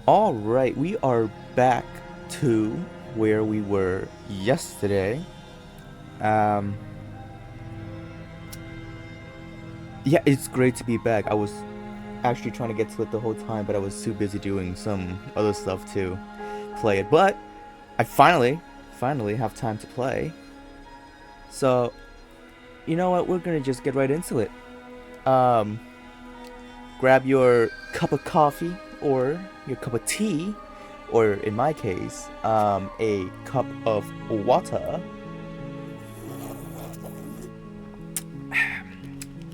All right, we are back to where we were yesterday. Um, yeah, it's great to be back. I was actually trying to get to it the whole time, but I was too busy doing some other stuff to play it. But I finally have time to play. So, you know what? We're gonna just get right into it. Um, grab your cup of coffee or your cup of tea, or in my case, a cup of water.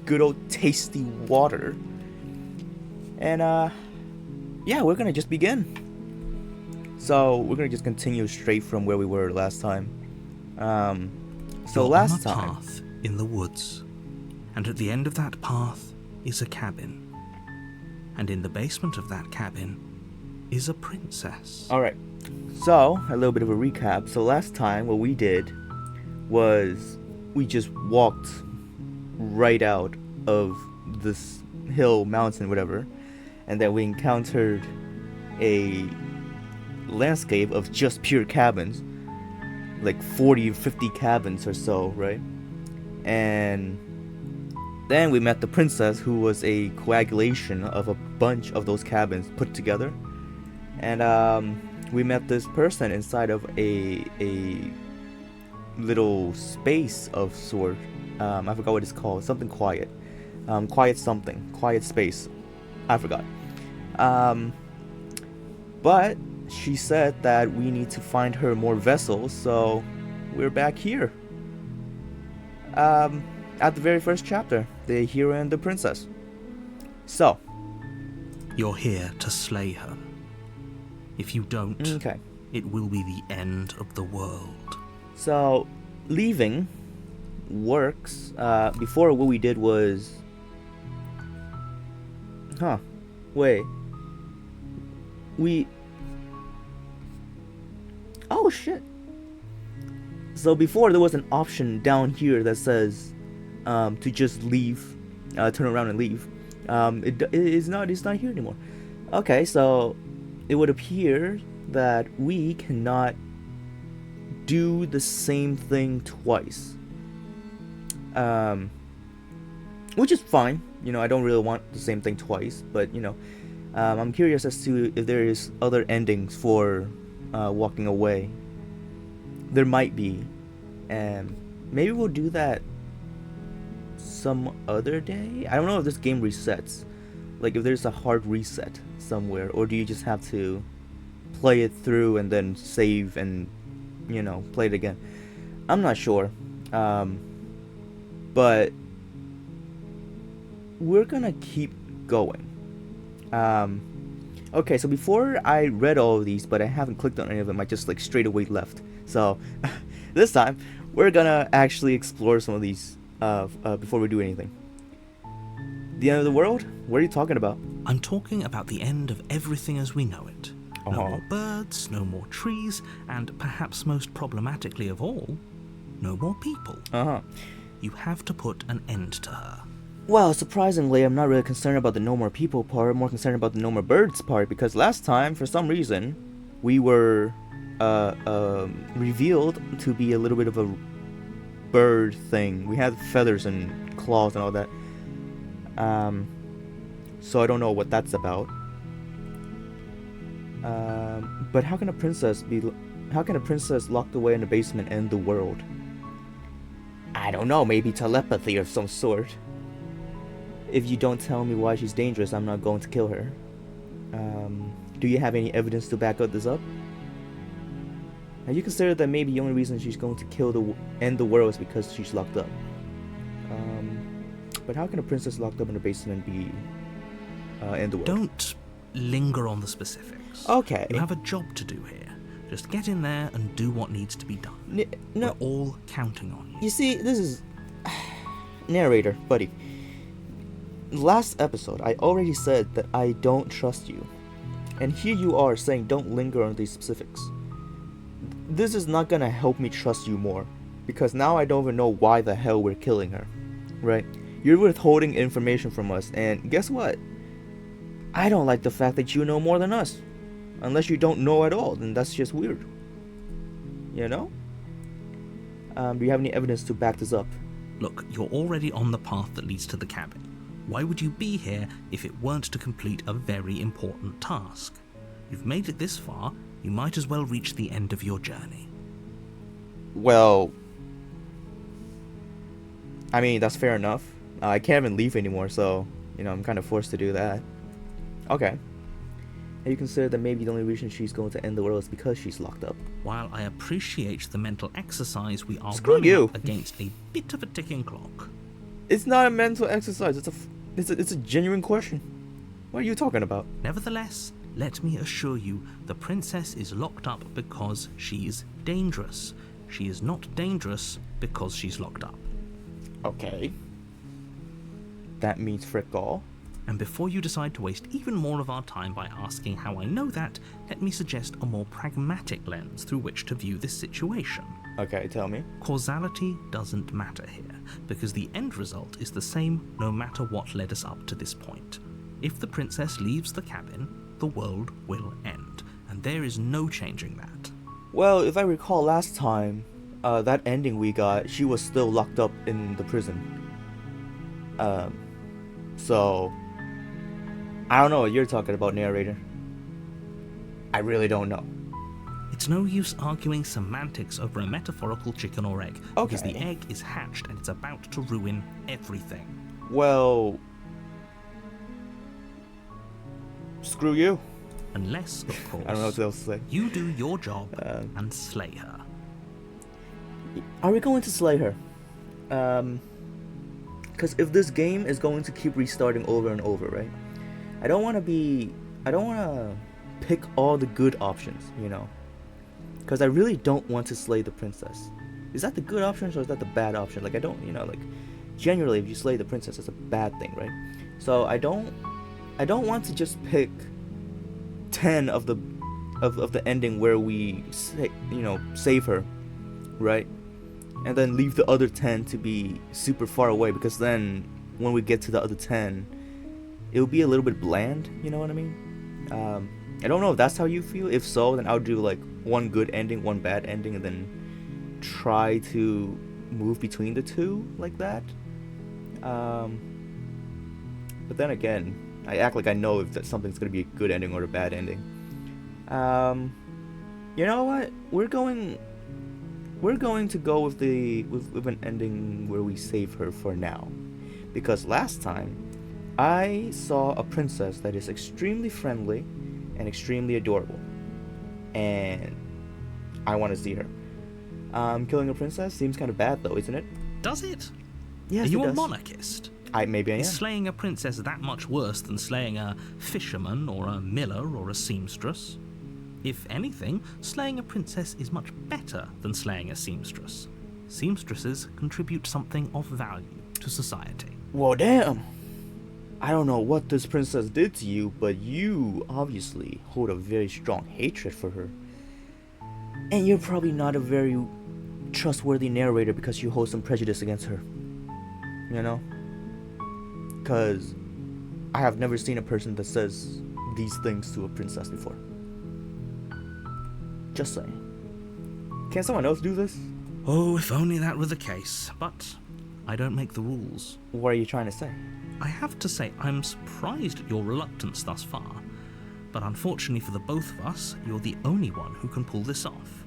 Good old tasty water. And yeah, we're gonna just begin. So we're gonna just continue straight from where we were last time. Um, so You're on a last time, path in the woods, and at the end of that path is a cabin. And in the basement of that cabin is a princess. all right. So a little bit of a recap. So last time, what we did was we just walked right out of this hill, mountain, whatever, and then we encountered a landscape of just pure cabins, like 40 or 50 cabins or so, right? And then we met the princess, who was a coagulation of a bunch of those cabins put together. And we met this person inside of a little space of sort. I forgot what it's called. Something quiet. Quiet something. Quiet space. I forgot. Um, but she said that we need to find her more vessels, so we're back here. At the very first chapter, the hero and the princess. So, You're here to slay her. If you don't, okay. it will be the end of the world. So, leaving works. Before, what we did was. Huh. Wait. We. Oh shit. So, before, there was an option down here that says to just leave, turn around and leave. It's not here anymore. Okay, so it would appear that we cannot do the same thing twice. Which is fine. You know, I don't really want the same thing twice, but you know, I'm curious as to if there is other endings for walking away. There might be, and maybe we'll do that some other day. I don't know if this game resets, like if there's a hard reset somewhere, or do you just have to play it through and then save and play it again. I'm not sure, but we're gonna keep going. Okay, so before I read all of these, but I haven't clicked on any of them, I just like straight away left. So this time we're gonna actually explore some of these before we do anything. The end of the world? What are you talking about? I'm talking about the end of everything as we know it. No Uh-huh. more birds, no more trees, and perhaps most problematically of all, no more people. Uh-huh. You have to put an end to her. Well, surprisingly, I'm not really concerned about the no more people part. I'm more concerned about the no more birds part, because last time, for some reason, we were revealed to be a little bit of a bird thing. We had feathers and claws and all that. So I don't know what that's about. But how can a princess locked away in the basement end the world? I don't know, maybe telepathy of some sort. If you don't tell me why she's dangerous, I'm not going to kill her. Do you have any evidence to back up this up? Have you considered that maybe the only reason she's going to end the world is because she's locked up? But how can a princess locked up in the basement be end the world? Don't linger on the specifics. Okay. You have a job to do here. Just get in there and do what needs to be done. No. We're all counting on you. You see, this is... Narrator, buddy. Last episode, I already said that I don't trust you. And here you are saying don't linger on these specifics. This is not gonna help me trust you more. Because now I don't even know why the hell we're killing her. Right? You're withholding information from us, and guess what? I don't like the fact that you know more than us. Unless you don't know at all, then that's just weird. You know? Do you have any evidence to back this up? Look, you're already on the path that leads to the cabin. Why would you be here if it weren't to complete a very important task? You've made it this far, you might as well reach the end of your journey. Well, I mean, that's fair enough. I can't even leave anymore, so, I'm kind of forced to do that. Okay. And you consider that maybe the only reason she's going to end the world is because she's locked up. While I appreciate the mental exercise, we are Screw running you. up against a bit of a ticking clock. It's not a mental exercise. It's a genuine question. What are you talking about? Nevertheless, let me assure you, the princess is locked up because she's dangerous. She is not dangerous because she's locked up. Okay. That means frick all. And before you decide to waste even more of our time by asking how I know that, let me suggest a more pragmatic lens through which to view this situation. Okay, tell me. Causality doesn't matter here, because the end result is the same no matter what led us up to this point. If the princess leaves the cabin, the world will end, and there is no changing that. Well, if I recall last time, that ending we got, she was still locked up in the prison. So I don't know what you're talking about, narrator. I really don't know. It's no use arguing semantics over a metaphorical chicken or egg, because Okay. the egg is hatched and it's about to ruin everything. Well, screw you. Unless, of course, I don't know what else to say. you do your job and slay her. Are we going to slay her? Because if this game is going to keep restarting over and over, right? I don't want to pick all the good options, Because I really don't want to slay the princess. Is that the good option or is that the bad option? Like, I don't, generally if you slay the princess, it's a bad thing, right? So I don't want to just pick 10 of the ending where we save her, right? And then leave the other 10 to be super far away, because then when we get to the other 10, it'll be a little bit bland, you know what I mean? I don't know if that's how you feel. If so, then I'll do like one good ending, one bad ending, and then try to move between the two like that. But then again, I act like I know if that something's gonna be a good ending or a bad ending. You know what? We're going to go with with an ending where we save her for now, because last time I saw a princess that is extremely friendly and extremely adorable, and I want to see her. Killing a princess seems kind of bad though, isn't it? Does it? Yes, Are you it a does. monarchist? Maybe I am. Is slaying a princess that much worse than slaying a fisherman or a miller or a seamstress? If anything, slaying a princess is much better than slaying a seamstress. Seamstresses contribute something of value to society. Well, damn. I don't know what this princess did to you, but you obviously hold a very strong hatred for her. And you're probably not a very trustworthy narrator because you hold some prejudice against her. Because I have never seen a person that says these things to a princess before. Just saying. Can someone else do this? Oh, if only that were the case. But I don't make the rules. What are you trying to say? I have to say, I'm surprised at your reluctance thus far. But unfortunately for the both of us, you're the only one who can pull this off.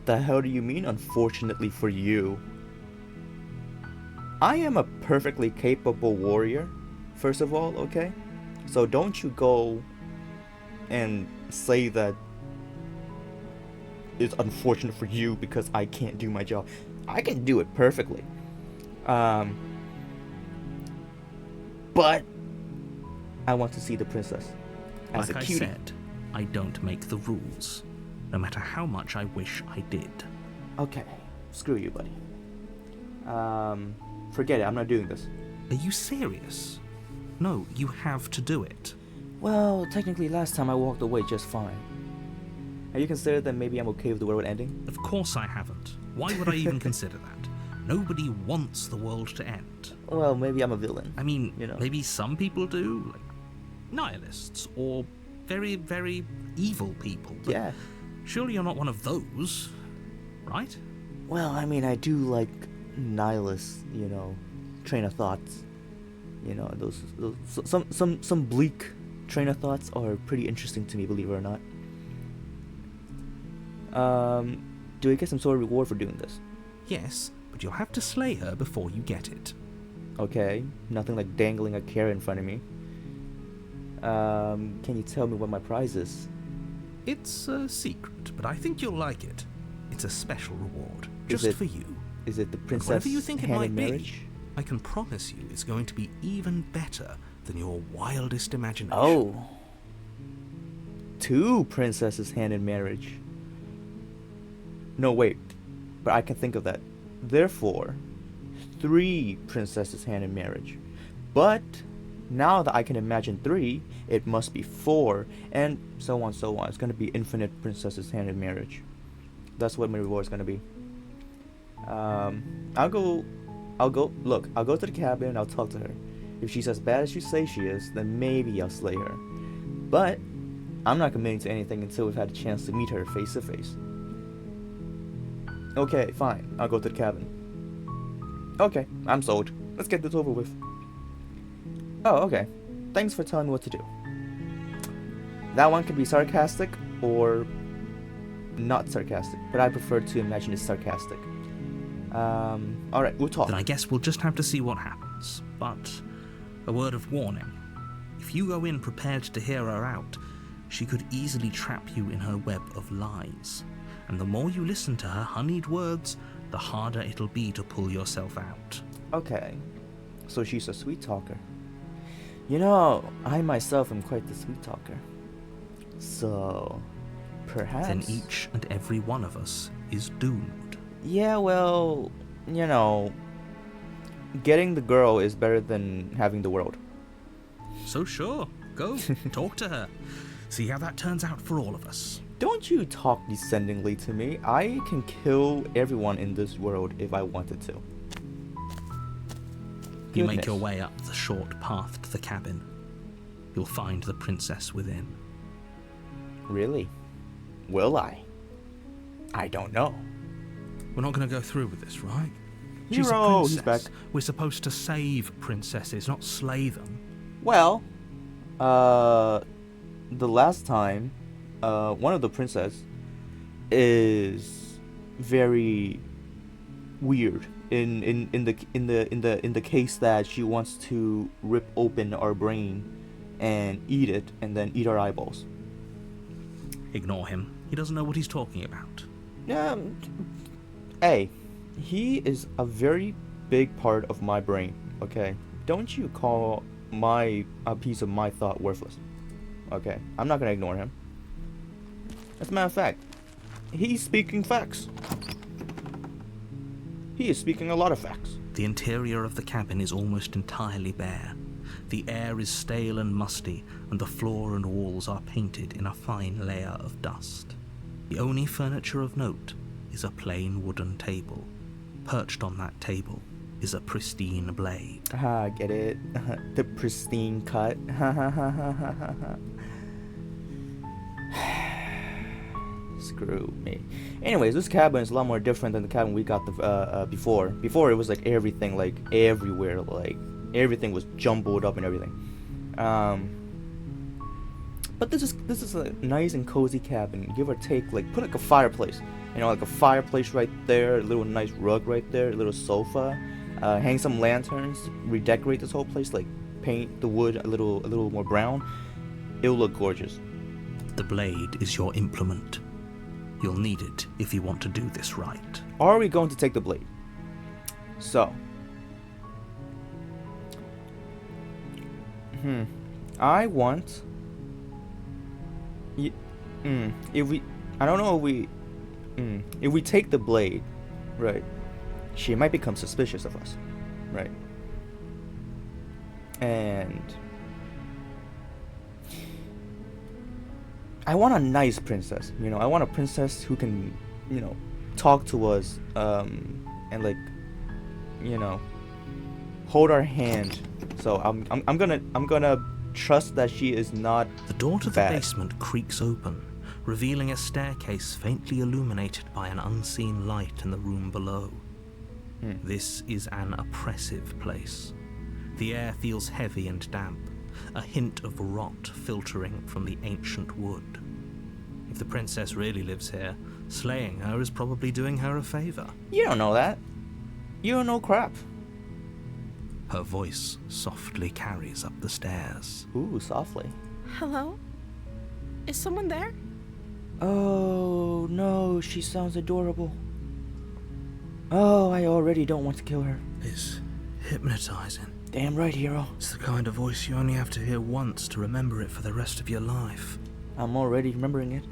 The hell do you mean, unfortunately for you? I am a perfectly capable warrior, first of all, okay? So don't you go and say that it's unfortunate for you because I can't do my job. I can do it perfectly. But I want to see the princess as Like a I cutie. said, I don't make the rules, no matter how much I wish I did. Okay, screw you, buddy. Forget it, I'm not doing this. Are you serious? No, you have to do it. Well, technically last time I walked away just fine. Have you considered that maybe I'm okay with the world ending? Of course I haven't. Why would I even consider that? Nobody wants the world to end. Well, maybe I'm a villain. I mean, You know. maybe some people do, like nihilists or very, very evil people. But Yeah. surely you're not one of those, right? Well, I mean, I do like nihilist, train of thoughts. Those some bleak train of thoughts are pretty interesting to me, believe it or not. Do I get some sort of reward for doing this? Yes, but you'll have to slay her before you get it. Okay, nothing like dangling a carrot in front of me. Can you tell me what my prize is? It's a secret, but I think you'll like it. It's a special reward, Is just it- for you. Is it the But princess whatever you think it hand might in be, marriage? I can promise you it's going to be even better than your wildest imagination. Oh. 2 princesses hand in marriage. No, wait. But I can think of that. Therefore, 3 princesses hand in marriage. But now that I can imagine 3, it must be 4, and so on, so on. It's gonna be infinite princesses hand in marriage. That's what my reward is gonna be. I'll go to the cabin and I'll talk to her. If she's as bad as you say she is, then maybe I'll slay her. But I'm not committing to anything until we've had a chance to meet her face to face. Okay, fine. I'll go to the cabin. Okay, I'm sold. Let's get this over with. Oh, okay. Thanks for telling me what to do. That one could be sarcastic or not sarcastic, but I prefer to imagine it's sarcastic. Alright, we'll talk. Then I guess we'll just have to see what happens. But a word of warning. If you go in prepared to hear her out, she could easily trap you in her web of lies. And the more you listen to her honeyed words, the harder it'll be to pull yourself out. Okay, so she's a sweet talker. I myself am quite the sweet talker. So, perhaps... Then each and every one of us is doomed. Yeah, well, getting the girl is better than having the world. So sure, go, talk to her. See how that turns out for all of us. Don't you talk descendingly to me. I can kill everyone in this world if I wanted to. You make Goodness. your way up the short path to the cabin. You'll find the princess within. Really? Will I? I don't know. We're not going to go through with this, right? Hero, She's he's a princess. back. We're supposed to save princesses, not slay them. Well, the last time, one of the princess is very weird in the case that she wants to rip open our brain and eat it and then eat our eyeballs. Ignore him. He doesn't know what he's talking about. Yeah. Hey, he is a very big part of my brain. Okay, don't you call a piece of my thought worthless? Okay, I'm not gonna ignore him. As a matter of fact, he's speaking facts. He is speaking a lot of facts. The interior of the cabin is almost entirely bare. The air is stale and musty, and the floor and walls are painted in a fine layer of dust. The only furniture of note is a plain wooden table. Perched on that table is a pristine blade. Haha, get it? The pristine cut. Screw me. Anyways, this cabin is a lot more different than the cabin we got before. Before it was like everything, like everywhere, like everything was jumbled up and everything. But this is a nice and cozy cabin, give or take. Like put like a fireplace, like a fireplace right there, a little nice rug right there, a little sofa. Hang some lanterns, redecorate this whole place, like paint the wood a little more brown. It'll look gorgeous. The blade is your implement. You'll need it if you want to do this right. Are we going to take the blade? So, I want. If we, I don't know if we, if we take the blade, right? She might become suspicious of us, right? And I want a nice princess, I want a princess who can, talk to us, and like, hold our hand. So I'm gonna trust that she is not The door to the bad. basement creaks open, revealing a staircase faintly illuminated by an unseen light in the room below. This is an oppressive place. The air feels heavy and damp, a hint of rot filtering from the ancient wood. If the princess really lives here, slaying her is probably doing her a favor. You don't know that. You don't know crap. Her voice softly carries up the stairs. Ooh, softly. Hello? Is someone there? Oh, no, she sounds adorable. Oh, I already don't want to kill her. It's hypnotizing. Damn right, hero. It's the kind of voice you only have to hear once to remember it for the rest of your life. I'm already remembering it.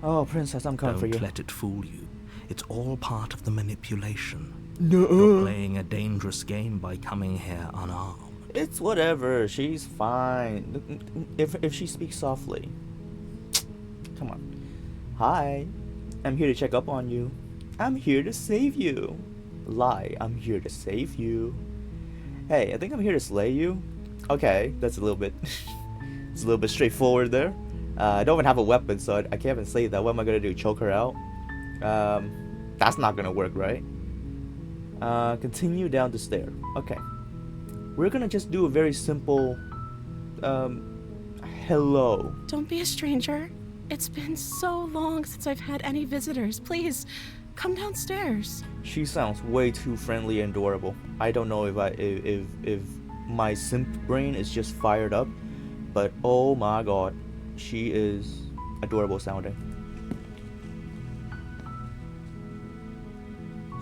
Oh, princess, I'm coming for you. Don't let it fool you. It's all part of the manipulation. No. You're playing a dangerous game by coming here unarmed. It's whatever. She's fine. If she speaks softly. Come on. Hi. I'm here to check up on you. I'm here to save you. Lie. I'm here to save you. Hey, I think I'm here to slay you. Okay, that's a little bit... it's a little bit straightforward there. I don't even have a weapon, so I can't even say that. What am I gonna do? Choke her out? That's not gonna work, right? Continue down the stair. Okay. We're gonna just do a very simple... hello. Don't be a stranger. It's been so long since I've had any visitors. Please, come downstairs. She sounds way too friendly and adorable. I don't know if my simp brain is just fired up, but oh my god, she is adorable sounding.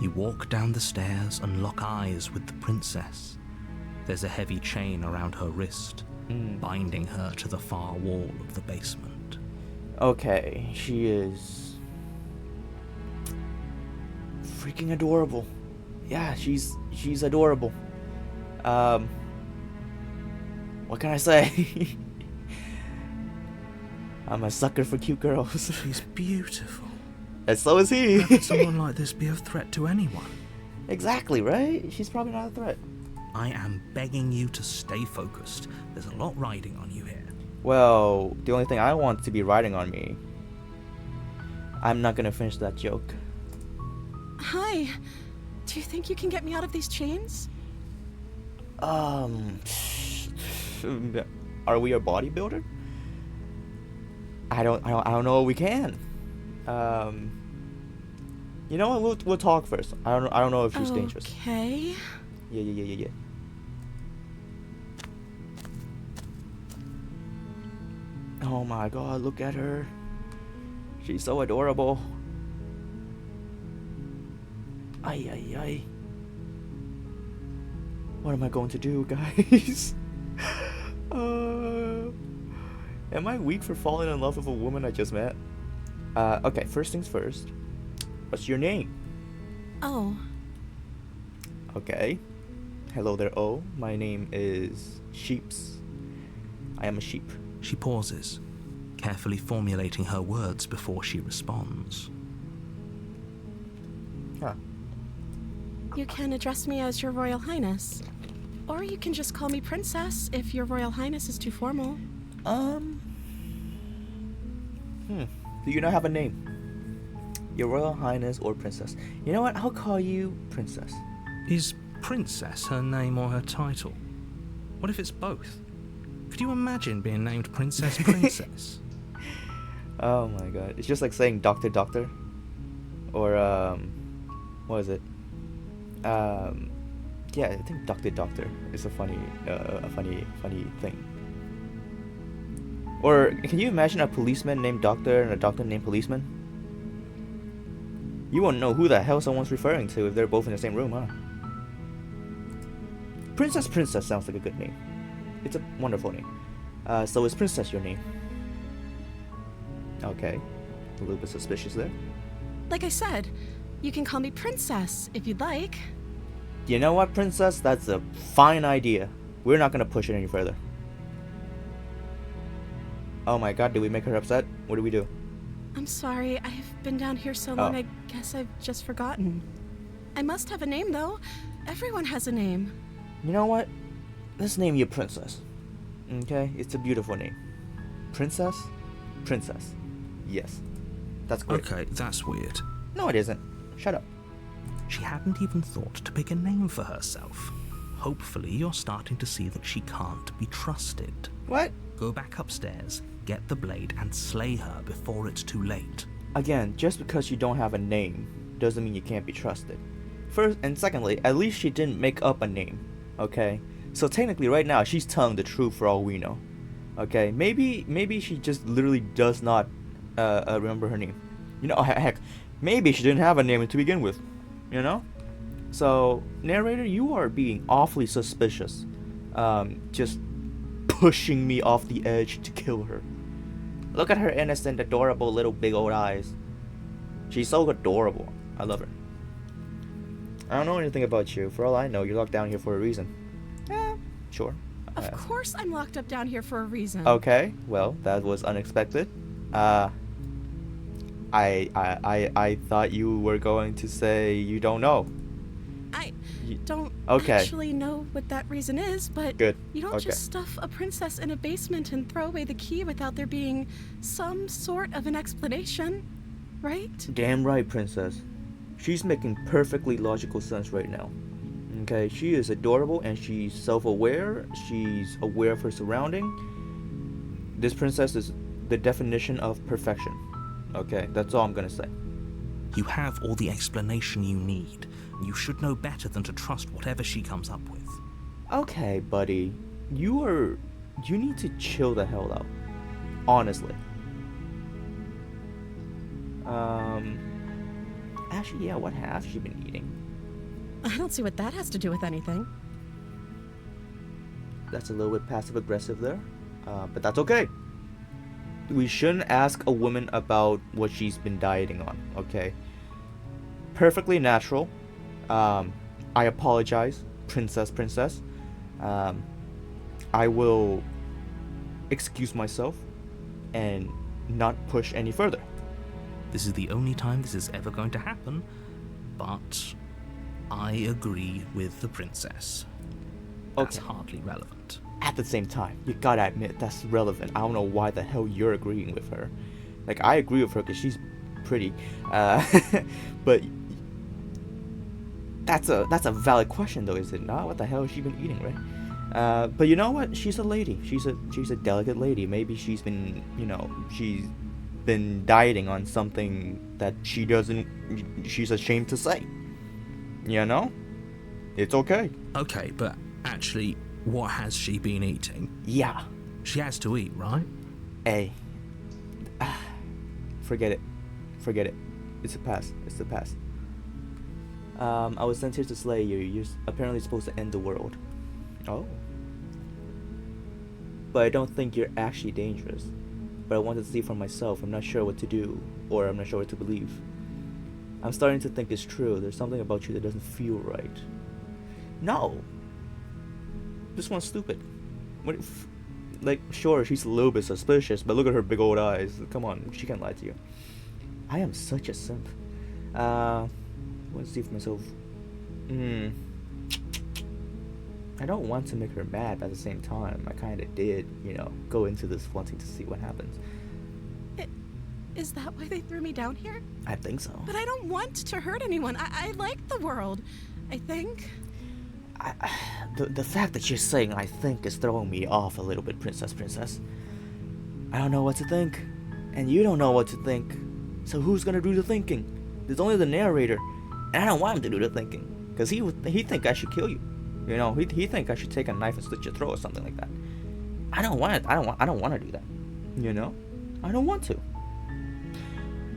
You walk down the stairs and lock eyes with the princess. There's a heavy chain around her wrist, binding her to the far wall of the basement. Okay, she is freaking adorable. Yeah, she's adorable. What can I say? I'm a sucker for cute girls. She's beautiful. And so is he. How could someone like this be a threat to anyone? Exactly, right? She's probably not a threat. I am begging you to stay focused. There's a lot riding on you here. Well, the only thing I want to be riding on me. I'm not gonna finish that joke. Hi. Do you think you can get me out of these chains? Are we a bodybuilder? I don't know if we can. You know what? We'll talk first. I don't know if she's dangerous. Okay. Yeah. Oh my god, look at her. She's so adorable. Ay. What am I going to do, guys? Am I weak for falling in love with a woman I just met? Okay, first things first. What's your name? Oh. Okay. Hello there, O. My name is Sheeps. I am a sheep. She pauses, carefully formulating her words before she responds. Huh. You can address me as Your Royal Highness. Or you can just call me Princess if Your Royal Highness is too formal. Do you not have a name? Your Royal Highness or Princess? You know what? I'll call you Princess. Is Princess her name or her title? What if it's both? Could you imagine being named Princess Princess? Oh my god. It's just like saying Doctor Doctor. Or, what is it? Yeah, I think Doctor Doctor is a funny thing. Or, can you imagine a policeman named Doctor and a doctor named Policeman? You won't know who the hell someone's referring to if they're both in the same room, huh? Princess sounds like a good name. It's a wonderful name. So is Princess your name? Okay. A little bit suspicious there. Like I said, you can call me Princess if you'd like. You know what, Princess? That's a fine idea. We're not gonna push it any further. Oh my god, did we make her upset? What did we do? I'm sorry, I've been down here so long, Oh. I guess I've just forgotten. I must have a name, though. Everyone has a name. You know what? Let's name you Princess. Okay, it's a beautiful name. Princess? Princess. Yes. That's great. Okay, that's weird. No, it isn't. Shut up. She hadn't even thought to pick a name for herself. Hopefully you're starting to see that she can't be trusted. What? Go back upstairs, get the blade, and slay her before it's too late. Again, just because you don't have a name doesn't mean you can't be trusted. First and secondly, at least she didn't make up a name. Okay? So technically right now she's telling the truth for all we know. Okay? Maybe she just literally does not remember her name. You know, heck, maybe she didn't have a name to begin with. You know? So, narrator, you are being awfully suspicious. Just pushing me off the edge to kill her. Look at her innocent, adorable little big old eyes. She's so adorable. I love her. I don't know anything about you. For all I know, you're locked down here for a reason. Yeah, sure. Of course I'm locked up down here for a reason. Okay, well, that was unexpected. I thought you were going to say you don't know. I don't Okay. actually know what that reason is, but Good. you don't Okay. just stuff a princess in a basement and throw away the key without there being some sort of an explanation, right? Damn right, princess. She's making perfectly logical sense right now. Okay, she is adorable and she's self-aware. She's aware of her surrounding. This princess is the definition of perfection. Okay, that's all I'm gonna say. You have all the explanation you need. You should know better than to trust whatever she comes up with. Okay, buddy. You need to chill the hell out. Honestly. Actually, yeah, what has she been eating? I don't see what that has to do with anything. That's a little bit passive-aggressive there. But that's okay. We shouldn't ask a woman about what she's been dieting on, okay? Perfectly natural. I apologize, princess. I will excuse myself and not push any further. This is the only time this is ever going to happen, but I agree with the princess. That's Okay. hardly relevant. At the same time, you gotta admit that's relevant. I don't know why the hell you're agreeing with her. Like, I agree with her because she's pretty, but that's a valid question though, is it not? What the hell has she been eating, right? But you know what? She's a lady. She's a delicate lady. Maybe she's been, she's been dieting on something that she's ashamed to say. You know? It's okay. Okay, but actually, what has she been eating? Yeah. She has to eat, right? Hey. Forget it. It's a pass. I was sent here to slay you. You're apparently supposed to end the world. Oh. But I don't think you're actually dangerous. But I wanted to see for myself. I'm not sure what to do, or I'm not sure what to believe. I'm starting to think it's true. There's something about you that doesn't feel right. No. This one's stupid. What if, like, sure, she's a little bit suspicious, but look at her big old eyes. Come on, she can't lie to you. I am such a simp. I want to see for myself. I don't want to make her mad, but at the same time, I kind of did, go into this wanting to see what happens. Is that why they threw me down here? I think so. But I don't want to hurt anyone. I like the world, I think. The fact that you're saying I think is throwing me off a little bit, princess. I don't know what to think. And you don't know what to think. So who's gonna do the thinking? There's only the narrator. And I don't want him to do the thinking. Because he think I should kill you. He think I should take a knife and slit your throat or something like that. I don't want it. I don't want to do that. I don't want to.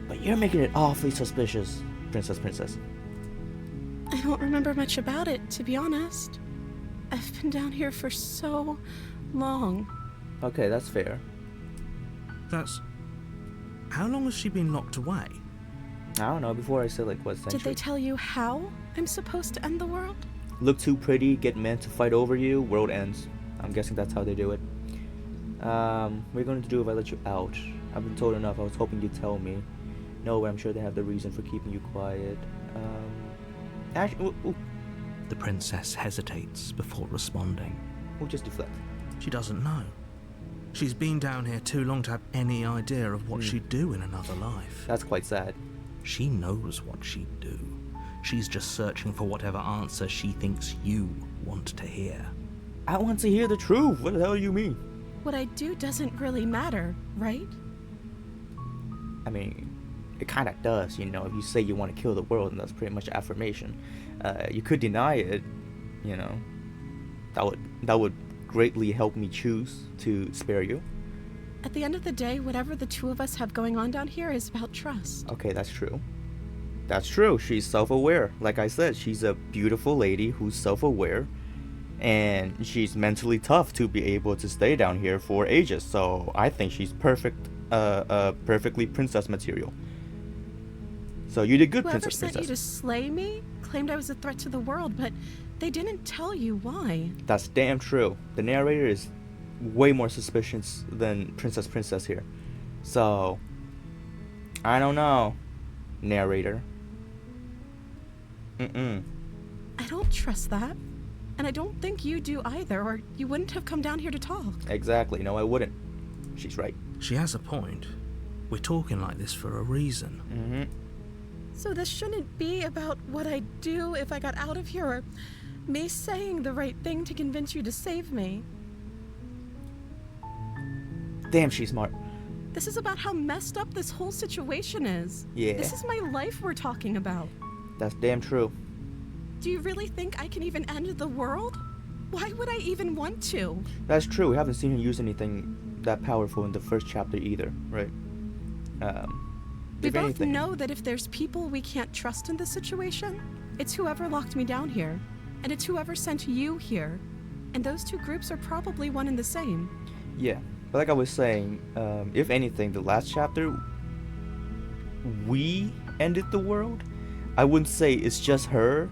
But you're making it awfully suspicious, princess. I don't remember much about it, to be honest. I've been down here for so long. Okay, that's fair. That's... How long has she been locked away? I don't know, before I said like what century? Did they tell you how I'm supposed to end the world? Look too pretty, get men to fight over you, world ends. I'm guessing that's how they do it. What are you going to do if I let you out? I've been told enough. I was hoping you'd tell me. No, I'm sure they have the reason for keeping you quiet. Actually, The princess hesitates before responding. we'll just deflect. She doesn't know. She's been down here too long to have any idea of what she'd do in another life. That's quite sad. She knows what she'd do. She's just searching for whatever answer she thinks you want to hear. I want to hear the truth. What the hell do you mean? What I do doesn't really matter, right? I mean, it kind of does, you know. If you say you want to kill the world, and that's pretty much affirmation. You could deny it, you know. That would greatly help me choose to spare you. At the end of the day, whatever the two of us have going on down here is about trust. Okay, that's true. That's true. She's self-aware. Like I said, she's a beautiful lady who's self-aware, and she's mentally tough to be able to stay down here for ages. So I think she's perfectly princess material. So you did good, Whoever princess. sent you to slay me claimed I was a threat to the world, but they didn't tell you why. That's damn true. The narrator is way more suspicious than Princess here. So, I don't know, narrator. I don't trust that. And I don't think you do either, or you wouldn't have come down here to talk. Exactly. No, I wouldn't. She's right. She has a point. We're talking like this for a reason. So this shouldn't be about what I'd do if I got out of here, or me saying the right thing to convince you to save me. Damn, she's smart. This is about how messed up this whole situation is. Yeah. This is my life we're talking about. That's damn true. Do you really think I can even end the world? Why would I even want to? That's true. We haven't seen her use anything that powerful in the first chapter either, right? We If both anything, know that if there's people we can't trust in this situation, it's whoever locked me down here, and it's whoever sent you here. And those two groups are probably one and the same. yeah. But like I was saying, if anything, the last chapter, we ended the world. I wouldn't say it's just her.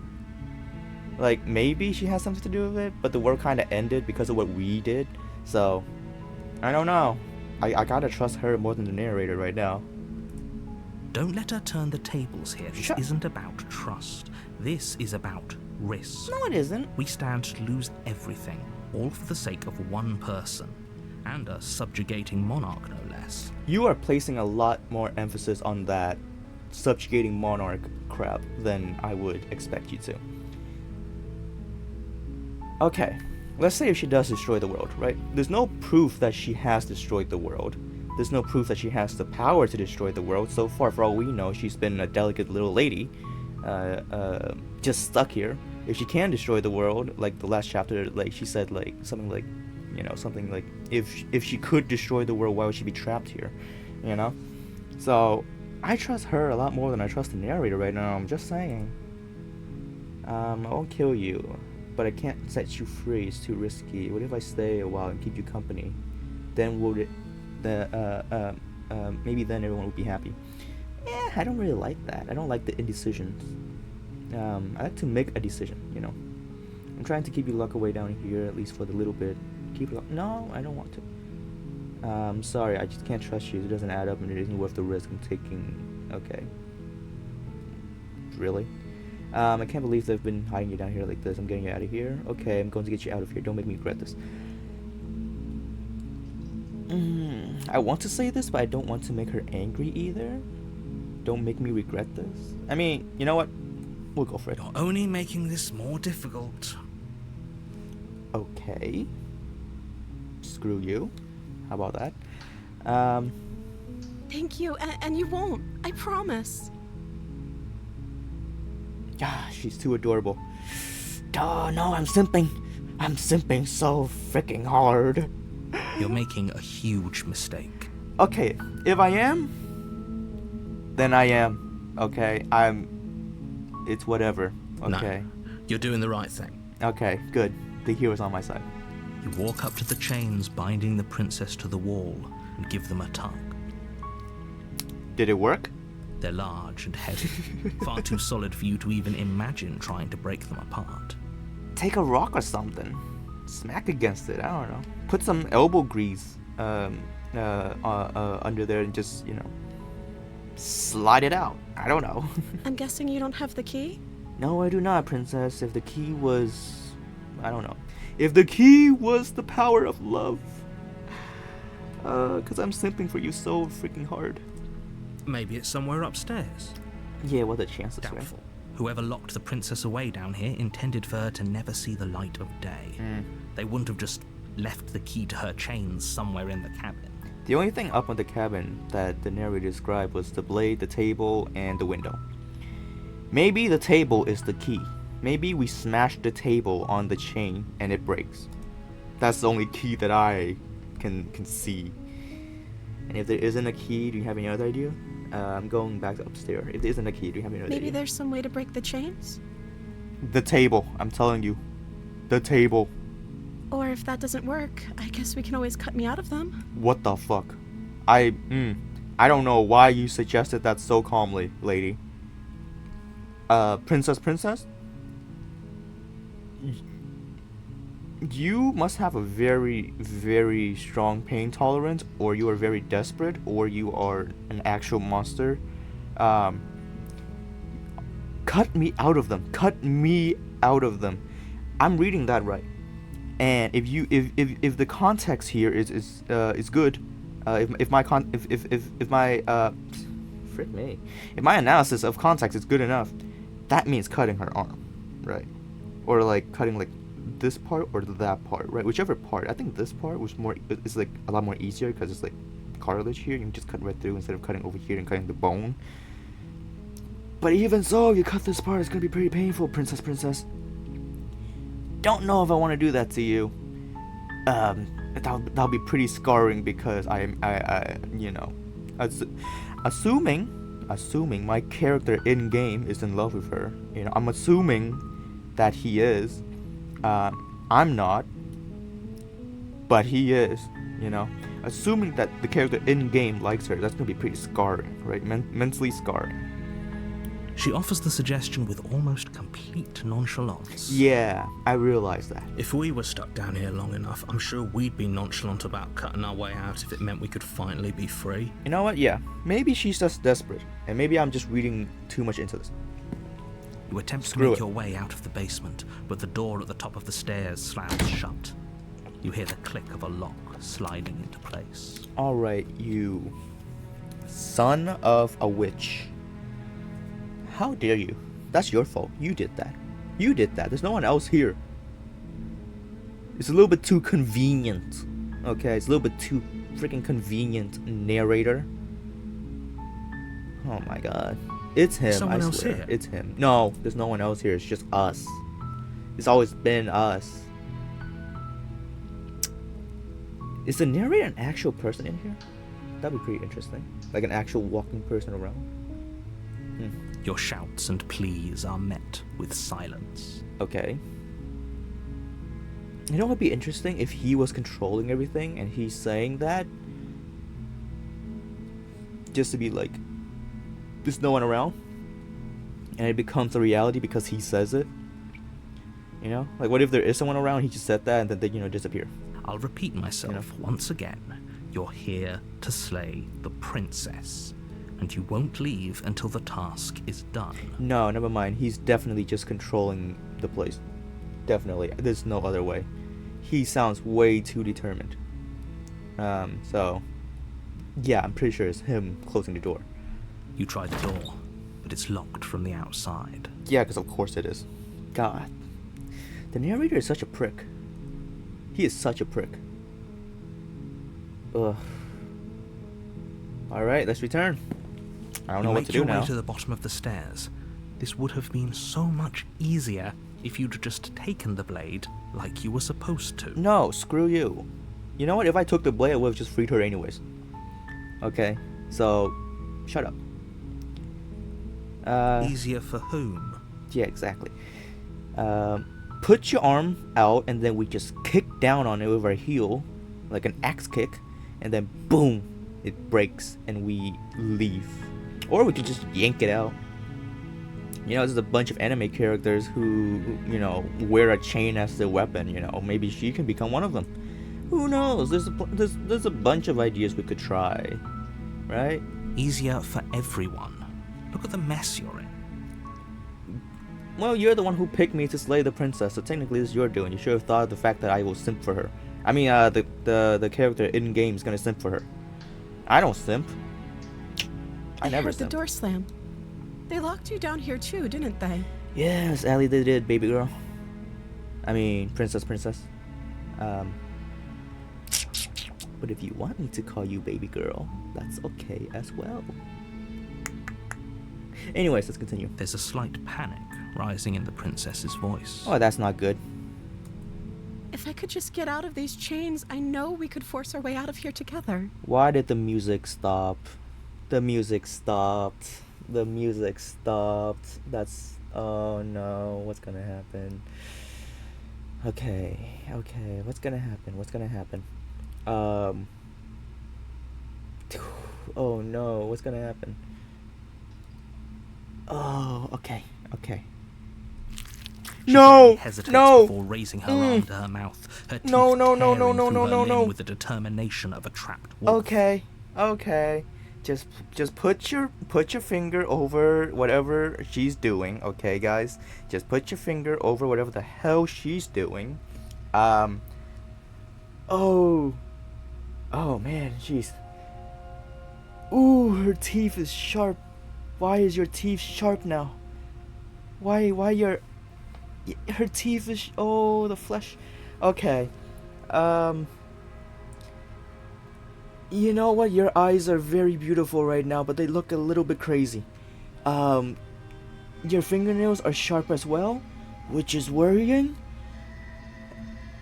Like, maybe she has something to do with it, but the world kind of ended because of what we did. So, I don't know. I gotta trust her more than the narrator right now. Don't let her turn the tables here. This Shut- isn't about trust. This is about risk. No, it isn't. We stand to lose everything, all for the sake of one person, and a subjugating monarch, no less. You are placing a lot more emphasis on that subjugating monarch crap than I would expect you to. Okay, let's say if she does destroy the world, right? There's no proof that she has destroyed the world. There's no proof that she has the power to destroy the world. So far, for all we know, she's been a delicate little lady, just stuck here. If she can destroy the world, like the last chapter, like she said, like something like, you know, something like, if she could destroy the world, why would she be trapped here? You know? So, I trust her a lot more than I trust the narrator right now. I'm just saying. I won't kill you, but I can't set you free. It's too risky. What if I stay a while and keep you company? Then maybe then everyone would be happy. Yeah, I don't really like that. I don't like the indecisions. I like to make a decision, you know. I'm trying to keep you locked away down here, at least for the little bit. Keep it. No, I don't want to. I'm sorry, I just can't trust you. It doesn't add up, and it isn't worth the risk I'm taking. Okay. Really? I can't believe they've been hiding you down here like this. I'm getting you out of here. Okay, I'm going to get you out of here. Don't make me regret this. I want to say this, but I don't want to make her angry either. Don't make me regret this. I mean, you know what? We'll go for it. You're only making this more difficult. Okay. Screw you. How about that? Thank you, and you won't. I promise. Ah, she's too adorable. Oh, no, I'm simping. I'm simping so freaking hard. You're making a huge mistake. Okay, if I am, then I am. Okay, it's whatever. Okay. No, you're doing the right thing. Okay, good. The hero's on my side. You walk up to the chains binding the princess to the wall and give them a tug. Did it work? They're large and heavy, far too solid for you to even imagine trying to break them apart. Take a rock or something. Smack against it. I don't know. Put some elbow grease under there and just, you know, slide it out. I don't know. I'm guessing you don't have the key? No, I do not, princess. If the key was... I don't know. If the key was the power of love, Cause I'm simping for you so freaking hard. Maybe it's somewhere upstairs. Yeah, what are the chances, right? Doubtful. Whoever locked the princess away down here intended for her to never see the light of day. They wouldn't have just left the key to her chains somewhere in the cabin. The only thing up on the cabin that the narrator described was the blade, the table, and the window. Maybe the table is the key. Maybe we smash the table on the chain and it breaks. That's the only key that I can see. And if there isn't a key, do you have any other idea? I'm going back upstairs. If there isn't a key, do you have any other Maybe idea? there's some way to break the chains? The table, I'm telling you. The table. Or if that doesn't work, I guess we can always cut me out of them. What the fuck? I don't know why you suggested that so calmly, lady. Princess? You must have a very, very strong pain tolerance, or you are very desperate, or you are an actual monster. Cut me out of them. Cut me out of them. I'm reading that right. And if the context here is good, if my analysis of context is good enough, that means cutting her arm, right? Or like cutting like this part or that part, right? Whichever part. I think this part was is like a lot more easier because it's like cartilage here. You can just cut right through instead of cutting over here and cutting the bone. But even so, you cut this part, it's gonna be pretty painful, princess. Don't know if I want to do that to you. That'll be pretty scarring because I you know, assuming my character in game is in love with her. You know, I'm assuming that he is. I'm not, but he is. You know, assuming that the character in game likes her, that's gonna be pretty scarring, right? Mentally scarring. She offers the suggestion with almost complete nonchalance. Yeah, I realize that. If we were stuck down here long enough, I'm sure we'd be nonchalant about cutting our way out if it meant we could finally be free. You know what? Yeah, maybe she's just desperate, and maybe I'm just reading too much into this. You attempt to Screw make it. your way out of the basement, but the door at the top of the stairs slams shut. You hear the click of a lock sliding into place. Alright, you son of a witch. How dare you? That's your fault. You did that. There's no one else here. It's a little bit too convenient. Okay, it's a little bit too freaking convenient, narrator. Oh my god. It's him, Someone I else swear. here? It's him. No, there's no one else here. It's just us. It's always been us. Is the narrator an actual person in here? That'd be pretty interesting. Like an actual walking person around. Your shouts and pleas are met with silence. Okay. You know what would be interesting if he was controlling everything and he's saying that just to be like, there's no one around, and it becomes a reality because he says it. You know, like what if there is someone around? He just said that and then they, you know, disappear. I'll repeat myself once again. You're here to slay the princess, and you won't leave until the task is done. No, never mind. He's definitely just controlling the place. Definitely. There's no other way. He sounds way too determined. So, yeah, I'm pretty sure it's him closing the door. You try the door, but it's locked from the outside. Yeah, because of course it is. God. The narrator is such a prick. He is such a prick. Ugh. Alright, let's return. I don't know what to do You make your now. way to the bottom of the stairs. This would have been so much easier if you'd just taken the blade like you were supposed to. No, screw you. You know what? If I took the blade, I would have just freed her anyways. Okay, so shut up. Easier for whom? Yeah, exactly. Put your arm out, and then we just kick down on it with our heel, like an axe kick, and then boom, it breaks, and we leave. Or we could just yank it out. You know, there's a bunch of anime characters who, you know, wear a chain as their weapon. You know, maybe she can become one of them. Who knows? There's a bunch of ideas we could try, right? Easier for everyone. Look at the mess you're in. Well, you're the one who picked me to slay the princess, so technically this is your doing. You should have thought of the fact that I will simp for her. I mean, the character in game is gonna simp for her. I don't simp. I never heard the simp. door slam. They locked you down here too, didn't they? Yes, Allie, they did, baby girl. I mean, princess. But if you want me to call you baby girl, that's okay as well. Anyways, let's continue. There's a slight panic rising in the princess's voice. Oh, that's not good. If I could just get out of these chains, I know we could force our way out of here together. Why did the music stop? The music stopped. The music stopped. That's... Oh no, what's gonna happen? Okay, what's gonna happen? Oh no, what's gonna happen? Oh, okay. She No! barely hesitates No! before raising her arm to her mouth, her teeth No, tearing no, through her no. limb with the determination of a trapped wolf. Okay. Just put your finger over whatever she's doing, okay, guys? Just put your finger over whatever the hell she's doing. Oh man, jeez. Ooh, her teeth is sharp. Why is your teeth sharp now? Why your... Her teeth is... Oh, the flesh. Okay. You know what? Your eyes are very beautiful right now, but they look a little bit crazy. Your fingernails are sharp as well, which is worrying.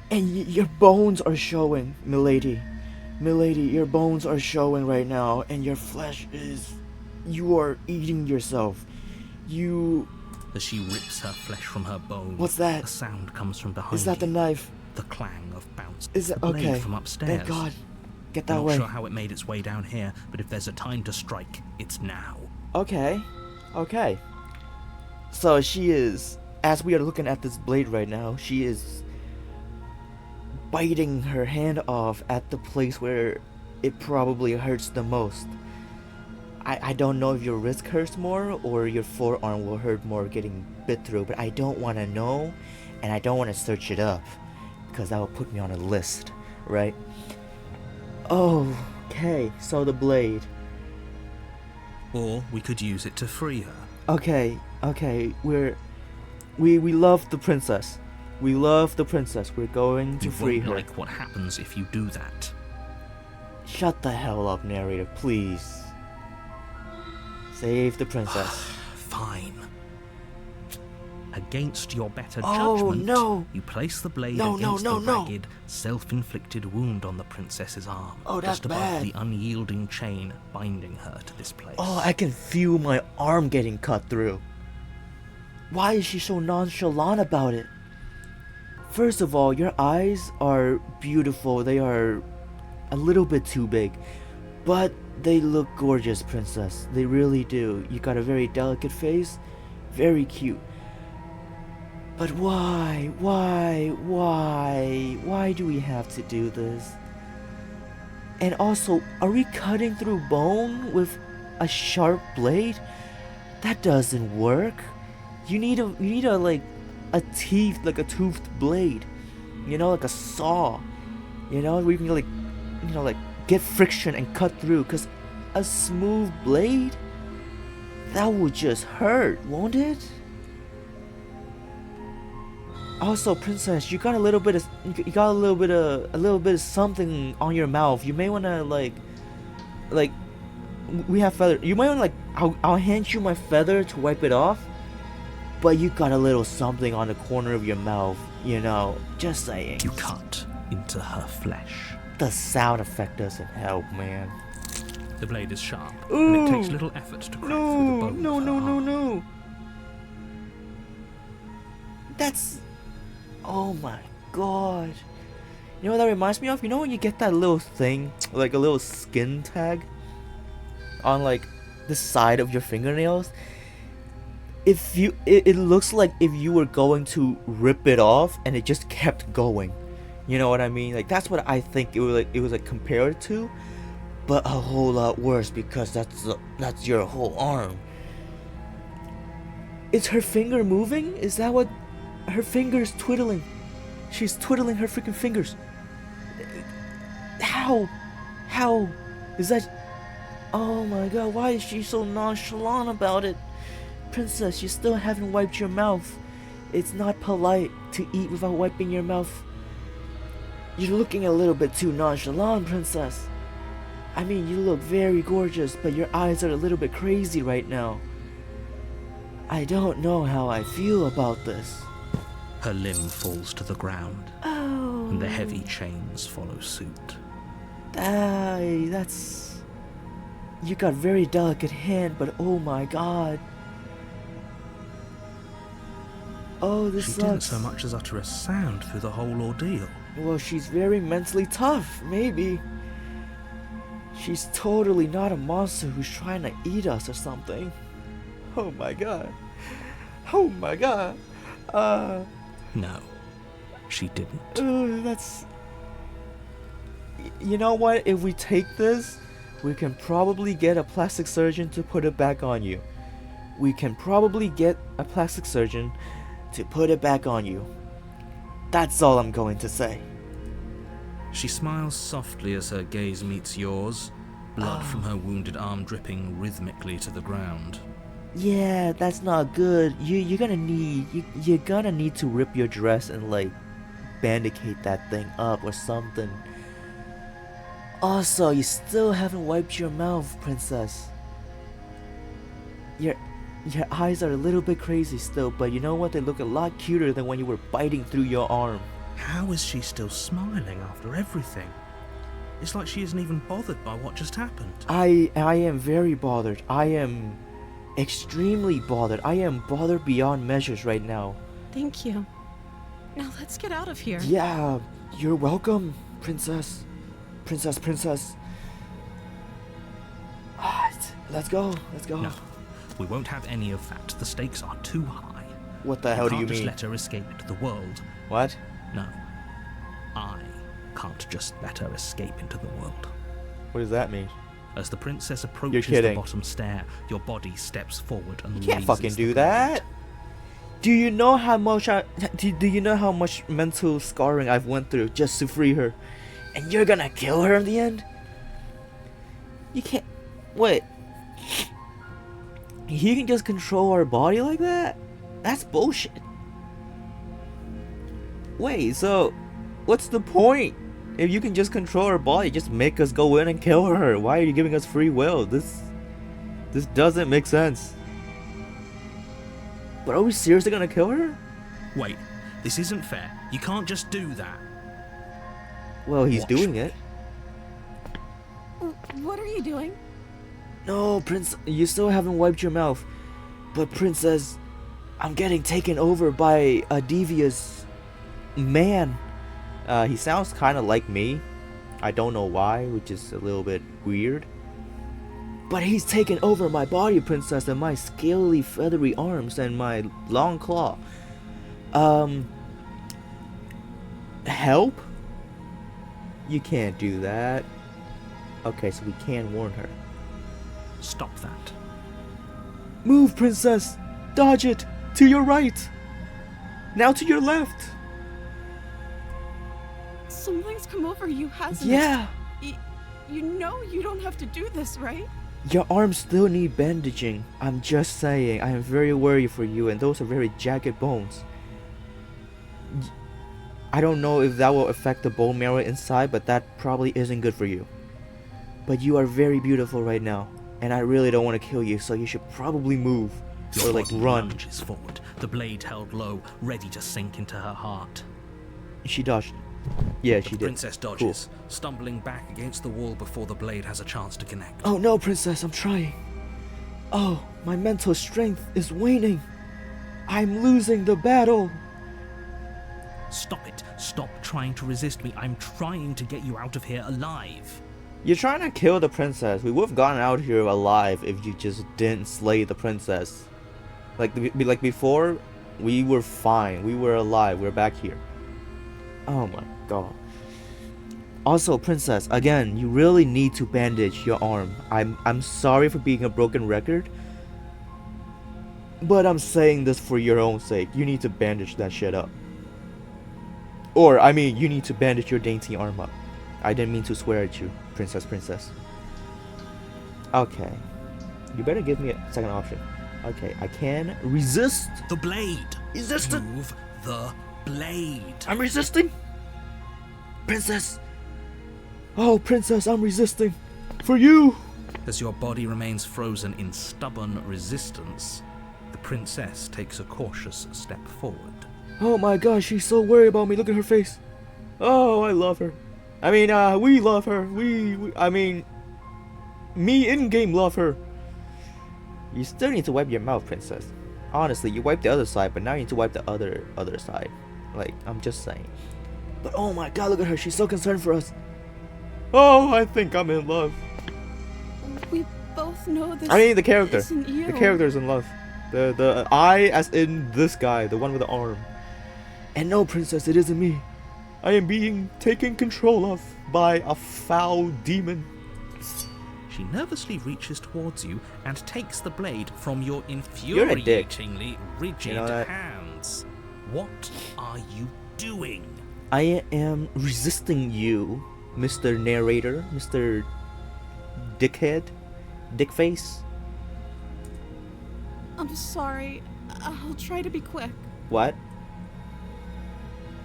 And your bones are showing, milady. Milady, your bones are showing right now, and your flesh is... You are eating yourself. You... As she rips her flesh from her bones, What's that? a sound comes from behind Is that the you. knife? The clang of bounce. Is it... The blade Okay. from upstairs. Thank God. Get that I'm not way. sure how it made its way down here, but if there's a time to strike, it's now. Okay. So she is... As we are looking at this blade right now, she is... biting her hand off at the place where it probably hurts the most. I don't know if your wrist hurts more or your forearm will hurt more getting bit through, but I don't want to know, and I don't want to search it up, because that will put me on a list, right? Okay, so the blade. Or we could use it to free her. Okay, we love the princess. We love the princess. We're going to You free won't her. like what happens if you do that. Shut the hell up, narrator, please. Save the princess. Fine. Against your better Oh, judgment, no. you place the blade No, against no, the no. ragged, self-inflicted wound on the princess's arm, Oh, that's just above bad. the unyielding chain binding her to this place. Oh, I can feel my arm getting cut through. Why is she so nonchalant about it? First of all, your eyes are beautiful. They are a little bit too big, but they look gorgeous, princess. They really do. You got a very delicate face, very cute. But why do we have to do this? And also, are we cutting through bone with a sharp blade? That doesn't work. You need a like a teeth, like a toothed blade. You know, like a saw. You know, where you can like get friction and cut through. Cause a smooth blade, that would just hurt, won't it? Also, princess, you got a little bit of something on your mouth. You may wanna like we have feather. You might wanna I'll hand you my feather to wipe it off. But you got a little something on the corner of your mouth, you know. Just saying. You cut into her flesh. The sound effect doesn't help, man. The blade is sharp, and it takes Ooh. little effort to crack through the bone. of her arm. No. That's... Oh my god. You know what that reminds me of? You know when you get that little thing, like a little skin tag on like the side of your fingernails? If you, it looks like if you were going to rip it off and it just kept going. You know what I mean? Like that's what I think it was like compared to, but a whole lot worse because that's your whole arm. Is her finger moving? Is that what her finger's twiddling? She's twiddling her freaking fingers. How? Is that... Oh my god, why is she so nonchalant about it? Princess, you still haven't wiped your mouth. It's not polite to eat without wiping your mouth. You're looking a little bit too nonchalant, Princess. I mean, you look very gorgeous, but your eyes are a little bit crazy right now. I don't know how I feel about this. Her limb falls to the ground, Oh. and the heavy chains follow suit. That's... You got very delicate hand, but oh my god. Oh, this She sucks. didn't so much as utter a sound through the whole ordeal. Well, she's very mentally tough, maybe. She's totally not a monster who's trying to eat us or something. Oh my god. Oh my god. No, she didn't. That's... You know what? If we take this, we can probably get a plastic surgeon to put it back on you. We can probably get a plastic surgeon to put it back on you. That's all I'm going to say. She smiles softly as her gaze meets yours, blood from her wounded arm dripping rhythmically to the ground. Yeah, that's not good. You're gonna need to rip your dress and like bandicate that thing up or something. Also, you still haven't wiped your mouth, Princess. Your eyes are a little bit crazy still, but you know what? They look a lot cuter than when you were biting through your arm. How is she still smiling after everything? It's like she isn't even bothered by what just happened. I am very bothered. I am extremely bothered. I am bothered beyond measures right now. Thank you. Now let's get out of here. Yeah, you're welcome, Princess. Princess. Let's go. No, we won't have any of that. The stakes are too high. What the hell do you can't just mean? let her escape into the world. What? No, I can't just let her escape into the world. What does that mean? As the princess approaches the kidding. bottom stair, your body steps forward and You can't raises fucking the do blade. that. Do you know how much do you know how much mental scarring I've went through just to free her? And you're gonna kill her in the end? You can't. Wait. He can just control our body like that? That's bullshit. Wait, so what's the point? If you can just control our body, just make us go in and kill her. Why are you giving us free will? This doesn't make sense. But are we seriously gonna kill her? Wait, this isn't fair. You can't just do that. Well, he's Watch doing me. it. What are you doing? No, Prince, you still haven't wiped your mouth. But Princess, I'm getting taken over by a devious man. He sounds kind of like me. I don't know why, which is a little bit weird. But he's taken over my body, Princess, and my scaly, feathery arms and my long claw. Help? You can't do that. Okay, so we can warn her. Stop that. Move, Princess! Dodge it! To your right! Now to your left! Something's come over you, hasn't Yeah! it? You know you don't have to do this, right? Your arms still need bandaging. I'm just saying, I am very worried for you, and those are very jagged bones. I don't know if that will affect the bone marrow inside, but that probably isn't good for you. But you are very beautiful right now, and I really don't want to kill you, so you should probably move. Your Or like body run. lunges forward, the blade held low, ready to sink into her heart. She dodged. Yeah, she The did. princess dodges, stumbling back against the wall before the blade has a chance to connect. Oh no, Princess, I'm trying. Oh, my mental strength is waning. I'm losing the battle. Stop it. Stop trying to resist me. I'm trying to get you out of here alive. You're trying to kill the princess. We would have gotten out here alive if you just didn't slay the princess. Like before, we were fine. We were alive. We're back here. Oh my god. Also, princess, again, you really need to bandage your arm. I'm sorry for being a broken record, but I'm saying this for your own sake. You need to bandage that shit up. Or, I mean, you need to bandage your dainty arm up. I didn't mean to swear at you, princess. Okay. You better give me a second option. Okay, I can resist. The blade. Resist it. Move the blade. I'm resisting. Princess. Oh, princess, I'm resisting. For you. As your body remains frozen in stubborn resistance, the princess takes a cautious step forward. Oh my gosh, she's so worried about me. Look at her face. Oh, I love her. I mean, we love her. I mean, me in-game love her. You still need to wipe your mouth, princess. Honestly, you wiped the other side, but now you need to wipe the other side. Like, I'm just saying. But oh my god, look at her. She's so concerned for us. Oh, I think I'm in love. We both know this. I mean, the character. Isn't you. The character's in love. The I, as in this guy, the one with the arm. And no, princess, it isn't me. I am being taken control of by a foul demon. She nervously reaches towards you and takes the blade from your You're a dick. infuriatingly rigid You know that? hands. What are you doing? I am resisting you, Mr. Narrator, Mr. Dickhead, Dickface. I'm sorry. I'll try to be quick. What?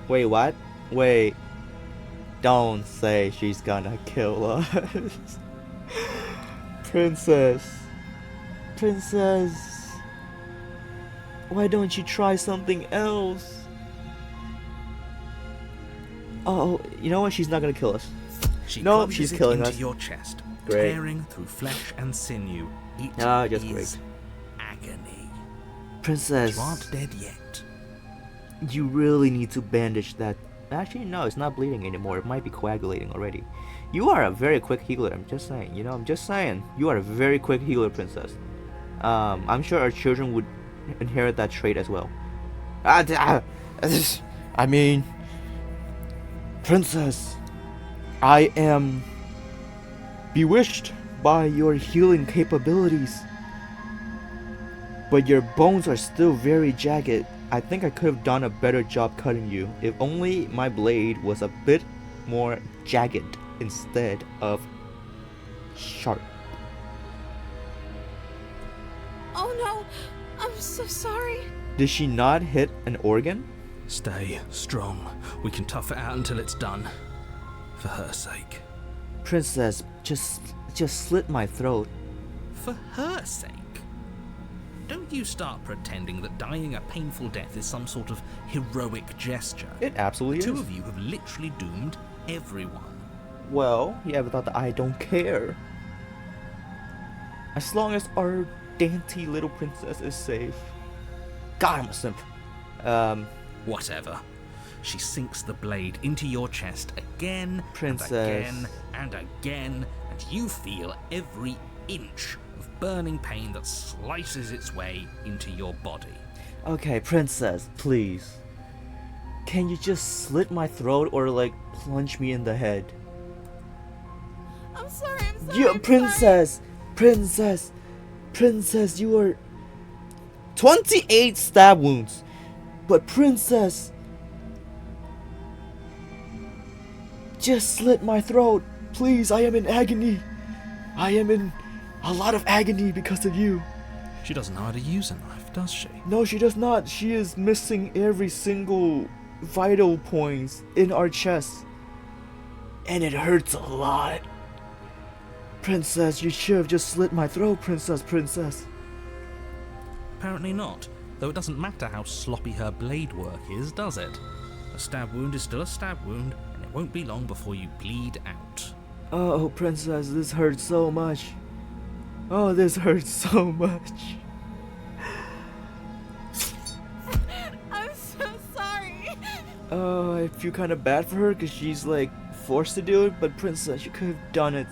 Wait, what? Wait. Don't say she's gonna kill us. Princess. Princess. Why don't you try something else? Oh, you know what? She's not gonna kill us. She No, plunges she's it killing into us. your chest, Great. tearing through flesh and sinew. It Ah, just is great. agony. Princess. You aren't dead yet. You really need to bandage that. Actually, no, it's not bleeding anymore. It might be coagulating already. You are a very quick healer. I'm just saying. You know, I'm just saying. You are a very quick healer, princess. I'm sure our children would inherit that trait as well. I mean, princess, I am bewitched by your healing capabilities. But your bones are still very jagged. I think I could have done a better job cutting you if only my blade was a bit more jagged instead of sharp. Oh no! I'm so sorry. Did she not hit an organ? Stay strong. We can tough it out until it's done. For her sake. Princess, just slit my throat. For her sake? Don't you start pretending that dying a painful death is some sort of heroic gesture. It absolutely Two is. of you have literally doomed everyone. Well, you ever thought that I don't care? As long as our dainty little princess is safe. God, I'm a simp. Whatever. She sinks the blade into your chest again, Princess. and again, and again, and you feel every inch of burning pain that slices its way into your body. Okay, princess, please. Can you just slit my throat or like plunge me in the head? I'm sorry. You, princess, you are 28 stab wounds, but princess, just slit my throat, please. I am in agony. I am in a lot of agony because of you. She doesn't know how to use a knife, does she? No, she does not. She is missing every single vital points in our chest, and it hurts a lot. Princess, you should have just slit my throat, princess. Apparently not, though it doesn't matter how sloppy her blade work is, does it? A stab wound is still a stab wound, and it won't be long before you bleed out. Oh, princess, this hurts so much. Oh, this hurts so much. I'm so sorry. Oh, I feel kind of bad for her because she's like forced to do it, but princess, you could have done it.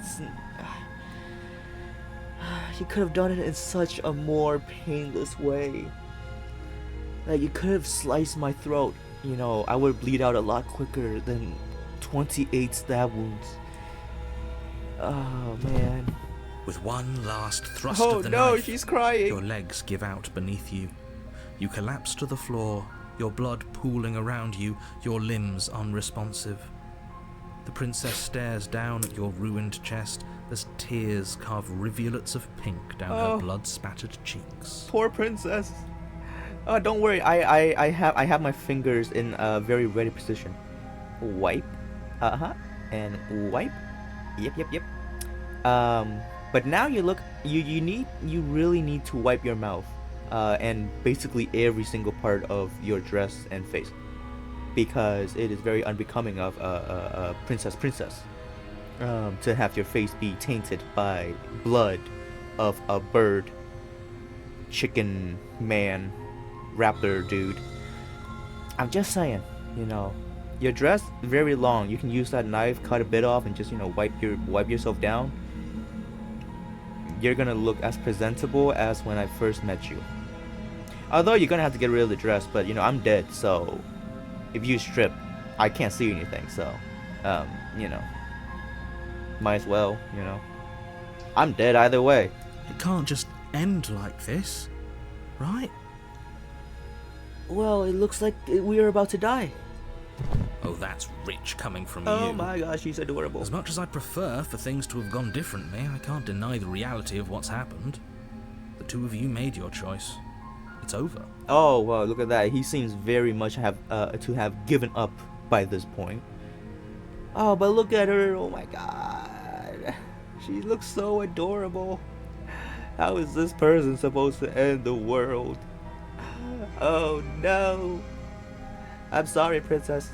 You could have done it in such a more painless way. Like, you could have sliced my throat. You know, I would bleed out a lot quicker than 28 stab wounds. Oh, man. With one last thrust Oh of the no, knife, she's crying. your legs give out beneath you. You collapse to the floor, your blood pooling around you, your limbs unresponsive. The princess stares down at your ruined chest as tears carve rivulets of pink down her blood-spattered cheeks. Poor princess. Don't worry. I have my fingers in a very ready position. Wipe. And wipe. Yep. But now you really need to wipe your mouth, and basically every single part of your dress and face, because it is very unbecoming of a princess to have your face be tainted by blood of a bird, chicken man, raptor dude. I'm just saying, your dress very long. You can use that knife, cut a bit off, and just wipe yourself down. You're gonna look as presentable as when I first met you. Although you're gonna have to get rid of the dress, but I'm dead, so if you strip, I can't see anything. So, might as well, I'm dead either way. It can't just end like this, right? Well, it looks like we are about to die. Oh, that's rich coming from you. Oh my gosh, she's adorable. As much as I'd prefer for things to have gone differently, I can't deny the reality of what's happened. The two of you made your choice. It's over. Oh, wow, look at that. He seems very much to have given up by this point. Oh, but look at her. Oh my god. She looks so adorable. How is this person supposed to end the world? Oh no. I'm sorry, princess.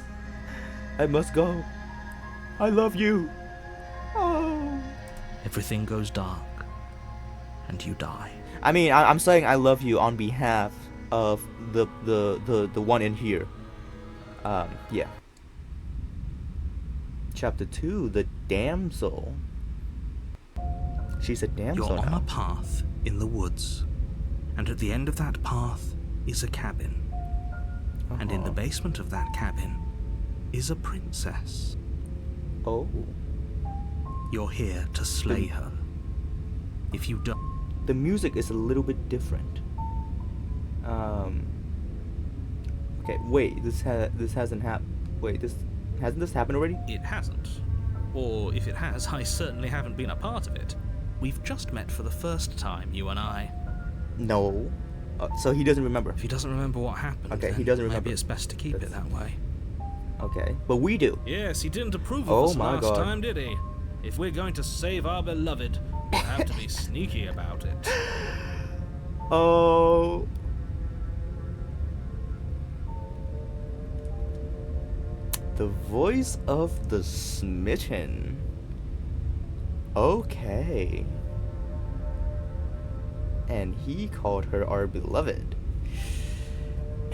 I must go. I love you. Oh. Everything goes dark, and you die. I mean, I'm saying I love you on behalf of the one in here. Yeah. Chapter 2, the Damsel. She's a damsel You're on now. a path in the woods, and at the end of that path is a cabin. And in the basement of that cabin is a princess. Oh. You're here to slay her. If you don't... The music is a little bit different. Okay, wait, this hasn't happened. Wait, hasn't this happened already? It hasn't. Or if it has, I certainly haven't been a part of it. We've just met for the first time, you and I. No. So he doesn't remember. If he doesn't remember what happened, Okay, then he doesn't remember. maybe it's best to keep it that way. Okay, but we do. Yes, he didn't approve Oh of us my last God. time, did he? If we're going to save our beloved, we'll have to be sneaky about it. Oh. The voice of the smitten. Okay. And he called her our beloved.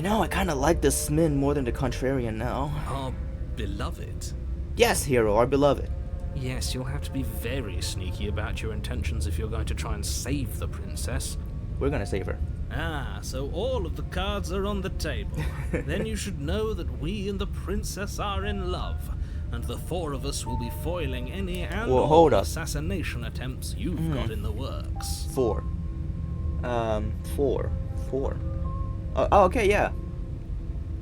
I kind of like the smitten more than the contrarian now. Our beloved? Yes, hero, our beloved. Yes, you'll have to be very sneaky about your intentions if you're going to try and save the princess. We're gonna save her. Ah, so all of the cards are on the table. Then you should know that we and the princess are in love, and the four of us will be foiling any and Well, all hold up. assassination attempts you've got in the works. 4. 4. Oh, okay, yeah.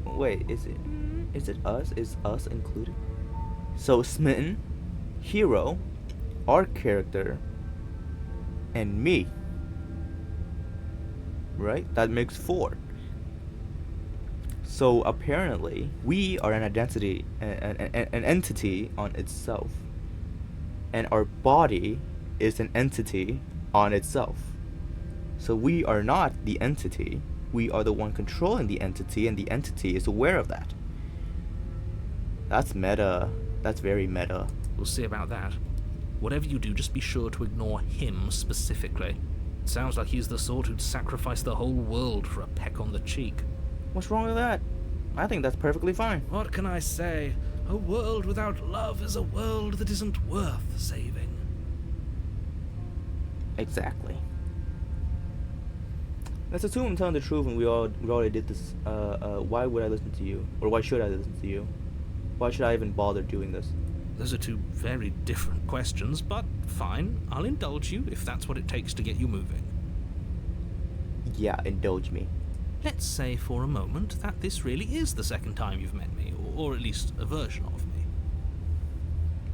Wait, is it us? Is us included? So smitten, hero, our character, and me. Right? That makes 4. So apparently, we are an identity, an entity on itself, and our body is an entity on itself. So we are not the entity. We are the one controlling the entity, and the entity is aware of that. That's meta. That's very meta. We'll see about that. Whatever you do, just be sure to ignore him specifically. It sounds like he's the sort who'd sacrifice the whole world for a peck on the cheek. What's wrong with that? I think that's perfectly fine. What can I say? A world without love is a world that isn't worth saving. Exactly. Let's assume I'm telling the truth and we already did this. Why would I listen to you? Or why should I listen to you? Why should I even bother doing this? Those are two very different questions, but fine. I'll indulge you if that's what it takes to get you moving. Yeah, indulge me. Let's say for a moment that this really is the second time you've met me, or at least a version of me.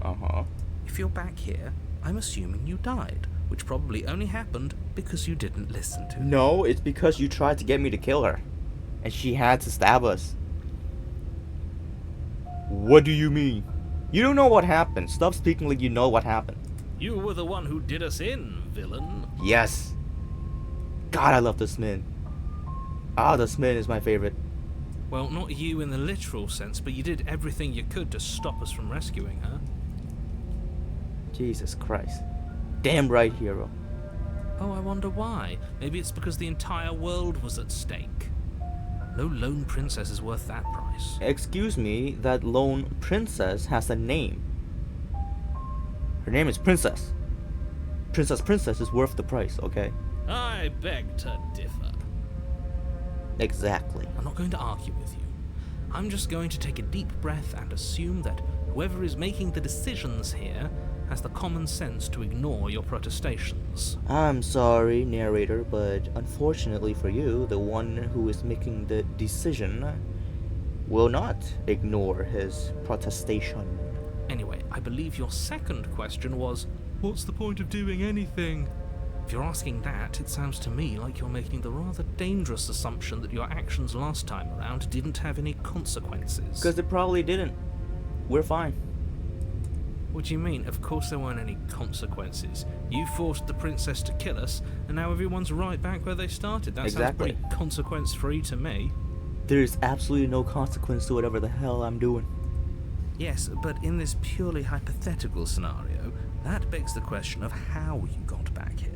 Uh-huh. If you're back here, I'm assuming you died, which probably only happened because you didn't listen to me. No, it's because you tried to get me to kill her. And she had to stab us. What do you mean? You don't know what happened. Stop speaking like you know what happened. You were the one who did us in, villain. Yes. God, I love the Smith. Ah, the Smith is my favorite. Well, not you in the literal sense, but you did everything you could to stop us from rescuing her. Jesus Christ. Damn right, hero. Oh, I wonder why. Maybe it's because the entire world was at stake. No lone princess is worth that price. Excuse me, that lone princess has a name. Her name is Princess. Princess is worth the price, okay? I beg to differ. Exactly. I'm not going to argue with you. I'm just going to take a deep breath and assume that whoever is making the decisions here has the common sense to ignore your protestations. I'm sorry, narrator, but unfortunately for you, the one who is making the decision will not ignore his protestation. Anyway, I believe your second question was, what's the point of doing anything? If you're asking that, it sounds to me like you're making the rather dangerous assumption that your actions last time around didn't have any consequences. Because it probably didn't. We're fine. What do you mean? Of course there weren't any consequences. You forced the princess to kill us, and now everyone's right back where they started. That Exactly. sounds pretty consequence-free to me. There is absolutely no consequence to whatever the hell I'm doing. Yes, but in this purely hypothetical scenario, that begs the question of how you got back here.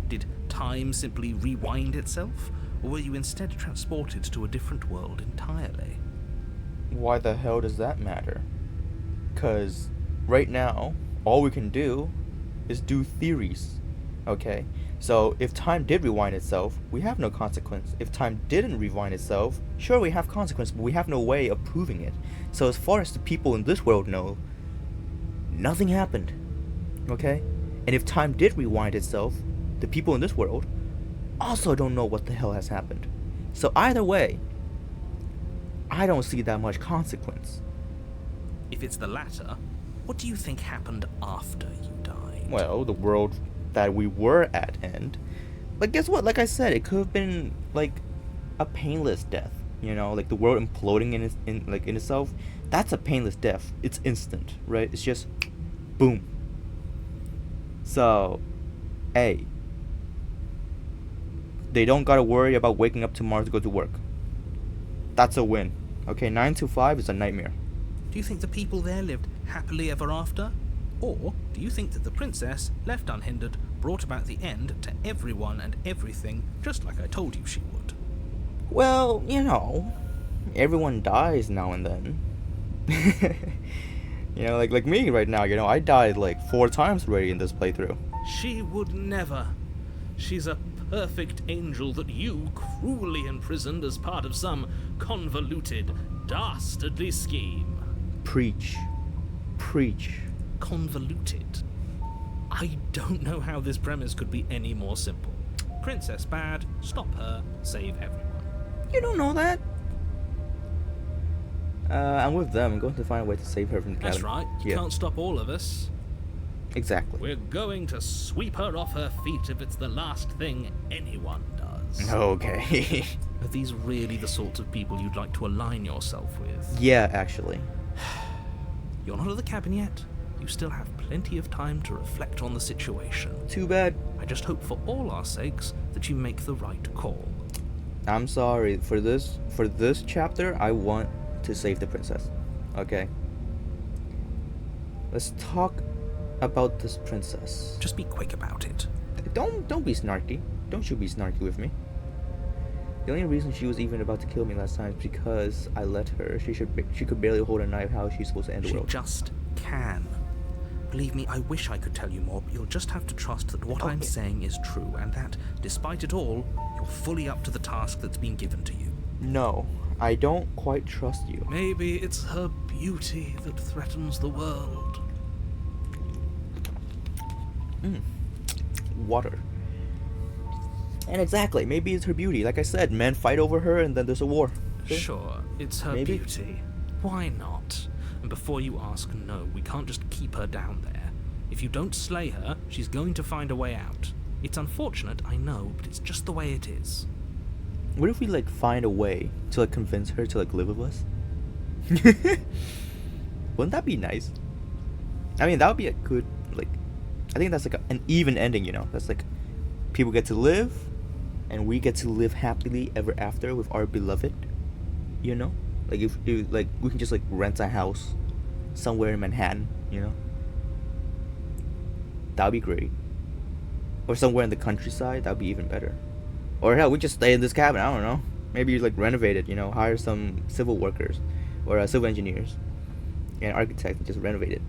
Did time simply rewind itself, or were you instead transported to a different world entirely? Why the hell does that matter? Because right now, all we can do is do theories. Okay? So if time did rewind itself, we have no consequence. If time didn't rewind itself, sure we have consequence, but we have no way of proving it. So as far as the people in this world know, nothing happened. Okay? And if time did rewind itself, the people in this world also don't know what the hell has happened. So either way, I don't see that much consequence. If it's the latter, what do you think happened after you died? Well, the world that we were at end. But guess what? Like I said, it could have been like a painless death. You know, like the world imploding in itself. That's a painless death. It's instant, right? It's just boom. So, hey, they don't gotta worry about waking up tomorrow to go to work. That's a win. Okay, 9 to 5 is a nightmare. Do you think the people there lived happily ever after? Or do you think that the princess, left unhindered, brought about the end to everyone and everything, just like I told you she would? Well, you know, everyone dies now and then. You know, like me right now, you know, I died like 4 times already in this playthrough. She would never. She's a perfect angel that you cruelly imprisoned as part of some convoluted, dastardly scheme. Preach. Preach. Convoluted. I don't know how this premise could be any more simple. Princess bad, stop her, save everyone. You don't know that? I'm with them. I'm going to find a way to save her from the That's cabin. right, you Yeah, can't stop all of us. exactly. We're going to sweep her off her feet if it's the last thing anyone does. Okay. Are these really the sorts of people you'd like to align yourself with? Yeah, actually. You're not at the cabin yet. You still have plenty of time to reflect on the situation. Too bad. I just hope for all our sakes that you make the right call. I'm sorry. For this chapter, I want to save the princess. Okay. Let's talk about this princess. Just be quick about it. Don't be snarky. Don't you be snarky with me. The only reason she was even about to kill me last time is because I let her. She could barely hold a knife. How is she supposed to end the She world? just can. Believe me, I wish I could tell you more, but you'll just have to trust that what I'm Okay. saying is true, and that, despite it all, you're fully up to the task that's been given to you. No, I don't quite trust you. Maybe it's her beauty that threatens the world. Water. And exactly, maybe it's her beauty. Like I said, men fight over her and then there's a war. Okay? Sure, it's her Maybe. beauty. Why not? And before you ask, no, we can't just keep her down there. If you don't slay her, she's going to find a way out. It's unfortunate, I know, but it's just the way it is. What if we like find a way to like convince her to like live with us? Wouldn't that be nice? I mean, that would be a good, like, I think that's like an even ending, you know? That's like, people get to live, and we get to live happily ever after with our beloved, you know? Like, if like, we can just like rent a house somewhere in Manhattan, you know? That would be great. Or somewhere in the countryside, that would be even better. Or hell, we just stay in this cabin, I don't know. Maybe you like renovate it, you know, hire some civil workers or civil engineers and architects and just renovate it.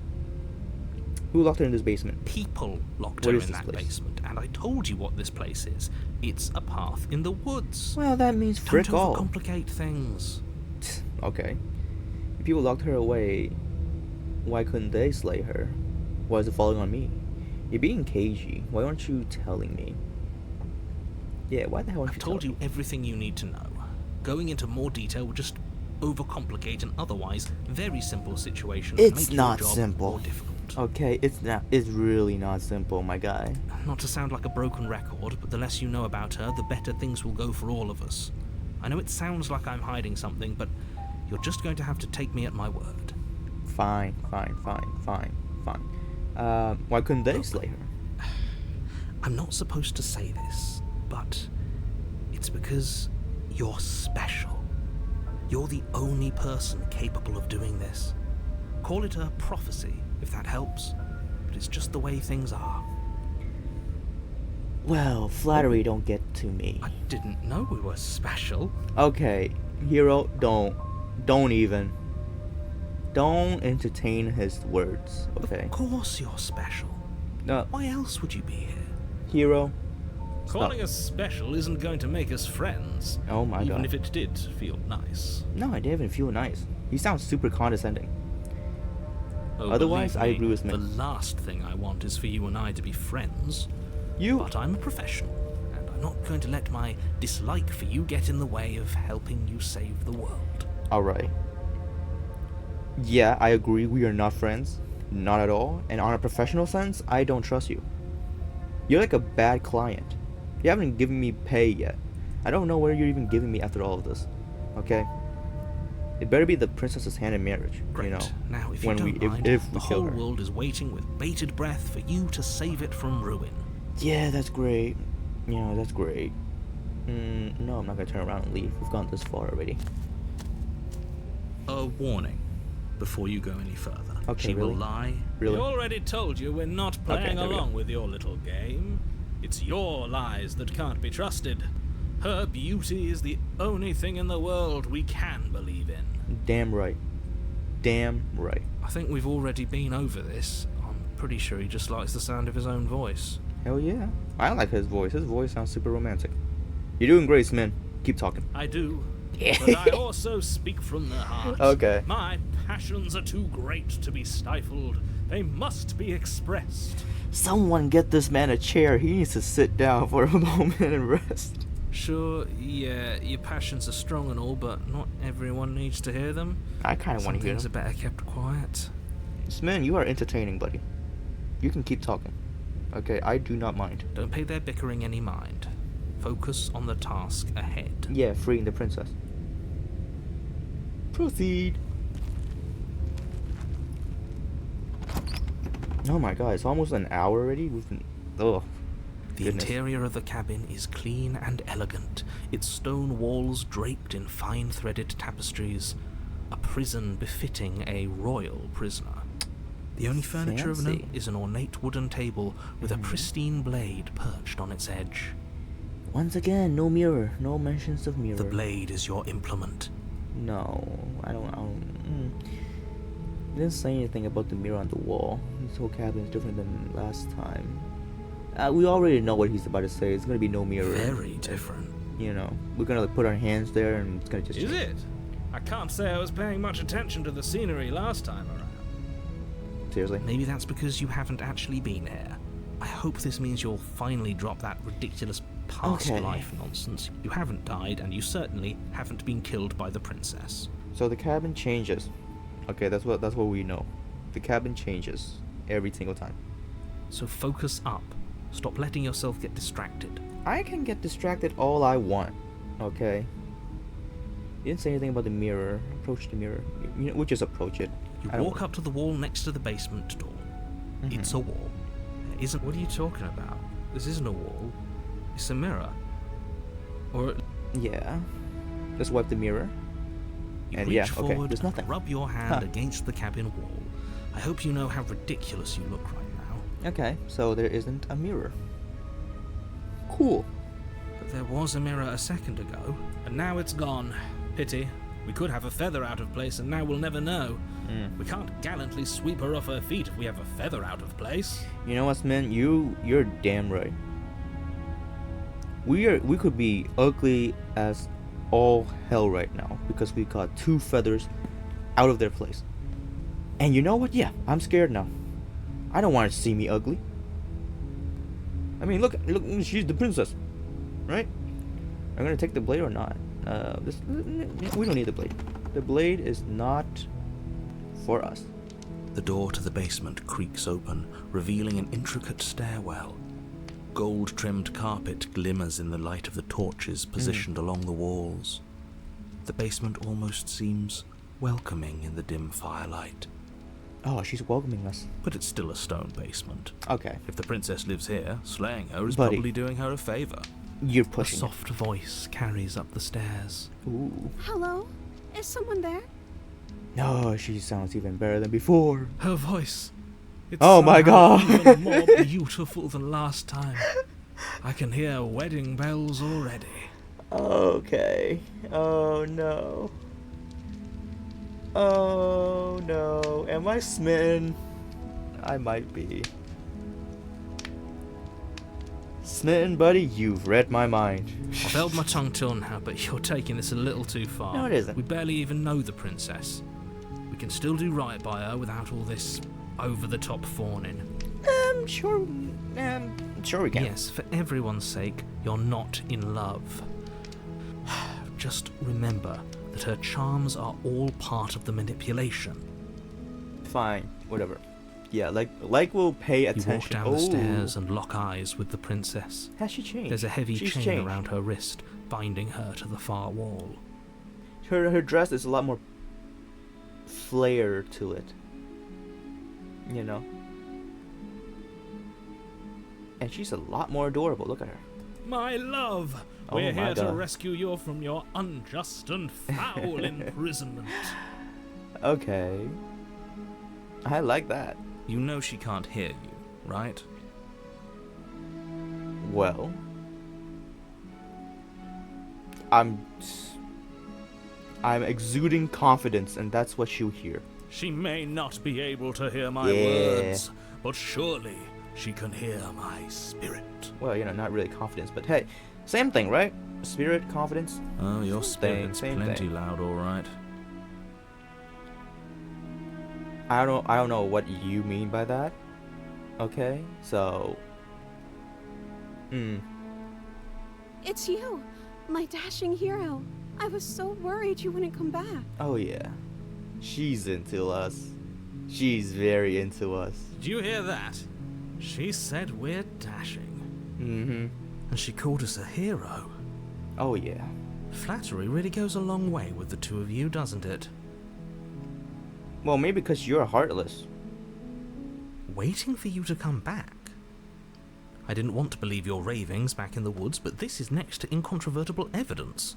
Who locked her in this basement? People locked What her is in this that place? basement, and I told you what this place is. It's a path in the woods. Well, that means frick Don't all. overcomplicate things. Okay. If people locked her away, why couldn't they slay her? Why is it falling on me? You're being cagey. Why aren't you telling me? Yeah, why the hell aren't I've you told telling you everything you need to know. Going into more detail would just overcomplicate an otherwise very simple situation. and It's make not your job simple. more difficult. Okay, it's not. It's really not simple, my guy. Not to sound like a broken record, but the less you know about her, the better things will go for all of us. I know it sounds like I'm hiding something, but you're just going to have to take me at my word. Fine. Why couldn't they Look. slay her? I'm not supposed to say this, but it's because you're special. You're the only person capable of doing this. Call it a prophecy, if that helps, but it's just the way things are. Well, flattery don't get to me. I didn't know we were special. Okay, hero, don't entertain his words. Okay, Of course you're special. no, Why else would you be here? hero. Stop. Calling us special isn't going to make us friends. Oh my even god. if it did feel nice. No, I didn't even feel nice. He sounds super condescending. Oh, Otherwise, believe I me, agree with the Smith. last thing I want is for you and I to be friends. You. But I'm a professional, and I'm not going to let my dislike for you get in the way of helping you save the world. Alright. Yeah, I agree. We are not friends. Not at all. And on a professional sense, I don't trust you. You're like a bad client. You haven't given me pay yet. I don't know where you're even giving me after all of this. Okay? It better be the princess's hand in marriage. Great. You know, Now, if you when don't we mind, if we the kill whole her. world is waiting with bated breath for you to save it from ruin. Yeah, that's great. Yeah, that's great. No, I'm not gonna turn around and leave. We've gone this far already. A warning before you go any further. Okay, She really? will lie. Really? We already told you we're not playing there we go. along with your little game. It's your lies that can't be trusted. Her beauty is the only thing in the world we can believe in. Damn right. Damn right. I think we've already been over this. I'm pretty sure he just likes the sound of his own voice. Hell yeah. I like his voice. His voice sounds super romantic. You're doing great, man. Keep talking. I do. But I also speak from the heart. Okay. My passions are too great to be stifled. They must be expressed. Someone get this man a chair. He needs to sit down for a moment and rest. Sure, yeah, your passions are strong and all, but not everyone needs to hear them. I kind of Some want to hear things are him. better kept quiet. Smin, you are entertaining, buddy. You can keep talking. Okay, I do not mind. Don't pay their bickering any mind. Focus on the task ahead. Yeah, freeing the princess. Proceed. Oh my god, it's almost an hour already. We've been. Oh. The Goodness. interior of the cabin is clean and elegant, its stone walls draped in fine threaded tapestries, a prison befitting a royal prisoner. The only furniture of note Fancy. is an ornate wooden table with a pristine blade perched on its edge. Once again, no mirror. No mentions of mirror. The blade is your implement. No, I don't. It didn't say anything about the mirror on the wall. This whole cabin is different than last time. We already know what he's about to say. It's gonna be no mirror. Very different. You know, we're gonna like put our hands there, and it's gonna just. Is change. it? I can't say I was paying much attention to the scenery last time around. Seriously. Maybe that's because you haven't actually been here. I hope this means you'll finally drop that ridiculous past Okay. life nonsense. You haven't died, and you certainly haven't been killed by the princess. So the cabin changes. Okay, that's what we know. The cabin changes every single time. So focus up. Stop letting yourself get distracted. I can get distracted all I want. Okay. You didn't say anything about the mirror. Approach the mirror. We'll just approach it. You I don't walk wanna- up to the wall next to the basement door. It's a wall. There isn't. What are you talking about? This isn't a wall. It's a mirror. Or Yeah. Just wipe the mirror. you And reach yeah, okay, forward, there's nothing. rub your hand Huh. against the cabin wall. I hope you know how ridiculous you look right now. Okay, so there isn't a mirror. Cool. But there was a mirror a second ago, and now it's gone. Pity. We could have a feather out of place, and now we'll never know. We can't gallantly sweep her off her feet if we have a feather out of place. You know what, man? You're damn right. We could be ugly as all hell right now because we got 2 feathers out of their place. And you know what? Yeah, I'm scared now. I don't want her to see me ugly. I mean, look, she's the princess, right? I'm gonna take the blade or not? We don't need the blade. The blade is not for us. The door to the basement creaks open, revealing an intricate stairwell. Gold-trimmed carpet glimmers in the light of the torches positioned along the walls. The basement almost seems welcoming in the dim firelight. Oh, she's welcoming us. But it's still a stone basement. Okay, If the princess lives here, slaying her is Buddy. probably doing her a favor. you're A pushing. soft voice carries up the stairs. Ooh. Hello? Is someone there? No, she sounds even better than before. Her voice. It's Oh my somehow God. even more beautiful than last time. I can hear wedding bells already. Okay. Oh no. Oh no. Am I smitten? I might be. Smitten, buddy? You've read my mind. I've held my tongue till now, but you're taking this a little too far. No, it isn't. We barely even know the princess. We can still do right by her without all this over-the-top fawning. Sure we can. Yes, for everyone's sake, you're not in love. Just remember that her charms are all part of the manipulation. Fine. Whatever. Yeah, like we'll pay You walk attention. down the stairs and lock eyes with the princess. Has she changed? There's a heavy She's chain changed. around her wrist, binding her to the far wall. Her dress is a lot more flair to it. You know? And she's a lot more adorable. Look at her. My love, Oh we're my here to God. rescue you from your unjust and foul imprisonment. Okay. I like that. You know she can't hear you, right? Well, I'm exuding confidence, and that's what she'll hear. She may not be able to hear my Yeah. words, but surely she can hear my spirit. Well, not really confidence, but hey, same thing, right? Spirit, confidence. Oh, your Same spirit's thing. plenty loud, all right. I don't know what you mean by that. Okay, so. It's you, my dashing hero. I was so worried you wouldn't come back. Oh yeah, she's into us. She's very into us. Did you hear that? She said we're dashing. Mm-hmm. And she called us a hero. Oh yeah. Flattery really goes a long way with the two of you, doesn't it? Well, maybe because you're heartless. Waiting for you to come back. I didn't want to believe your ravings back in the woods, but this is next to incontrovertible evidence.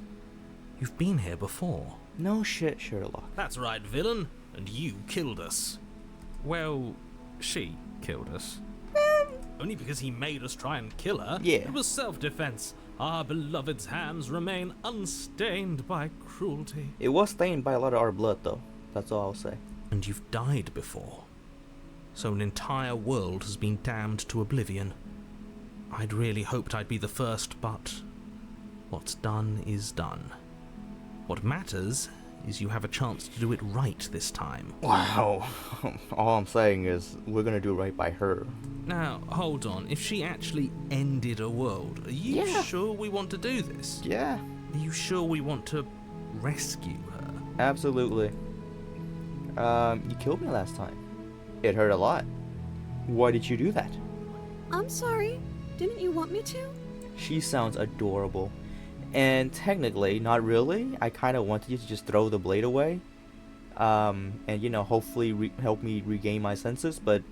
You've been here before. No shit, Sherlock. That's right, villain. And you killed us. Well, she killed us. Only because he made us try and kill her. Yeah. It was self-defense. Our beloved's hands remain unstained by cruelty. It was stained by a lot of our blood, though. That's all I'll say. And you've died before. So an entire world has been damned to oblivion. I'd really hoped I'd be the first, but what's done is done. What matters is you have a chance to do it right this time. Wow. All I'm saying is we're gonna do right by her. Now, hold on. If she actually ended a world, are you Yeah. sure we want to do this? Yeah. Are you sure we want to rescue her? Absolutely. You killed me last time. It hurt a lot. Why did you do that? I'm sorry. Didn't you want me to? She sounds adorable. And technically, not really. I kind of wanted you to just throw the blade away. And you know, hopefully help me regain my senses, but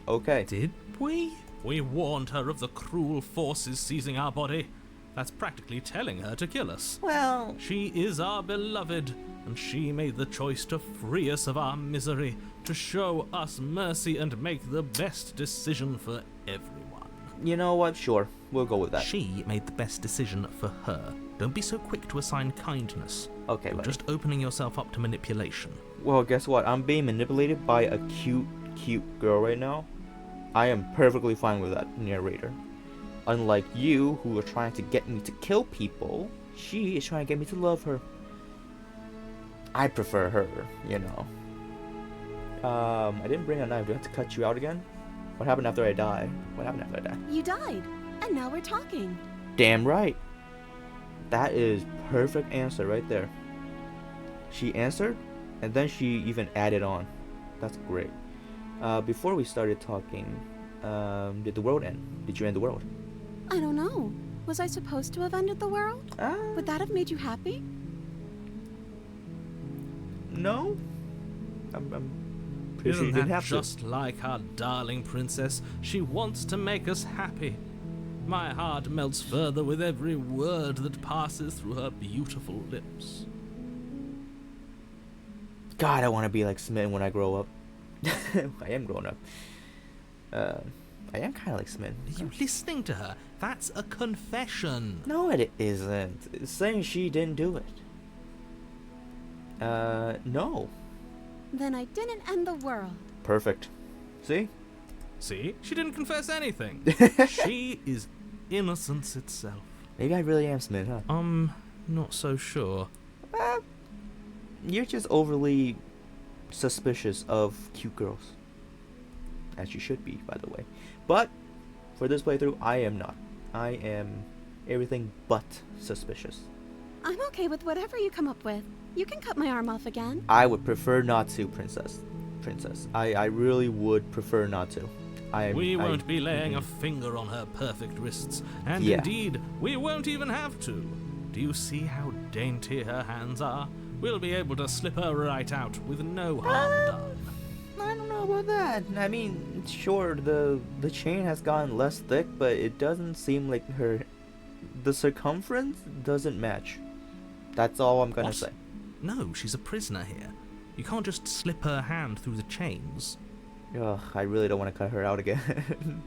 okay. Did we? We warned her of the cruel forces seizing our body. That's practically telling her to kill us. Well, She is our beloved, and she made the choice to free us of our misery, to show us mercy and make the best decision for everyone. you know what? Sure, we'll go with that. She made the best decision for her. Don't be so quick to assign kindness. Okay, You're buddy. just opening yourself up to manipulation. Well, guess what? I'm being manipulated by a cute girl right now. I am perfectly fine with that, narrator. Unlike you, who are trying to get me to kill people, she is trying to get me to love her. I prefer her, you know. I didn't bring a knife. Do I have to cut you out again? What happened after I die? What happened after I die? You died, and now we're talking. Damn right. That is perfect answer right there. She answered, and then she even added on. That's great. Before we started talking, did the world end? Did you end the world? I don't know. Was I supposed to have ended the world? Would that have made you happy? No. I'm pretty sure you Isn't didn't that have just like our darling princess? She wants to make us happy. My heart melts further with every word that passes through her beautiful lips. to. God, I want to be like Smitten when I grow up. I am grown up. I am kind of like Smitten. Are you listening to her? That's a confession. No, it isn't. It's saying she didn't do it. No. Then I didn't end the world. Perfect. See? See? She didn't confess anything. She is innocence itself. Maybe I really am Smitten, huh? Not so sure. You're just overly suspicious of cute girls. As you should be, by the way. But, for this playthrough, I am not. I am everything but suspicious. I'm okay with whatever you come up with. You can cut my arm off again. I would prefer not to, Princess. I really would prefer not to. We won't be laying a finger on her perfect wrists, and Yeah. indeed, we won't even have to. Do you see how dainty her hands are? We'll be able to slip her right out with no harm done. I don't know about that. I mean, sure, the chain has gotten less thick, but it doesn't seem like the circumference doesn't match. That's all I'm gonna What? say. No, she's a prisoner here. You can't just slip her hand through the chains. Ugh, I really don't want to cut her out again.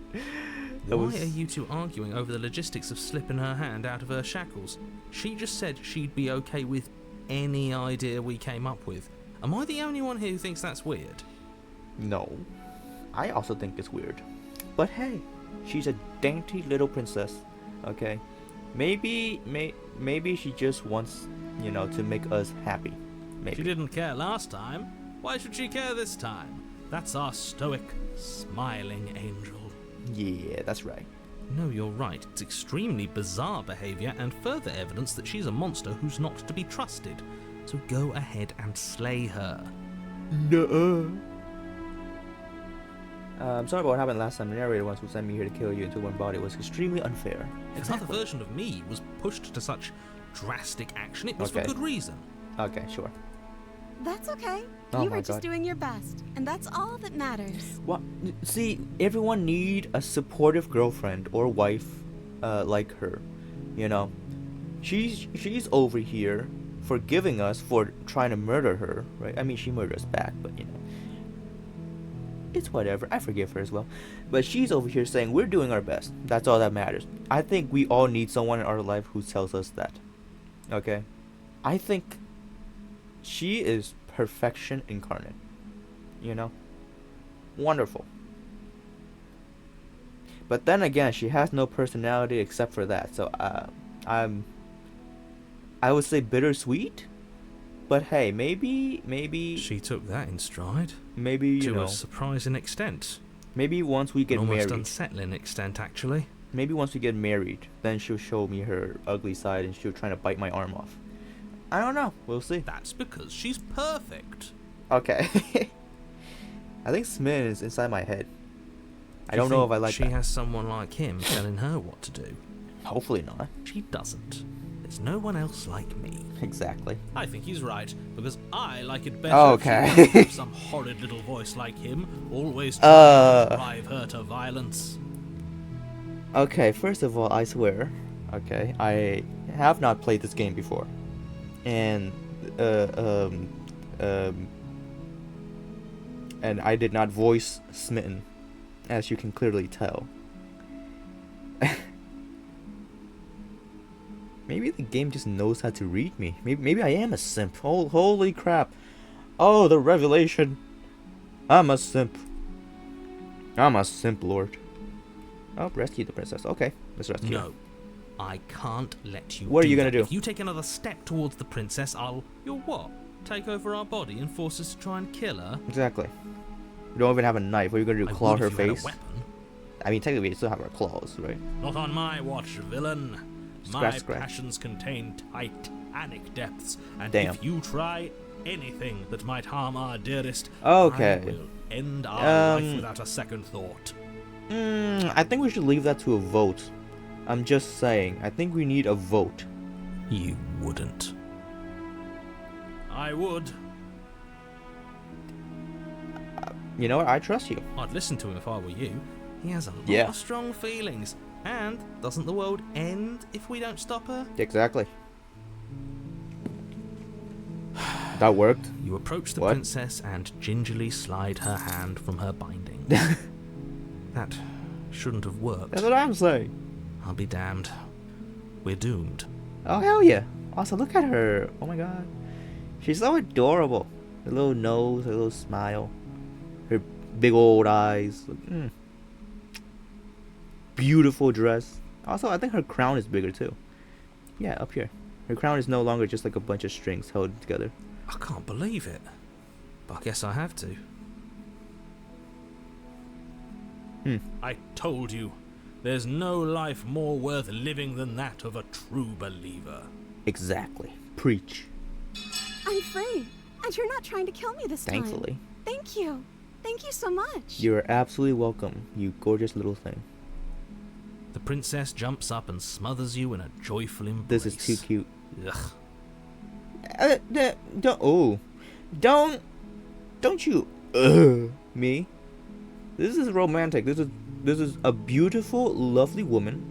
Why are you two arguing over the logistics of slipping her hand out of her shackles? She just said she'd be okay with any idea we came up with. Am I the only one here who thinks that's weird? No. I also think it's weird. But hey, she's a dainty little princess, okay? Maybe she just wants, to make us happy. Maybe. She didn't care last time. Why should she care this time? That's our stoic, smiling angel. Yeah, that's right. No, you're right. It's extremely bizarre behavior and further evidence that she's a monster who's not to be trusted. So go ahead and slay her. Nuh-uh. I'm sorry about what happened last time. The narrator wants to send me here to kill you into one body. It was extremely unfair. Another version of me was pushed to such drastic action. It was for Okay. good reason. Okay, sure. That's okay. Oh You my were just God. doing your best, and that's all that matters. What? See, everyone need a supportive girlfriend or wife, like her. She's over here forgiving us for trying to murder her, right? I mean, she murdered us back, but it's whatever. I forgive her as well. But she's over here saying we're doing our best. That's all that matters. I think we all need someone in our life who tells us that. Okay? I think she is perfection incarnate. Wonderful. But then again, she has no personality except for that. So I would say bittersweet. But hey, maybe She took that in stride. maybe To a surprising extent. maybe once we An get almost married, unsettling extent, actually. maybe once we get married, then she'll show me her ugly side and she'll try to bite my arm off. I don't know. We'll see. That's because she's perfect. Okay. I think Smitten is inside my head. I Do you don't know if think I like she that. has someone like him telling her what to do. Hopefully not. She doesn't. There's no one else like me. Exactly. I think he's right, because I like it better Okay. if she doesn't have some horrid little voice like him, always trying to drive her to violence. Okay, first of all, I swear, okay, I have not played this game before. And, and I did not voice Smitten, as you can clearly tell. Maybe the game just knows how to read me. Maybe I am a simp. Holy crap. Oh, the revelation. I'm a simp. I'm a simp lord. Oh, rescue the princess. Okay, let's rescue her. No, I can't let you. What are you gonna that. do? If you take another step towards the princess, You'll what? Take over our body and force us to try and kill her? Exactly. We don't even have a knife. What are you gonna do? I Claw would her if you had a face? weapon. I mean, technically, we still have our claws, right? Not on my watch, villain. Scratch, My scratch. passions contain titanic depths, and Damn. if you try anything that might harm our dearest, Okay. I will end our life Um, without a second thought. I think we should leave that to a vote. I'm just saying. I think we need a vote. You wouldn't. I would. You know what? I trust you. I'd listen to him if I were you. He has a lot Yeah. of strong feelings. And doesn't the world end if we don't stop her? Exactly. That worked. You approach the What? princess and gingerly slide her hand from her binding. That shouldn't have worked. That's what I'm saying. I'll be damned. We're doomed. Oh, hell yeah. Also, look at her. Oh my god. She's so adorable. Her little nose, her little smile. Her big old eyes. Beautiful dress. Also, I think her crown is bigger too. Yeah, up here. Her crown is no longer just like a bunch of strings held together. I can't believe it. But I guess I have to. I told you, there's no life more worth living than that of a true believer. Exactly. Preach. I'm free, and you're not trying to kill me this time. Thankfully. Thank you. Thank you so much. You're absolutely welcome, you gorgeous little thing. The princess jumps up and smothers you in a joyful embrace. This is too cute. Ugh. Don't you me. This is romantic. This is a beautiful, lovely woman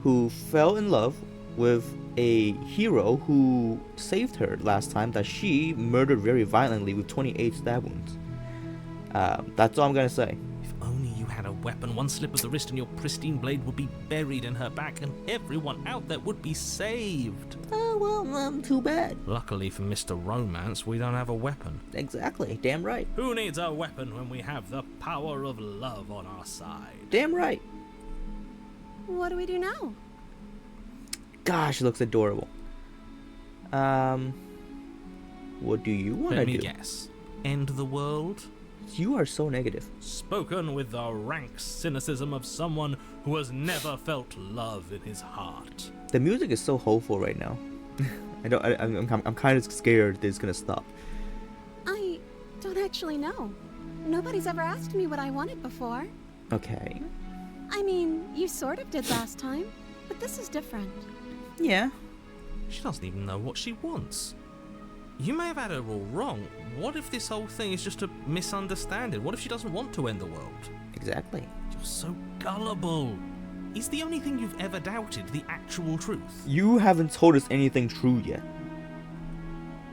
who fell in love with a hero who saved her last time that she murdered very violently with 28 stab wounds. That's all I'm gonna say. If only you had a weapon, one slip of the wrist and your pristine blade would be buried in her back and everyone out there would be saved. Oh well, too bad. Luckily for Mr. Romance, we don't have a weapon. Exactly. Damn right. Who needs a weapon when we have the power of love on our side? Damn right. What do we do now? Gosh, she looks adorable. What do you want to Let me do? guess. End the world? You are so negative. Spoken with the rank cynicism of someone who has never felt love in his heart. The music is so hopeful right now. I'm kind of scared that it's gonna stop. I don't actually know. Nobody's ever asked me what I wanted before. Okay. I mean, you sort of did last time, but this is different. Yeah. She doesn't even know what she wants. You may have had her all wrong. What if this whole thing is just a misunderstanding? What if she doesn't want to end the world? Exactly. You're so gullible. Is the only thing you've ever doubted the actual truth? You haven't told us anything true yet.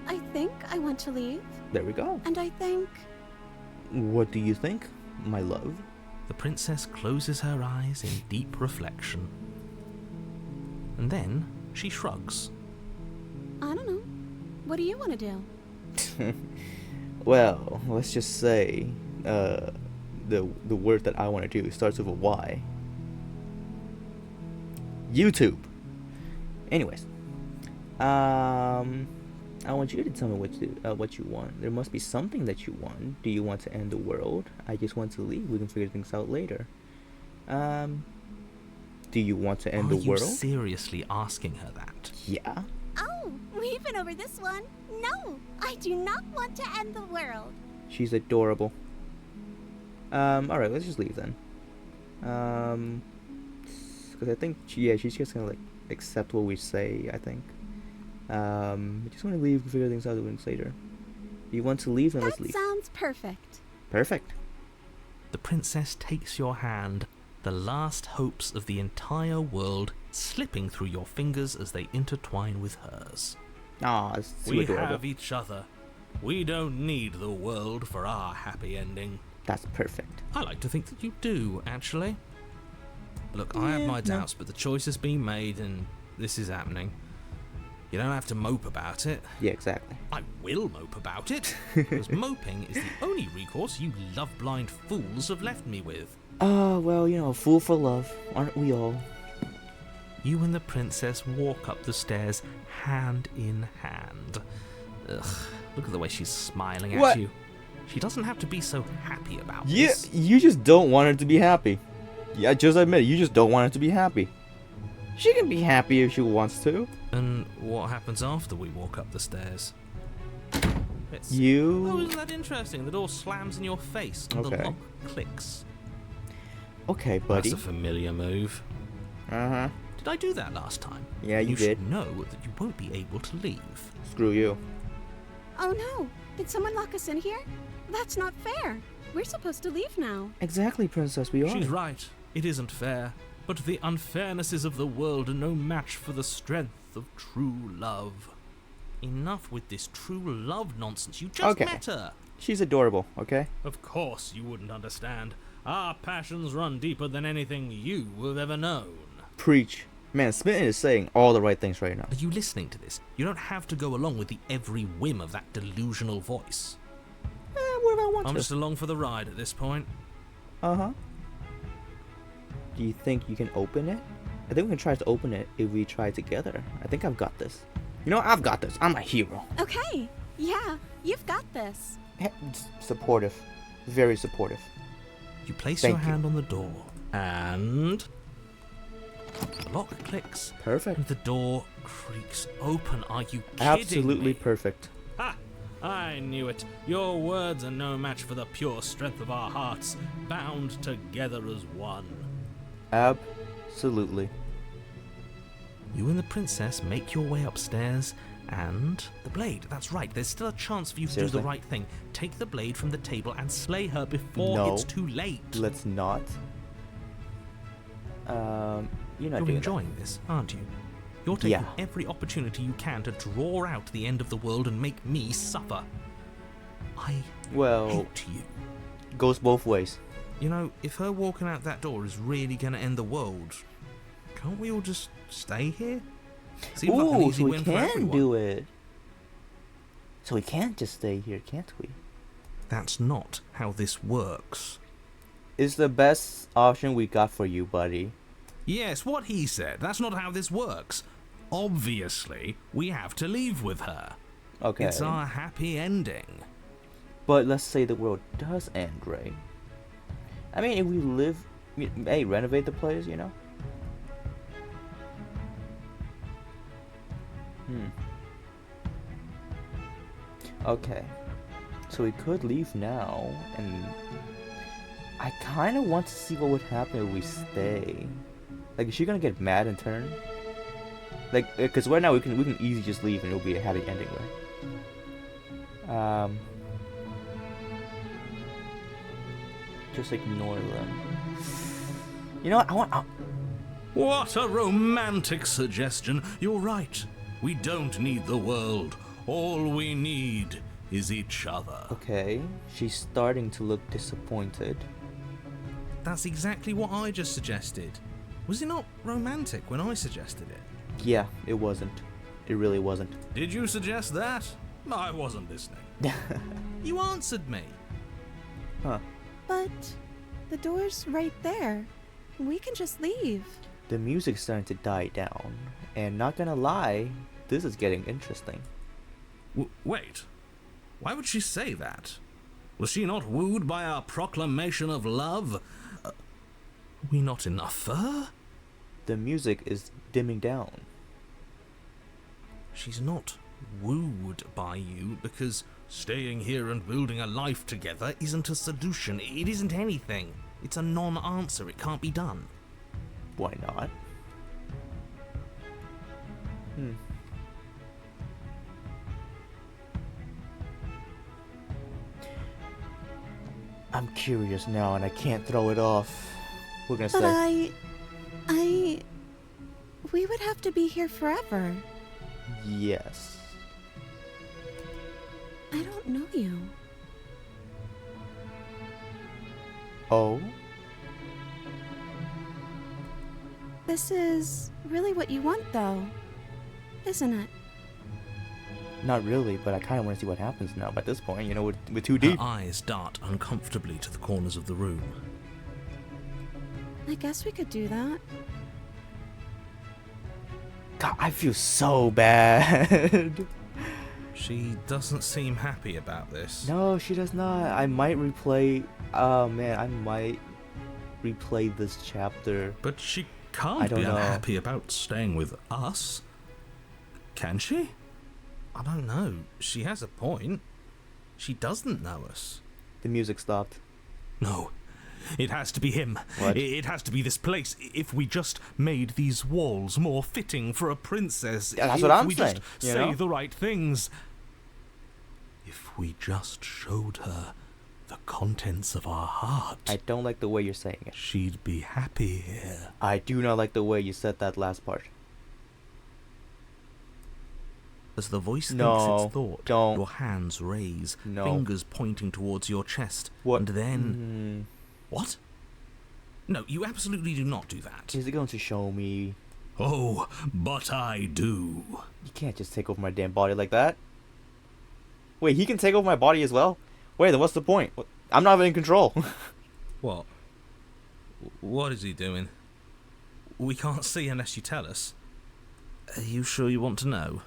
I think I want to leave, There we go. and I think... What do you think, my love? The princess closes her eyes in deep reflection. And then she shrugs. I don't know. What do you want to do? Well, let's just say, the word that I want to do starts with a Y. YouTube. Anyways, I want you to tell me what you want. There must be something that you want. Do you want to end the world? I just want to leave. We can figure things out later. Do you want to end Are the you world? seriously asking her that? Yeah. Oh, weeping over this one. No, I do not want to end the world. She's adorable. Alright, let's just leave then. Because I think, she's just gonna, like, accept what we say, I think. I just want to leave and figure things out later. If you want to leave, then let's That leave. sounds perfect. Perfect. The princess takes your hand, the last hopes of the entire world slipping through your fingers as they intertwine with hers. Aw, it's too We adorable. have each other. We don't need the world for our happy ending. That's perfect. I like to think that you do, actually. Look, I have my doubts, but the choice has been made and this is happening. You don't have to mope about it. Yeah, exactly. I will mope about it, because moping is the only recourse you love-blind fools have left me with. Oh, well, you know, a fool for love, aren't we all? You and the princess walk up the stairs hand in hand. Ugh, look at the way she's smiling at What? you. She doesn't have to be so happy about Yeah, this. you just don't want her to be happy. Yeah, just admit it, you just don't want her to be happy. She can be happy if she wants to. And what happens after we walk up the stairs? Oh, You... isn't that interesting? The door slams in your face and Okay. the lock clicks. Okay, buddy. That's a familiar move. Uh-huh. Did I do that last time? Yeah, you should did. know that you won't be able to leave. Screw you. Oh no! Did someone lock us in here? That's not fair. We're supposed to leave now. Exactly, princess, we are. She's right. It isn't fair. But the unfairnesses of the world are no match for the strength of true love. Enough with this true love nonsense. You just Okay. met her. She's adorable, okay? Of course you wouldn't understand. Our passions run deeper than anything you have ever known. Preach. Man, Smitten is saying all the right things right now. Are you listening to this? You don't have to go along with the every whim of that delusional voice. Whatever I want I'm to. just along for the ride at this point. Uh-huh. Do you think you can open it? I think we can try to open it if we try together. I think I've got this. You know, I've got this. I'm a hero. Okay. Yeah, you've got this. Supportive. Very supportive. You place Thank your you. hand on the door, and the lock clicks, Perfect. and the door creaks open. Are you kidding Absolutely me? perfect. Ha! I knew it. Your words are no match for the pure strength of our hearts, bound together as one. Absolutely. You and the princess make your way upstairs, and the blade. That's right. There's still a chance for you to do Seriously? the right thing. Take the blade from the table and slay her before No. it's too late. Let's not. You're not You're doing enjoying this, aren't you? You're taking Yeah. every opportunity you can to draw out the end of the world and make me suffer. I that. Well, hate you. goes both ways. You know, if her walking out that door is really going to end the world, can't we all just stay here? Seems like an Ooh, easy so we win for can everyone. do it. So we can't just stay here, can't we? That's not how this works. It's the best option we got for you, buddy. Yes, what he said. That's not how this works. Obviously, we have to leave with her. Okay. It's our happy ending. But let's say the world does end, right? I mean, if we live... Hey, renovate the place, you know? Okay. So we could leave now, and... I kind of want to see what would happen if we stay. Like, is she gonna get mad in turn? Like, because right now we can easily just leave and it'll be a happy ending, right? Just ignore them. You know what? I want. What a romantic suggestion. You're right. We don't need the world. All we need is each other. Okay, she's starting to look disappointed. That's exactly what I just suggested. Was it not romantic when I suggested it? Yeah, it wasn't. It really wasn't. Did you suggest that? I wasn't listening. You answered me. Huh. But the door's right there. We can just leave. The music's starting to die down, and not gonna lie, this is getting interesting. Wait. Why would she say that? Was she not wooed by our proclamation of love? Are we not enough for her? The music is dimming down. She's not wooed by you because staying here and building a life together isn't a solution. It isn't anything. It's a non-answer. It can't be done. Why not? I'm curious now and I can't throw it off. We're gonna But say we would have to be here forever. yes. I don't know you. Oh? This is really what you want, though, isn't it? Not really, but I kind of want to see what happens now. By this point, you know, we're too Her deep. eyes dart uncomfortably to the corners of the room. I guess we could do that. God, I feel so bad. She doesn't seem happy about this. No, she does not. I might replay. Oh man, I might replay this chapter. But she I can't don't be know. unhappy about staying with us. Can she? I don't know. She has a point. She doesn't know us. The music stopped. No. It has to be him. What? It has to be this place. If we just made these walls more fitting for a princess. Yeah, that's if what I'm we saying, just you say know? the right things. If we just showed her the contents of our heart, I don't like the way you're saying it. she'd be happy here. I do not like the way you said that last part. As the voice No, thinks its thought, don't. your hands raise, No. fingers pointing towards your chest. What? And then... What? No, you absolutely do not do that. Is it going to show me? Oh, but I do. You can't just take over my damn body like that. Wait, he can take over my body as well? Wait, then what's the point? I'm not even in control. What? What is he doing? We can't see unless you tell us. Are you sure you want to know?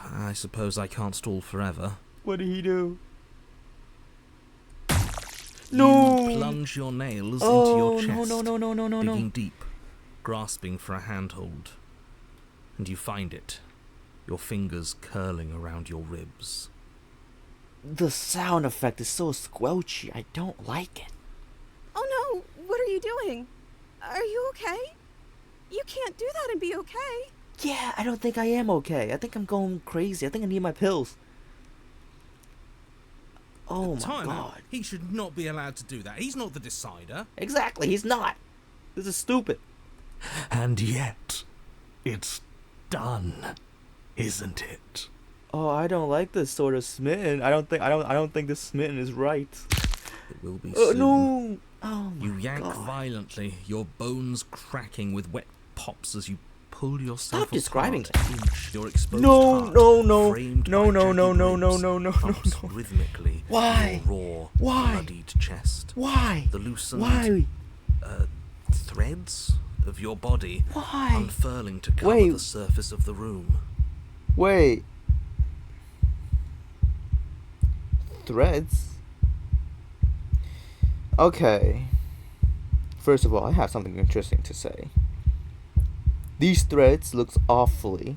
I suppose I can't stall forever. What did he do? You No! plunge your nails into Oh, your chest, no. digging deep, grasping for a handhold. And you find it, your fingers curling around your ribs. The sound effect is so squelchy. I don't like it. Oh no! What are you doing? Are you okay? You can't do that and be okay. Yeah, I don't think I am okay. I think I'm going crazy. I think I need my pills. Oh my Time out. god. He should not be allowed to do that. He's not the decider. Exactly, he's not. This is stupid. And yet, it's done, isn't it? Oh, I don't like this sort of smitten. I don't think this smitten is right. It will be soon. No. Oh my You yank god. violently, your bones cracking with wet pops as you pull yourself Stop describing apart, inch your exposed No, heart, no. framed No, by no, no, jagged no, ribs, no, no, no, pumps no. rhythmically Why? your raw, Why? bloodied chest. Why? The loosened Why? threads of your body Why? unfurling to cover Wait. the surface of the room. Wait. Threads? Okay. First of all, I have something interesting to say. These threads looks awfully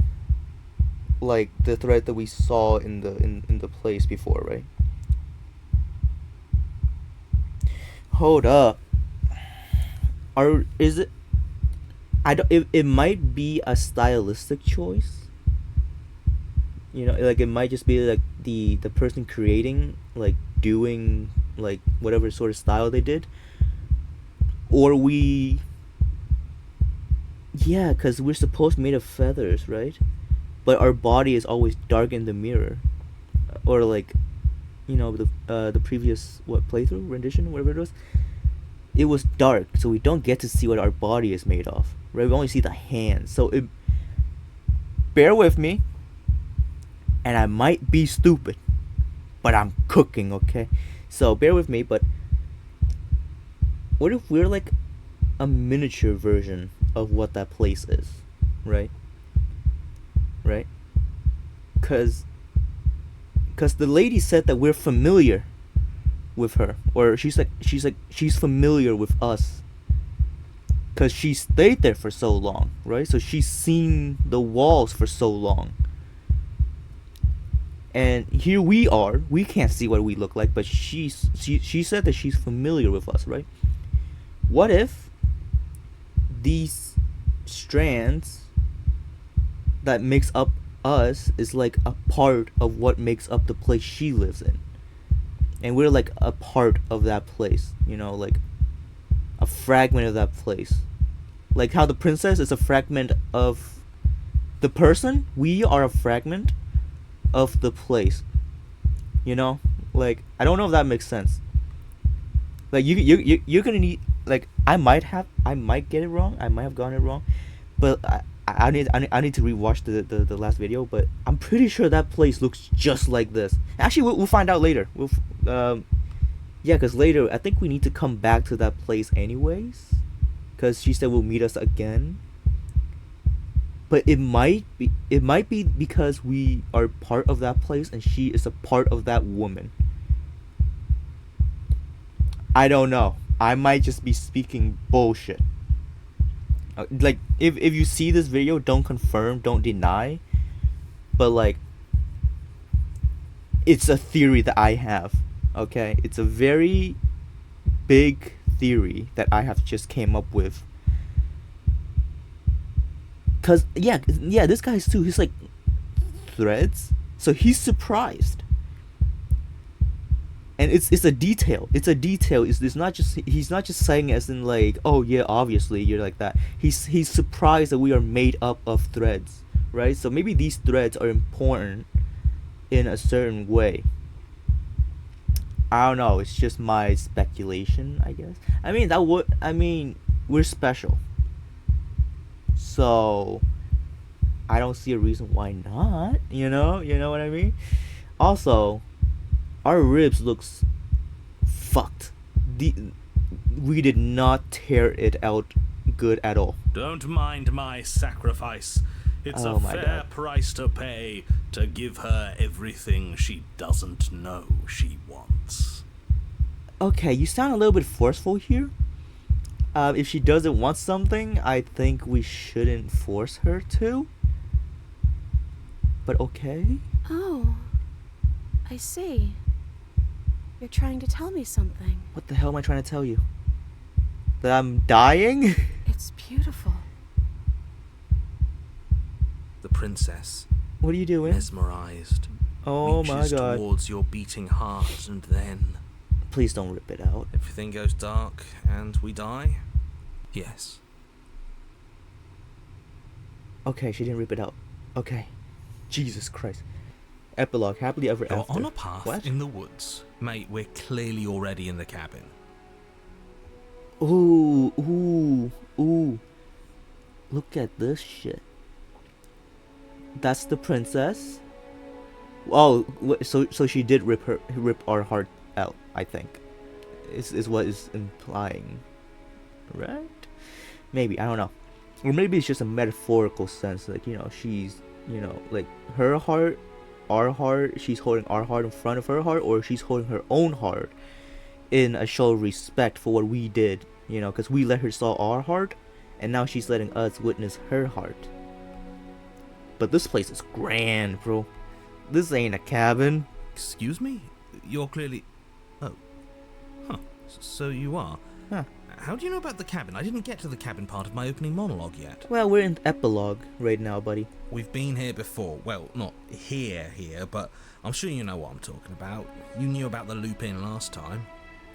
like the thread that we saw in the place before, right? Hold up. Is it? I don't. It might be a stylistic choice. You know, like it might just be like the person creating, like doing like whatever sort of style they did, or we. Yeah, because we're supposed to be made of feathers, right? But our body is always dark in the mirror, or like, you know, the previous playthrough rendition, whatever it was. It was dark, so we don't get to see what our body is made of, right? We only see the hands. So bear with me, and I might be stupid, but I'm cooking, okay? So bear with me. But what if we're like a miniature version of what that place is, right? Right? Cause the lady said that we're familiar with her, or she's familiar with us, cause she stayed there for so long, right? So she's seen the walls for so long, And here we are. We can't see what we look like, but she said that she's familiar with us, right? What if these strands that makes up us is like a part of what makes up the place she lives in, and we're like a part of that place, you know, like a fragment of that place, like how the princess is a fragment of the person. We are a fragment of the place, you know. Like, I don't know if that makes sense. Like, you're gonna need, like, I might get it wrong, I might have gotten it wrong, but I need to rewatch the last video, but I'm pretty sure that place looks just like this. Actually, we'll find out later. Yeah, because later I think we need to come back to that place anyways, because she said we'll meet us again. But it might be because we are part of that place and she is a part of that woman. I don't know. I might just be speaking bullshit. Like, if you see this video, don't confirm, don't deny. But, like, it's a theory that I have. Okay? It's a very big theory that I have just came up with. Cause yeah, this guy's too. He's like threads, so he's surprised, and it's a detail. It's a detail. It's not just, he's not just saying as in like, oh yeah, obviously you're like that. He's surprised that we are made up of threads, right? So maybe these threads are important in a certain way. I don't know. It's just my speculation, I guess. I mean, we're special. So I don't see a reason why not, you know what I mean? Also, our ribs looks fucked. We did not tear it out good at all. Don't mind my sacrifice. It's Oh a my fair God. price to pay to give her everything she doesn't know she wants. Okay, you sound a little bit forceful here. If she doesn't want something, I think we shouldn't force her to. But okay. Oh, I see. You're trying to tell me something. What the hell am I trying to tell you? That I'm dying? It's beautiful. The princess, What are you doing? mesmerized, Oh my reaches god. towards your beating heart, and then Please don't rip it out. everything goes dark and we die? Yes. Okay, she didn't rip it out. Okay. Jesus Christ. Epilogue. Happily ever You're after. on a path What? in the woods. Mate, we're clearly already in the cabin. Ooh. Look at this shit. That's the princess. Oh, so she did rip our heart out, I think. Is what is implying. Right? Maybe, I don't know. Or maybe it's just a metaphorical sense, like, you know, she's, you know, like, her heart, our heart, she's holding our heart in front of her heart, or she's holding her own heart in a show of respect for what we did, you know, because we let her saw our heart, and now she's letting us witness her heart. But this place is grand, bro. This ain't a cabin. Excuse me? You're clearly... Oh. Huh. So you are. Huh. How do you know about the cabin? I didn't get to the cabin part of my opening monologue yet. Well, we're in epilogue right now, buddy. We've been here before. Well, not here, but I'm sure you know what I'm talking about. You knew about the loop-in last time.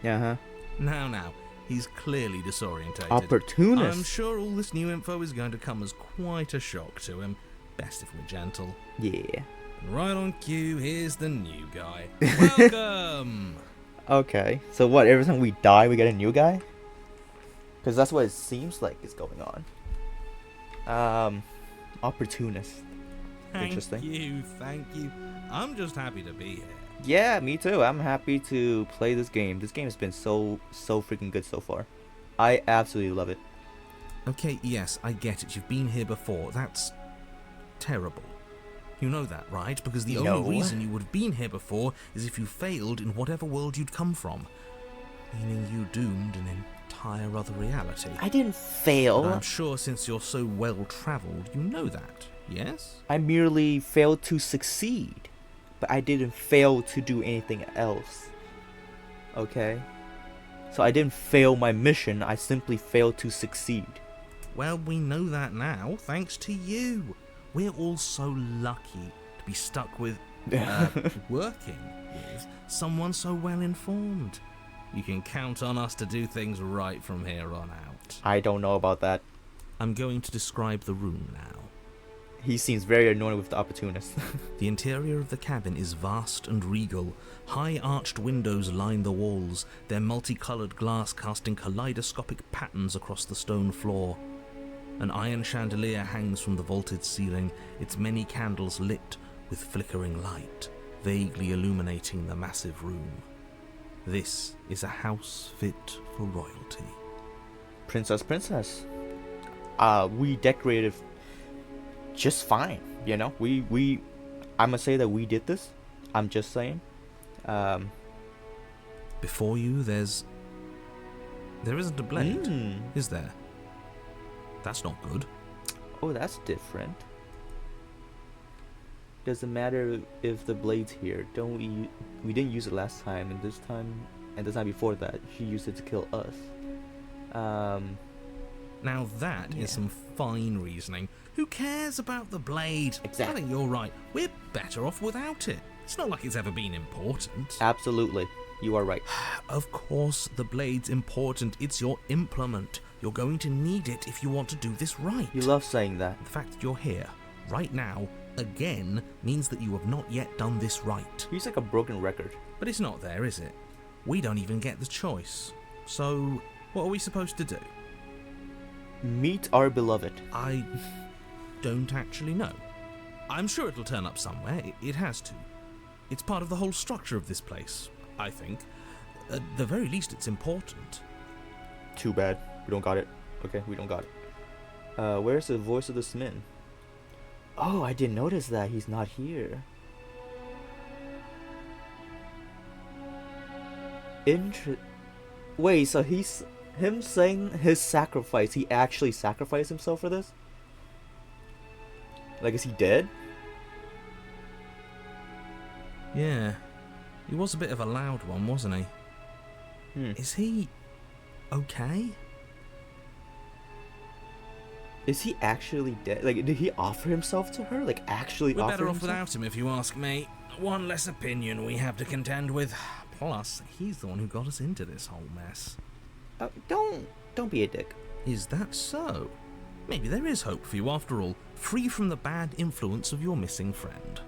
Uh-huh. Now, he's clearly disorientated. Opportunist. I'm sure all this new info is going to come as quite a shock to him. Best if we're gentle. Yeah. Right on cue, here's the new guy. Welcome! Okay. So what, every time we die, we get a new guy? Because that's what it seems like is going on. Opportunist. Interesting. Thank you. I'm just happy to be here. Yeah, me too. I'm happy to play this game. This game has been so freaking good so far. I absolutely love it. Okay, yes, I get it. You've been here before. That's terrible. You know that, right? Because the No. only reason you would have been here before is if you failed in whatever world you'd come from. Meaning you doomed an entire other reality. I didn't fail. And I'm sure since you're so well-travelled, you know that, yes? I merely failed to succeed. but I didn't fail to do anything else. Okay? So I didn't fail my mission, I simply failed to succeed. Well, we know that now, thanks to you. We're all so lucky to be stuck with, working with someone so well informed. You can count on us to do things right from here on out. I don't know about that. I'm going to describe the room now. He seems very annoyed with the opportunist. The interior of the cabin is vast and regal. High arched windows line the walls, their multicolored glass casting kaleidoscopic patterns across the stone floor. An iron chandelier hangs from the vaulted ceiling, its many candles lit with flickering light, vaguely illuminating the massive room. This is a house fit for royalty. Princess. We decorated just fine, you know? I'ma say that we did this. I'm just saying. Before you, there isn't a blade, is there? That's not good. Oh, that's different. Doesn't matter if the blade's here. We didn't use it last time, and this time before that, she used it to kill us. Now that is some fine reasoning. Who cares about the blade? Exactly. I think you're right. We're better off without it. It's not like it's ever been important. Absolutely. You are right. Of course the blade's important. It's your implement. You're going to need it if you want to do this right. You love saying that. The fact that you're here, right now, again, means that you have not yet done this right. He's like a broken record. But it's not there, is it? We don't even get the choice. So, what are we supposed to do? Meet our beloved. I don't actually know. I'm sure it'll turn up somewhere. It has to. It's part of the whole structure of this place, I think. At the very least, it's important. Too bad. We don't got it. Okay, we don't got it. Where's the voice of the smith? Oh, I didn't notice that. He's not here. Wait, so him saying his sacrifice, he actually sacrificed himself for this? Like, is he dead? Yeah. He was a bit of a loud one, wasn't he? Is he okay? Is he actually dead? Like, did he offer himself to her? Like, actually We're offer better off himself? without him, if you ask me. One less opinion we have to contend with. Plus, he's the one who got us into this whole mess. Don't be a dick. Is that so? Maybe there is hope for you after all, free from the bad influence of your missing friend.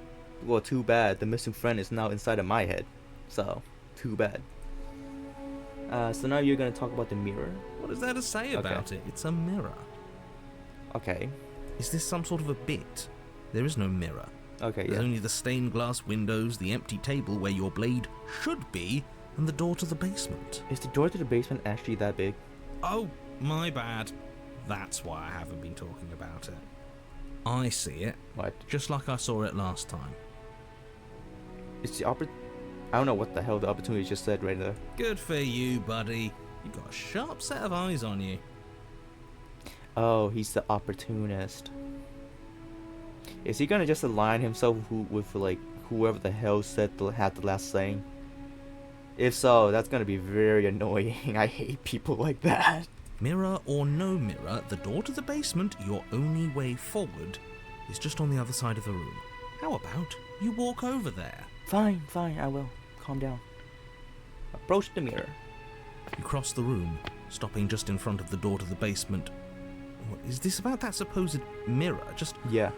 Well, too bad. The missing friend is now inside of my head. So, too bad. So now you're gonna talk about the mirror? What is there to say about it? It's a mirror. Okay. Is this some sort of a bit? There is no mirror. Okay, There's yeah. only the stained glass windows, the empty table where your blade should be, and the door to the basement. Is the door to the basement actually that big? Oh, my bad. That's why I haven't been talking about it. I see it, What? just like I saw it last time. It's the I don't know what the hell the opportunity just said right there. Good for you, buddy. You've got a sharp set of eyes on you. Oh, he's the opportunist. Is he gonna just align himself with like whoever the hell had the last saying? If so, that's gonna be very annoying. I hate people like that. Mirror or no mirror, the door to the basement, your only way forward, is just on the other side of the room. How about you walk over there? Fine, I will. Calm down. Approach the mirror. You cross the room, stopping just in front of the door to the basement. What, is this about that supposed mirror? Just Yeah.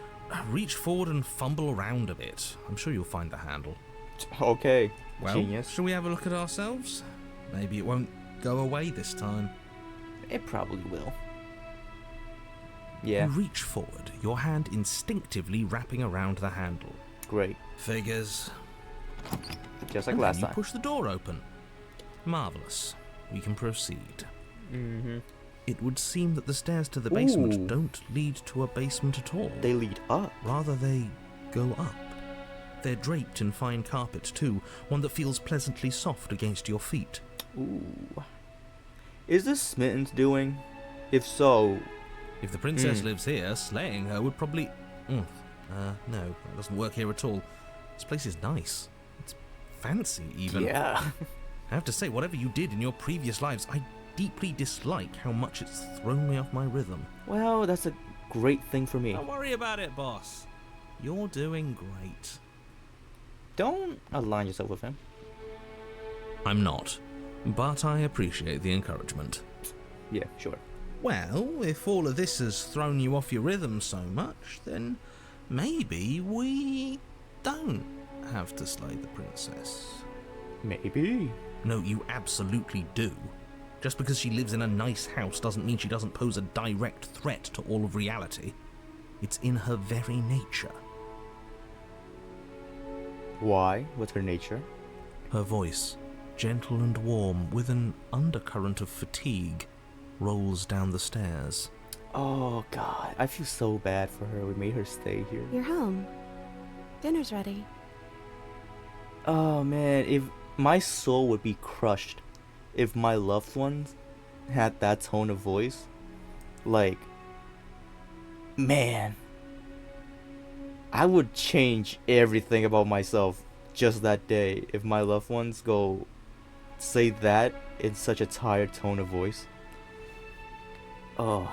reach forward and fumble around a bit. I'm sure you'll find the handle. Okay. Well, Genius. shall we have a look at ourselves? Maybe it won't go away this time. It probably will. Yeah. You reach forward, your hand instinctively wrapping around the handle. Great. Figures. Just like And last then you time. push the door open. Marvellous. We can proceed. Mm-hmm. It would seem that the stairs to the basement Ooh. don't lead to a basement at all. They lead up. Rather, they go up. They're draped in fine carpet, too, one that feels pleasantly soft against your feet. Ooh. Is this Smitten's doing? If so, If the princess lives here, slaying her would probably... no, that doesn't work here at all. This place is nice. It's fancy, even. Yeah. I have to say, whatever you did in your previous lives, I deeply dislike how much it's thrown me off my rhythm. Well, that's a great thing for me. Don't worry about it, boss. You're doing great. Don't align yourself with him. I'm not, but I appreciate the encouragement. Yeah, sure. Well, if all of this has thrown you off your rhythm so much, then maybe we don't have to slay the princess. Maybe. No, you absolutely do. Just because she lives in a nice house doesn't mean she doesn't pose a direct threat to all of reality. It's in her very nature. Why? What's her nature? Her voice, gentle and warm, with an undercurrent of fatigue, rolls down the stairs. Oh, God. I feel so bad for her. We made her stay here. You're home. Dinner's ready. Oh, man. If my soul would be crushed if my loved ones had that tone of voice. Like, man. I would change everything about myself just that day if my loved ones go say that in such a tired tone of voice. Oh,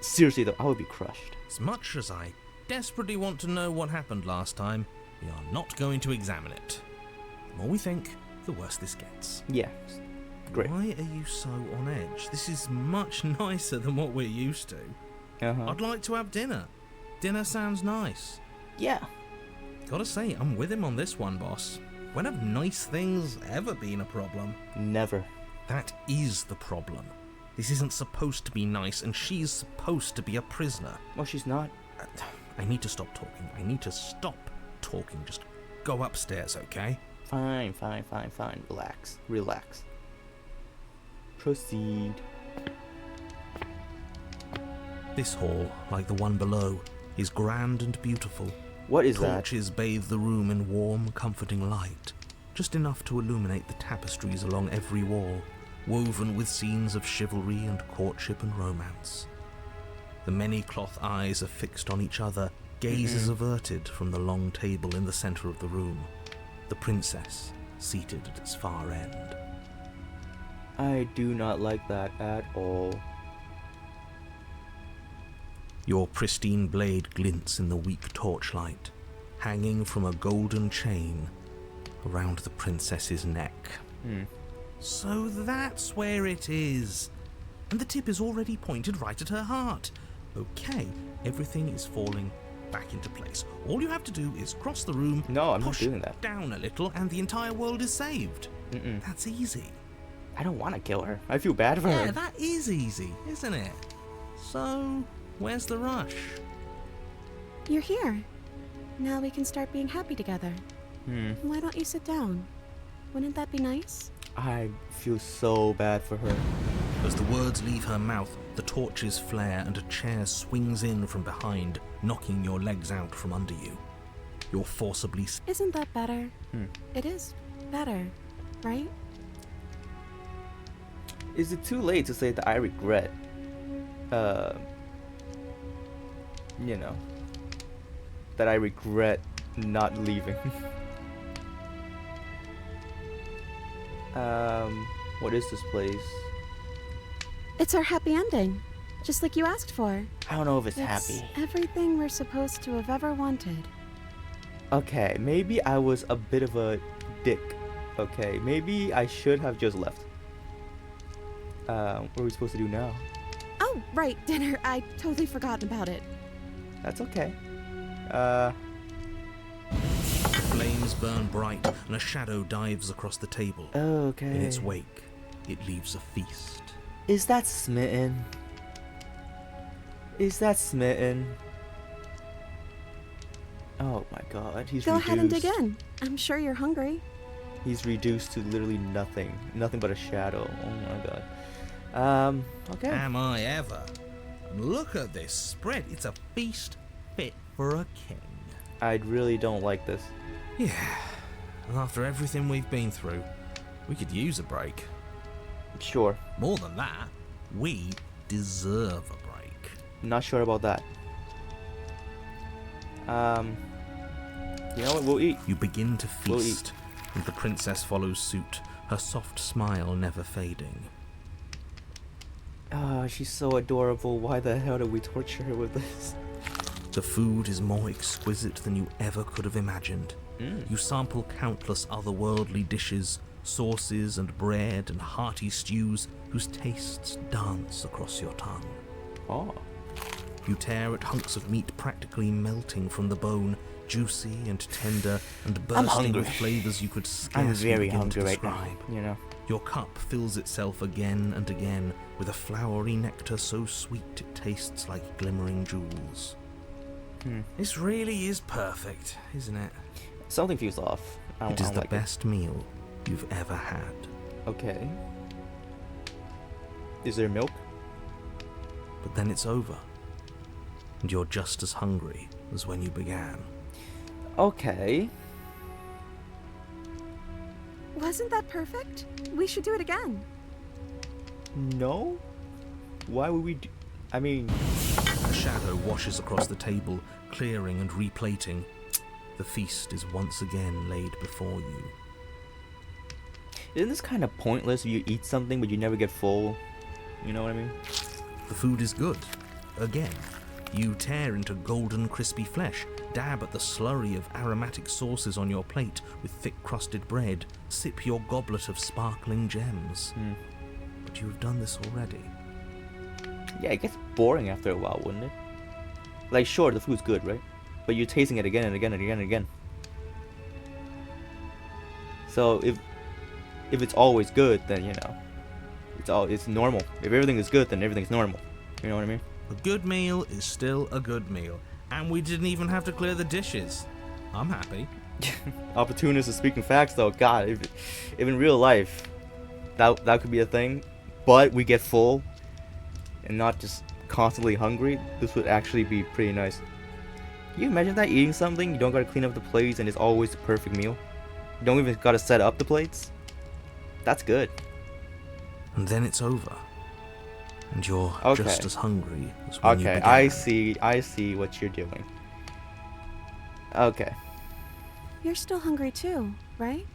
seriously though, I would be crushed. As much as I desperately want to know what happened last time, we are not going to examine it. The more we think, the worse this gets. Yeah, great. Why are you so on edge? This is much nicer than what we're used to. I'd like to have dinner. Dinner sounds nice. Yeah. Gotta say, I'm with him on this one, boss. When have nice things ever been a problem? Never. That is the problem. This isn't supposed to be nice, and she's supposed to be a prisoner. Well, she's not. I need to stop talking. I need to stop talking. Just go upstairs, okay? Fine. Relax. Proceed. This hall, like the one below, is grand and beautiful. What is that? Torches bathe the room in warm, comforting light, just enough to illuminate the tapestries along every wall, woven with scenes of chivalry and courtship and romance. The many cloth eyes are fixed on each other, gazes averted from the long table in the center of the room, the princess seated at its far end. I do not like that at all. Your pristine blade glints in the weak torchlight, hanging from a golden chain around the princess's neck. So that's where it is. And the tip is already pointed right at her heart. Okay, everything is falling back into place. All you have to do is cross the room, No, I'm not push doing that. down a little, and the entire world is saved. That's easy. I don't want to kill her. I feel bad for Yeah, her. that is easy, isn't it? So, where's the rush? You're here. Now we can start being happy together. Why don't you sit down? Wouldn't that be nice? I feel so bad for her. As the words leave her mouth, the torches flare and a chair swings in from behind, knocking your legs out from under you. You're forcibly... Isn't that better? It is better, right? Is it too late to say that I regret, that I regret not leaving? What is this place? It's our happy ending, just like you asked for. I don't know if it's It's happy. everything we're supposed to have ever wanted. Okay, maybe I was a bit of a dick. Okay, maybe I should have just left. What are we supposed to do now? Oh, right, dinner. I totally forgotten about it. That's okay. The flames burn bright and a shadow dives across the table. Okay. In its wake, it leaves a feast. Is that Smitten? Is that Smitten? Oh my god, he's Go reduced. ahead and dig in. I'm sure you're hungry. He's reduced to literally nothing. Nothing but a shadow. Oh my god. Okay. Am I ever? Look at this spread. It's a feast fit for a king. I really don't like this. Yeah. And after everything we've been through, we could use a break. Sure. More than that, we deserve a break. Not sure about that. You know what? We'll eat. You begin to We'll feast, and the princess follows suit, her soft smile never fading. Ah, she's so adorable. Why the hell did we torture her with this? The food is more exquisite than you ever could have imagined. You sample countless otherworldly dishes, sauces and bread and hearty stews whose tastes dance across your tongue. Oh. You tear at hunks of meat practically melting from the bone, juicy and tender and bursting hungry. with flavors you could I'm scarcely very begin to hungry right describe. now. You know. Your cup fills itself again and again with a flowery nectar so sweet it tastes like glimmering jewels. This really is perfect, isn't it? Something feels off. It is don't the like best meal you've ever had. Okay. Is there milk? But then it's over, and you're just as hungry as when you began. Okay. Wasn't that perfect? We should do it again. No? Why would we do... I mean... A shadow washes across the table, clearing and replating. The feast is once again laid before you. Isn't this kind of pointless if you eat something but you never get full? You know what I mean? The food is good. Again, you tear into golden crispy flesh, dab at the slurry of aromatic sauces on your plate with thick crusted bread, sip your goblet of sparkling gems. But you have done this already. Yeah, it gets boring after a while, wouldn't it? Like, sure, the food's good, right? But you're tasting it again and again and again and again. So if it's always good, then you know, it's normal. If everything is good, then everything's normal. You know what I mean? A good meal is still a good meal, and we didn't even have to clear the dishes. I'm happy. Opportunist is speaking facts, though. God, if in real life that could be a thing, but we get full and not just constantly hungry, this would actually be pretty nice. Can you imagine that, eating something, you don't gotta clean up the plates and it's always the perfect meal? You don't even gotta set up the plates? That's good. And then it's over. And you're Okay. just as hungry as when you Okay, began. I see what you're doing. Okay. You're still hungry too, right?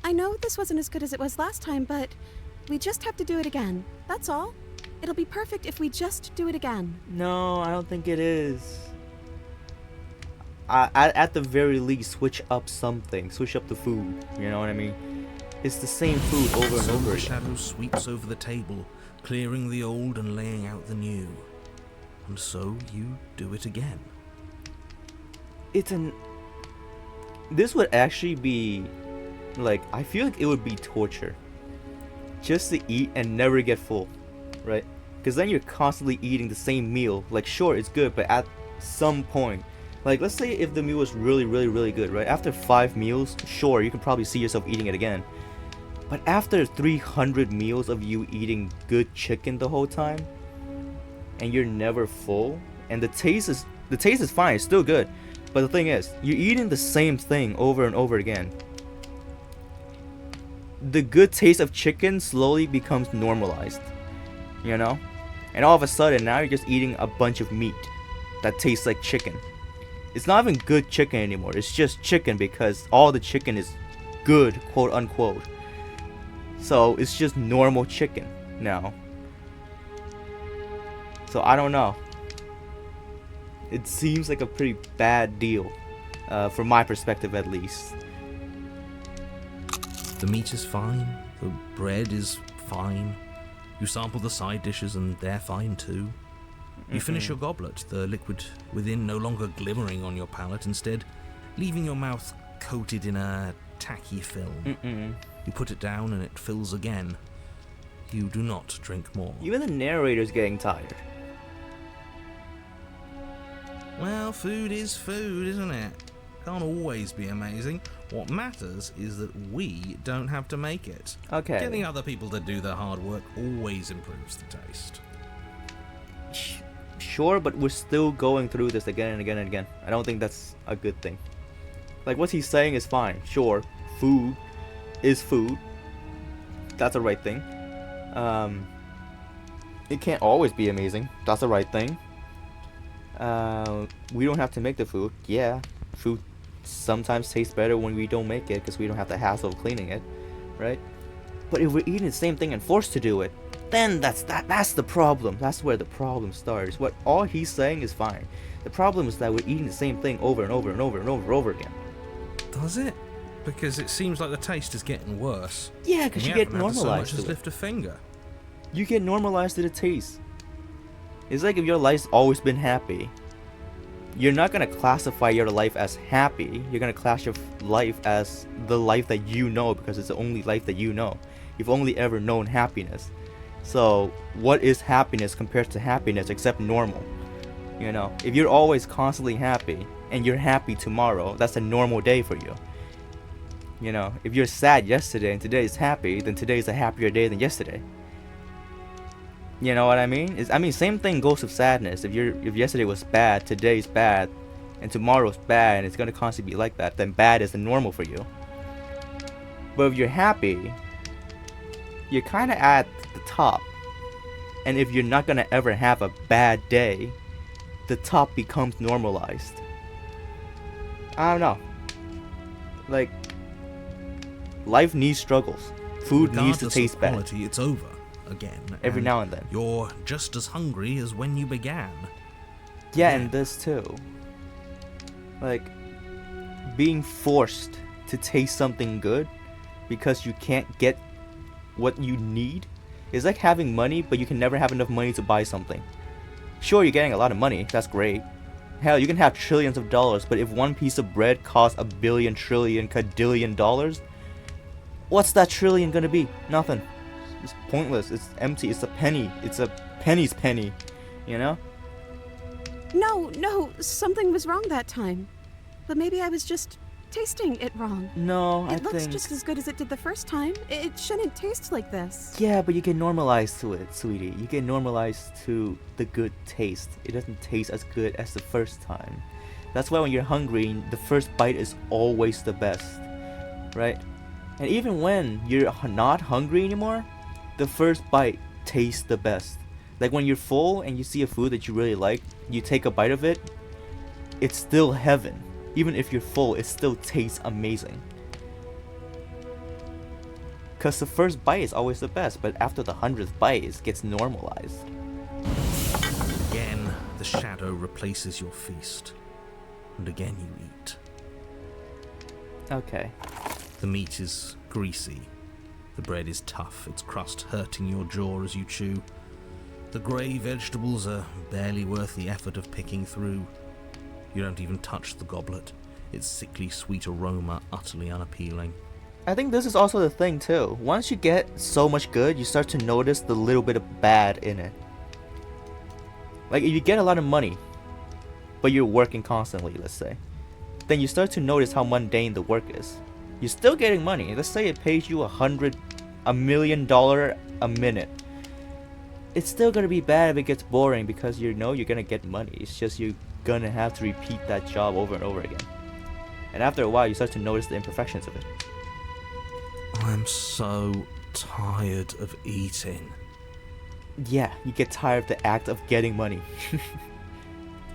I know this wasn't as good as it was last time, but we just have to do it again. That's all. It'll be perfect if we just do it again. No, I don't think it is. At the very least, switch up something. Switch up the food. You know what I mean? It's the same food over and So over the again. shadow sweeps over the table, clearing the old and laying out the new. And so you do it again. This would actually be, like, I feel like it would be torture. Just to eat and never get full, right? Because then you're constantly eating the same meal. Like, sure, it's good, but at some point, like, let's say if the meal was really, really, really good, right? After 5 meals, sure, you can probably see yourself eating it again. But after 300 meals of you eating good chicken the whole time, and you're never full, and the taste is fine, it's still good. But the thing is, you're eating the same thing over and over again. The good taste of chicken slowly becomes normalized, you know? And all of a sudden, now you're just eating a bunch of meat that tastes like chicken. It's not even good chicken anymore, it's just chicken because all the chicken is good, quote unquote. So it's just normal chicken now. So I don't know. It seems like a pretty bad deal, from my perspective at least. The meat is fine, the bread is fine. You sample the side dishes and they're fine too. You finish your goblet, the liquid within no longer glimmering on your palate, instead leaving your mouth coated in a tacky film. You put it down and it fills again. You do not drink more. Even the narrator's getting tired. Well, food is food, isn't it? Can't always be amazing. What matters is that we don't have to make it. Okay. Getting other people to do the hard work always improves the taste. Sure, but we're still going through this again and again and again. I don't think that's a good thing. Like, what he's saying is fine. Sure, food is food. That's the right thing. It can't always be amazing. That's the right thing. We don't have to make the food. Yeah, food sometimes tastes better when we don't make it because we don't have the hassle of cleaning it, right? But if we're eating the same thing and forced to do it, then that's the problem. That's where the problem starts. What all he's saying is fine. The problem is that we're eating the same thing over and over and over and over and over again. Does it? Because it seems like the taste is getting worse. Yeah, because you get normalized So much to as it. lift a finger. You get normalized to the taste. It's like if your life's always been happy, you're not gonna classify your life as happy. You're gonna class your life as the life that you know because it's the only life that you know. You've only ever known happiness. So what is happiness compared to happiness except normal? You know, if you're always constantly happy and you're happy tomorrow, that's a normal day for you. You know, if you're sad yesterday and today is happy, then today is a happier day than yesterday. You know what I mean? Same thing goes with sadness. If yesterday was bad, today's bad, and tomorrow's bad, and it's gonna constantly be like that, then bad is the normal for you. But if you're happy, you're kind of at the top. And if you're not gonna ever have a bad day, the top becomes normalized. I don't know. Like, life needs struggles. Food needs to Regardless taste of bad quality, it's over again. every now and then. You're just as hungry as when you began. Yeah, and this too. Like, being forced to taste something good because you can't get what you need is like having money, but you can never have enough money to buy something. Sure, you're getting a lot of money, that's great. Hell, you can have trillions of dollars, but if one piece of bread costs $1 billion, trillion, cadillion dollars, what's that trillion gonna be? Nothing. It's pointless. It's empty. It's a penny. It's a penny's penny. You know? No, something was wrong that time. But maybe I was just tasting it wrong. No, I It looks think... just as good as it did the first time. It shouldn't taste like this. Yeah, but you get normalized to it, sweetie. You get normalized to the good taste. It doesn't taste as good as the first time. That's why when you're hungry, the first bite is always the best. Right? And even when you're not hungry anymore, the first bite tastes the best. Like when you're full and you see a food that you really like, you take a bite of it, it's still heaven. Even if you're full, it still tastes amazing. Cause the first bite is always the best, but after the 100th bite, it gets normalized. Again, the shadow replaces your feast. And again you eat. Okay. The meat is greasy. The bread is tough, its crust hurting your jaw as you chew. The grey vegetables are barely worth the effort of picking through. You don't even touch the goblet, its sickly sweet aroma utterly unappealing. I think this is also the thing too. Once you get so much good, you start to notice the little bit of bad in it. Like if you get a lot of money, but you're working constantly, let's say, then you start to notice how mundane the work is. You're still getting money. Let's say it pays you $1 million a minute. It's still gonna be bad if it gets boring because you know you're gonna get money. It's just you're gonna have to repeat that job over and over again. And after a while, you start to notice the imperfections of it. I'm so tired of eating. Yeah, you get tired of the act of getting money.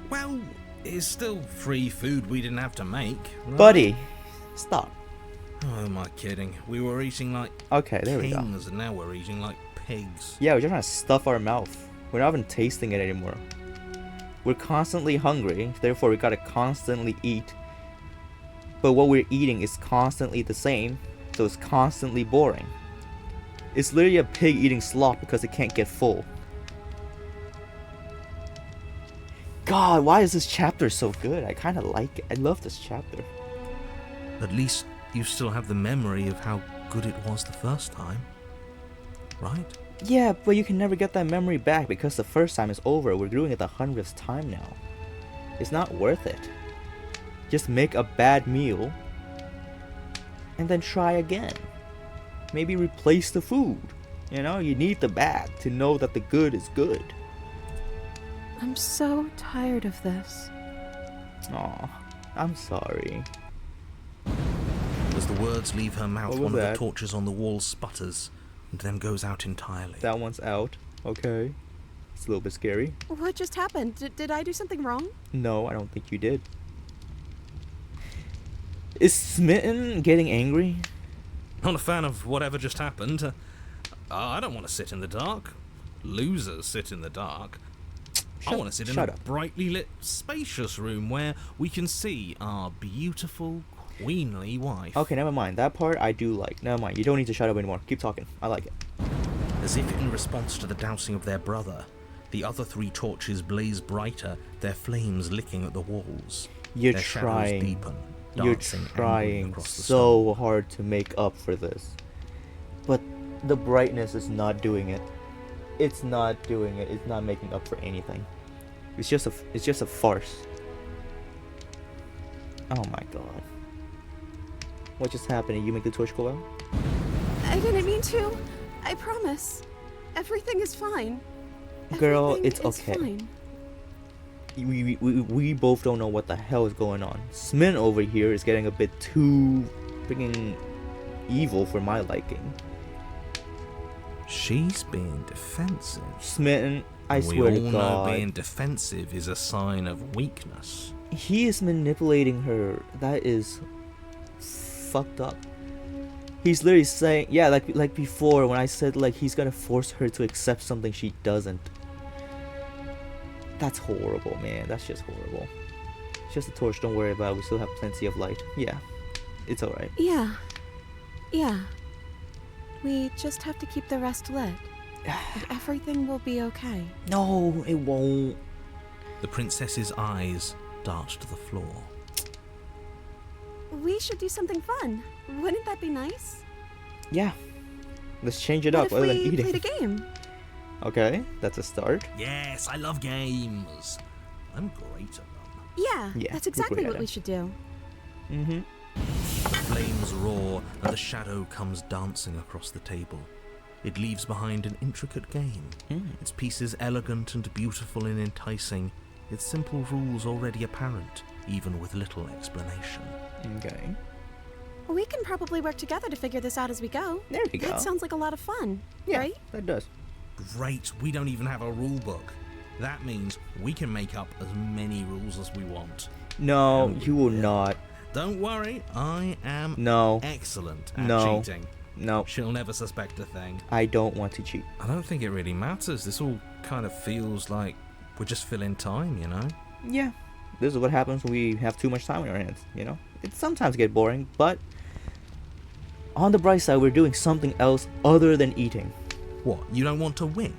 Well, it's still free food we didn't have to make, right? Buddy, stop. Oh, am I kidding? We were eating like Okay, there we go. kings, and now we're eating like pigs. Yeah, we're just trying to stuff our mouth. We're not even tasting it anymore. We're constantly hungry, therefore we gotta constantly eat. But what we're eating is constantly the same, so it's constantly boring. It's literally a pig eating slop because it can't get full. God, why is this chapter so good? I kinda like it. I love this chapter. At least you still have the memory of how good it was the first time, right? Yeah, but you can never get that memory back because the first time is over. We're doing it the 100th time now. It's not worth it. Just make a bad meal and then try again. Maybe replace the food. You know, you need the bad to know that the good is good. I'm so tired of this. Aw, I'm sorry. As the words leave her mouth, What was one of that? the torches on the wall sputters and then goes out entirely. That one's out. Okay. It's a little bit scary. What just happened? Did I do something wrong? No, I don't think you did. Is Smitten getting angry? Not a fan of whatever just happened. I don't want to sit in the dark. Losers sit in the dark. I want to sit in a brightly lit, spacious room where we can see our beautiful, queenly wife. Okay, never mind. That part I do like. Never mind. You don't need to shut up anymore. Keep talking. I like it. As if in response to the dousing of their brother, the other 3 torches blaze brighter, their flames licking at the walls. You're their shadows trying. deepen, You're dancing trying across the so hard to make up for this. But the brightness is not doing it. It's not doing it. It's not making up for anything. It's just a farce. Oh my god. What just happened? You make the torch go out? I didn't mean to. I promise. Everything is fine. Girl, Everything it's is okay. Fine. We both don't know what the hell is going on. Smitten over here is getting a bit too freaking evil for my liking. She's being defensive. Smitten, I swear to We all God. know being defensive is a sign of weakness. He is manipulating her. That is fucked up. He's literally saying, yeah, like before when I said like he's gonna force her to accept something she doesn't. That's horrible, man. That's just horrible. It's just a torch. Don't worry about it. We still have plenty of light. Yeah, it's alright. Yeah. Yeah. We just have to keep the rest lit. And everything will be okay. No, it won't. The princess's eyes dart to the floor. We should do something fun. Wouldn't that be nice? Yeah. Let's change it What up if other than we eating. played a game? Okay, that's a start. Yes, I love games. I'm great at them. Yeah, Yeah, that's you're exactly great at what we it. should do. Mm-hmm. The flames roar and the shadow comes dancing across the table. It leaves behind an intricate game. Its pieces elegant and beautiful and enticing, its simple rules already apparent, even with little explanation. Okay. We can probably work together to figure this out as we go. There we go. That sounds like a lot of fun, Yeah, right? that does. Great, we don't even have a rule book. That means we can make up as many rules as we want. No, And we you will not. Don't worry, I am No. excellent at No. cheating. No, She'll never suspect a thing. I don't want to cheat. I don't think it really matters. This all kind of feels like we're just filling time, you know? Yeah, this is what happens when we have too much time on our hands, you know? It sometimes get boring, but on the bright side, we're doing something else other than eating. What, you don't want to win?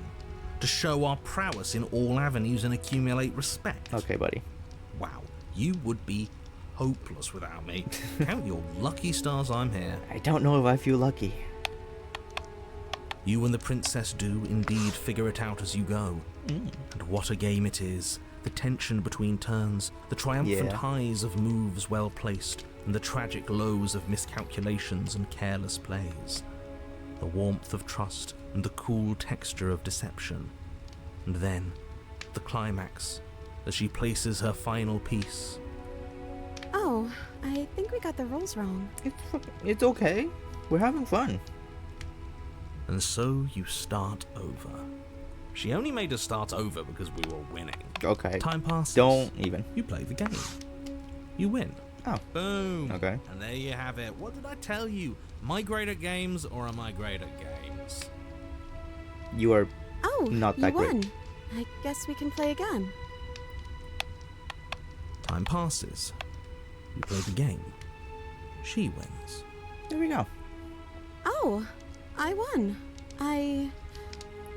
To show our prowess in all avenues and accumulate respect? Okay, buddy. Wow, you would be hopeless without me. Count your lucky stars I'm here. I don't know if I feel lucky. You and the princess do indeed figure it out as you go. And what a game it is. The tension between turns, the triumphant Yeah. highs of moves well placed, and the tragic lows of miscalculations and careless plays. The warmth of trust and the cool texture of deception. And then, the climax, as she places her final piece. Oh, I think we got the rules wrong. It's okay. We're having fun. And so you start over. She only made us start over because we were winning. Okay. Time passes. Don't even. You play the game. You win. Oh. Boom. Okay. And there you have it. What did I tell you? Am I great at games or am I great at games? You are Oh, not you that great. won. I guess we can play again. Time passes. You play the game. She wins. There we go. Oh, I won. I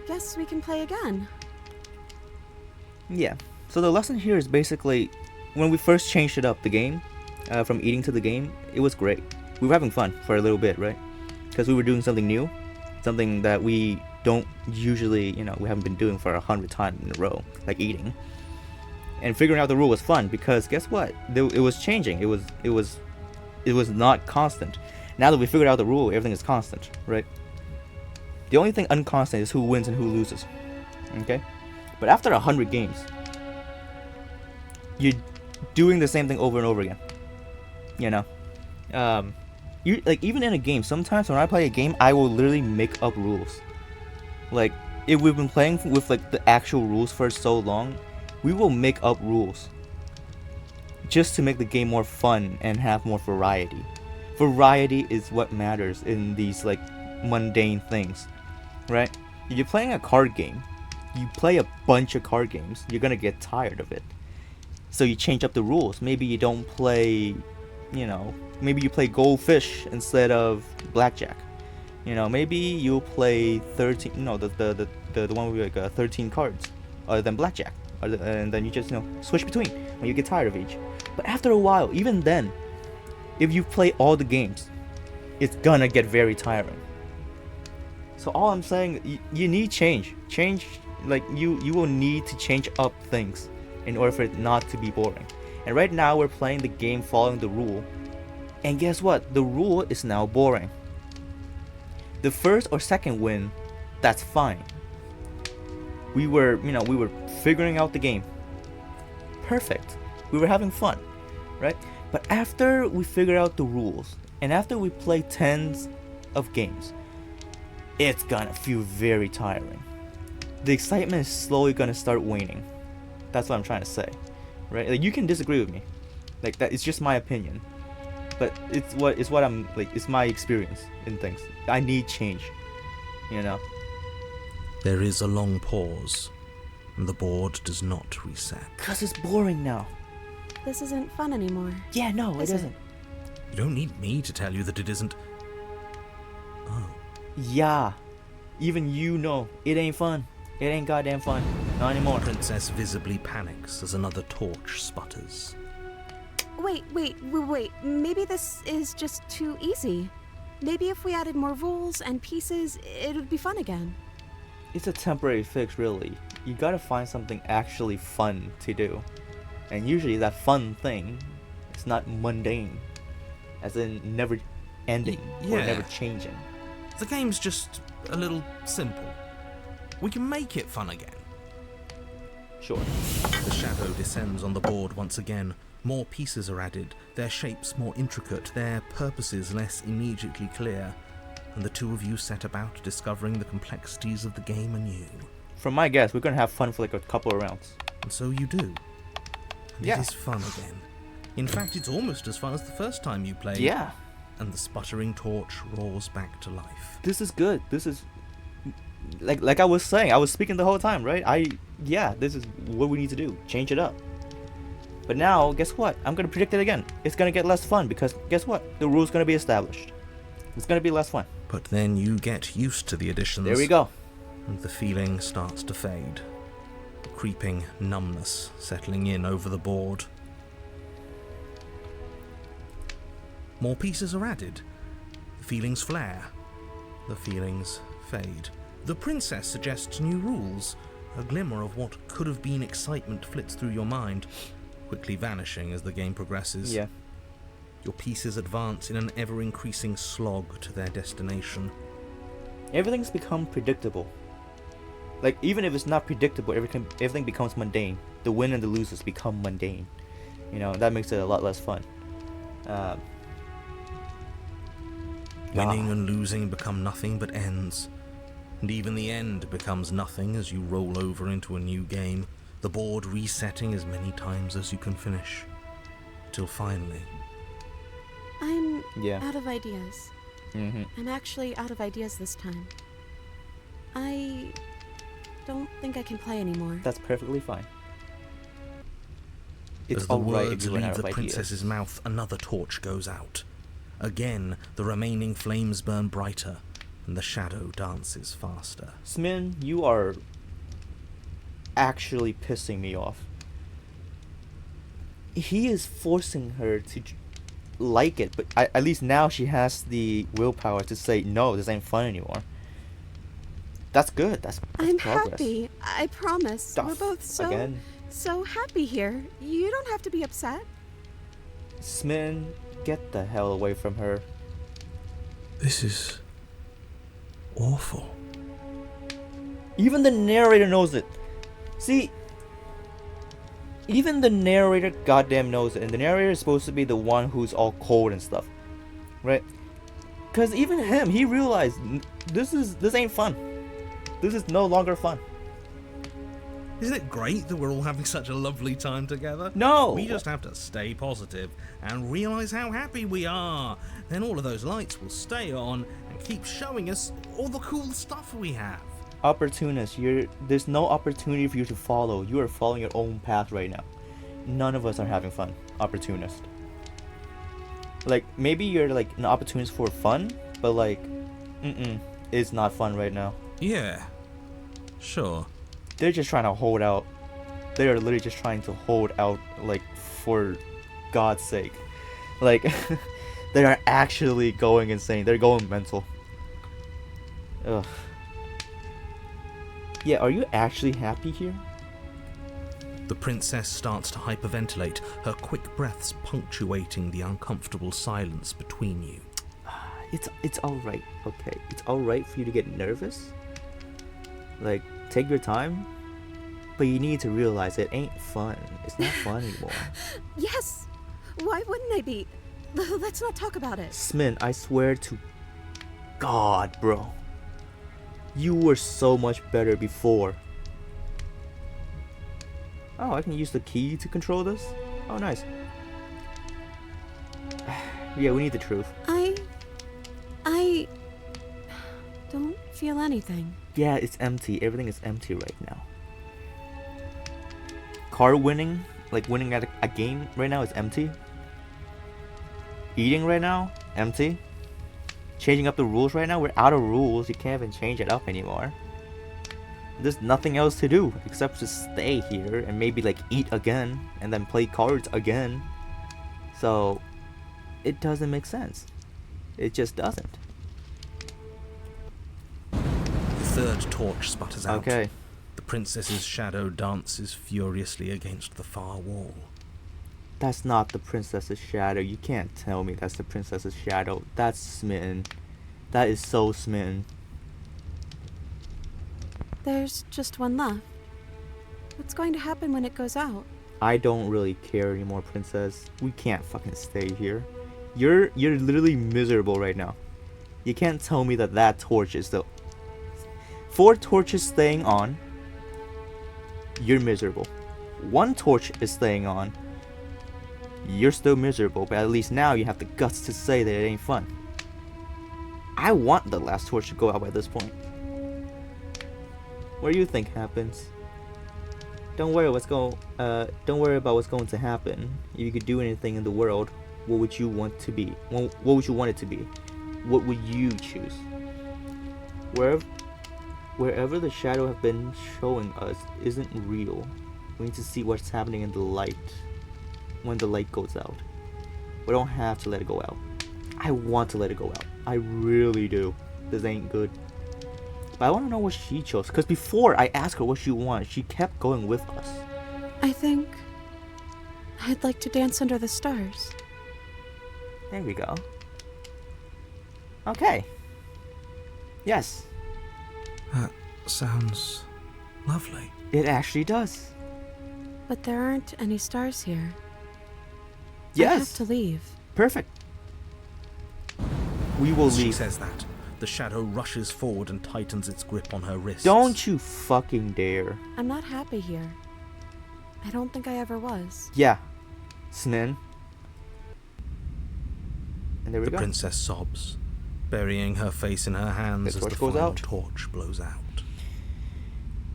guess we can play again. Yeah. So the lesson here is basically, when we first changed it up, the game, from eating to the game, it was great. We were having fun for a little bit, right? Because we were doing something new, something that we don't usually, we haven't been doing for 100 times in a row, like eating. And figuring out the rule was fun because guess what? It was changing. It was not constant. Now that we figured out the rule, everything is constant, right? The only thing unconstant is who wins and who loses. Okay? But after 100 games, you're doing the same thing over and over again. You like even in a game, sometimes when I play a game, I will literally make up rules. Like if we've been playing with like the actual rules for so long, we will make up rules just to make the game more fun and have more variety. Variety is what matters in these like mundane things, right? If you're playing a card game, you play a bunch of card games, you're gonna get tired of it. So you change up the rules. Maybe you don't play, maybe you play goldfish instead of blackjack. Maybe you'll play 13, the one with like 13 cards other than blackjack. And then you just, switch between when you get tired of each. But after a while, even then, if you play all the games, it's gonna get very tiring. So all I'm saying, you need change. Change, like you will need to change up things in order for it not to be boring. And right now we're playing the game following the rule. And guess what? The rule is now boring. The first or second win, that's fine. We were figuring out the game. Perfect. We were having fun, right? But after we figure out the rules, and after we play tens of games, it's gonna feel very tiring. The excitement is slowly gonna start waning. That's what I'm trying to say, right? Like, you can disagree with me, like that. It's just my opinion, but it's what I'm like. It's my experience in things. I need change, There is a long pause, and the board does not reset. Cause it's boring now. This isn't fun anymore. Yeah, no, it isn't. You don't need me to tell you that it isn't. Oh. Yeah, even it ain't fun. It ain't goddamn fun. Not anymore. The princess visibly panics as another torch sputters. Wait. Maybe this is just too easy. Maybe if we added more rules and pieces, it would be fun again. It's a temporary fix, really. You gotta find something actually fun to do. And usually that fun thing is not mundane. As in never ending or never changing. The game's just a little simple. We can make it fun again. Sure. The shadow descends on the board once again. More pieces are added, their shapes more intricate, their purposes less immediately clear, and the two of you set about discovering the complexities of the game anew. From my guess, we're gonna have fun for like a couple of rounds. And so you do. And Yeah. It is fun again. In fact, it's almost as fun as the first time you played. Yeah. And the sputtering torch roars back to life. This is good. This is like I was saying, I was speaking the whole time, right? This is what we need to do. Change it up. But now, guess what? I'm gonna predict it again. It's gonna get less fun because guess what? The rule's gonna be established. It's gonna be less fun. But then you get used to the additions. There we go. And the feeling starts to fade. Creeping numbness settling in over the board. More pieces are added. The feelings flare. The feelings fade. The princess suggests new rules. A glimmer of what could have been excitement flits through your mind, quickly vanishing as the game progresses. Yeah. Your pieces advance in an ever-increasing slog to their destination. Everything's become predictable. Like, even if it's not predictable, everything becomes mundane. The win and the losers become mundane. That makes it a lot less fun. Winning and losing become nothing but ends. And even the end becomes nothing as you roll over into a new game, the board resetting as many times as you can finish. Till finally... I'm out of ideas. Mm-hmm. I'm actually out of ideas this time. I don't think I can play anymore. That's perfectly fine. It's As the alright if words you run leave out of the ideas. princess's mouth, another torch goes out. Again, the remaining flames burn brighter, and the shadow dances faster. Smin, you are actually pissing me off. He is forcing her to like it, but at least now she has the willpower to say, no, this ain't fun anymore. That's good. That's I'm progress. happy. I promise. Stuff We're both so happy here. You don't have to be upset. Smin, get the hell away from her. This is... awful. Even the narrator knows it. See, even the narrator goddamn knows it, and the narrator is supposed to be the one who's all cold and stuff, right? Cause even him, he realized this ain't fun. This is no longer fun. Isn't it great that we're all having such a lovely time together? No! We just have to stay positive and realise how happy we are. Then all of those lights will stay on and keep showing us all the cool stuff we have. Opportunist, there's no opportunity for you to follow. You are following your own path right now. None of us are having fun. Opportunist. Like, maybe you're like an opportunist for fun, but like, it's not fun right now. Yeah, sure. They're just trying to hold out. They are literally just trying to hold out, like, for God's sake. Like, they are actually going insane. They're going mental. Ugh. Yeah, are you actually happy here? The princess starts to hyperventilate, her quick breaths punctuating the uncomfortable silence between you. It's alright, okay? It's alright for you to get nervous. Like, take your time. But you need to realize it ain't fun. It's not fun anymore. Yes! Why wouldn't I be? Let's not talk about it. Smin, I swear to God, bro. You were so much better before. Oh, I can use the key to control this? Oh, nice. Yeah, we need the truth. I don't feel anything. Yeah, it's empty. Everything is empty right now. Card winning, like winning at a game right now, is empty. Eating right now, empty. Changing up the rules right now, we're out of rules. You can't even change it up anymore. There's nothing else to do except to stay here and maybe like eat again and then play cards again. So it doesn't make sense. It just doesn't. The third torch sputters out. Okay. The princess's shadow dances furiously against the far wall. That's not the princess's shadow. You can't tell me that's the princess's shadow. That's smitten. That is so smitten. There's just one left. What's going to happen when it goes out? I don't really care anymore, princess. We can't fucking stay here. You're literally miserable right now. You can't tell me that torch is the 4 torches staying on. You're miserable. 1 torch is staying on. You're still miserable, but at least now you have the guts to say that it ain't fun. I want the last torch to go out by this point. What do you think happens? Don't worry about what's going to happen. If you could do anything in the world, what would you want to be? What would you want it to be? What would you choose? Wherever the shadow have been showing us isn't real. We need to see what's happening in the light when the light goes out. We don't have to let it go out. I want to let it go out. I really do. This ain't good. But I want to know what she chose. Because before I asked her what she wanted, she kept going with us. I think I'd like to dance under the stars. There we go. Okay. Yes. That sounds lovely. It actually does. But there aren't any stars here. Yes. I have to leave. Perfect. We will As she leave. says that, the shadow rushes forward and tightens its grip on her wrists. Don't you fucking dare. I'm not happy here. I don't think I ever was. Yeah. Snin. And there we The go. princess sobs, burying her face in her hands The as the torch goes final out. torch blows out.